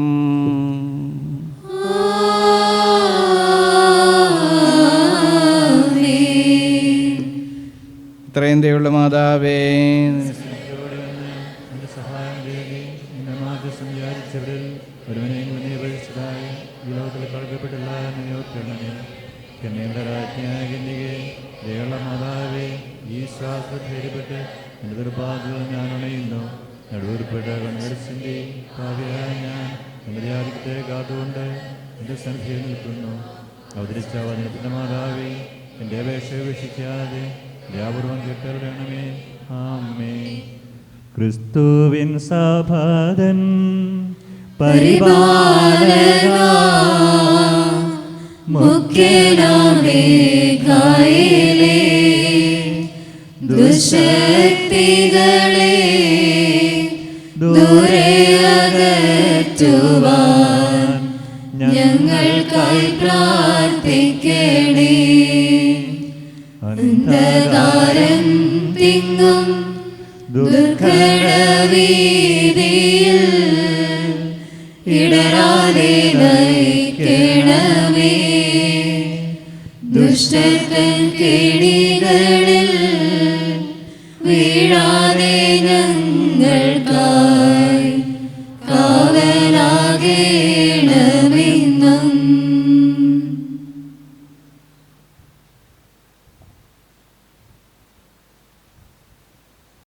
A: ഇത്രയും ദയുള്ള മാതാവേ,
E: സഹായം തേടി നിന്നെ മാറ്റി സംചാരിച്ചവരിൽ ഒരുവനെയും വിനയപരിച്ചതായി ഈ ലോകത്തിൽ കളക്കപ്പെട്ടില്ല നിയോർക്കണമേ. കന്യയുടെ രാജ്ഞിയായ കന്യകെ, ദയുള്ള മാതാവേ, ഈ ശ്വാസധൈര്യപ്പെട്ട് എൻ്റെ ദുർഭാഗ്യം ഞാൻ ഉണയുന്നു. നടുവേർപ്പെട്ട കൺവെർസിൻ്റെ ഭാവിയായ ഞാൻ എൻ്റെ യാതികത്തെ കാത്തുകൊണ്ട് എൻ്റെ സന്നിധിയിൽ നിൽക്കുന്നു. അവതരിച്ച വചനത്തിൻ്റെ മാതാവേ, എൻ്റെ അപേക്ഷ ഉപേക്ഷിക്കാതെ ദയാപൂർവം കേട്ടറിയണമേ. ആമേൻ. ക്രിസ്തുവിൻ സഭാതൻ
H: പരിപാലക മുഖ്യനാമേ കായലേ ദുശക്തികളെ ദൂരെ അകറ്റുവാൻ ഞങ്ങൾക്കായി പ്രാർത്ഥിക്കണേ. അന്ധകാരം തിങ്ങും ദുർഘടവീതിയിൽ ഇടരാതെ നയിക്കണമേ. ദുഷ്ടൻ കെണികളിൽ വീഴാതെ ഞങ്ങൾക്കായി കാവലാകേ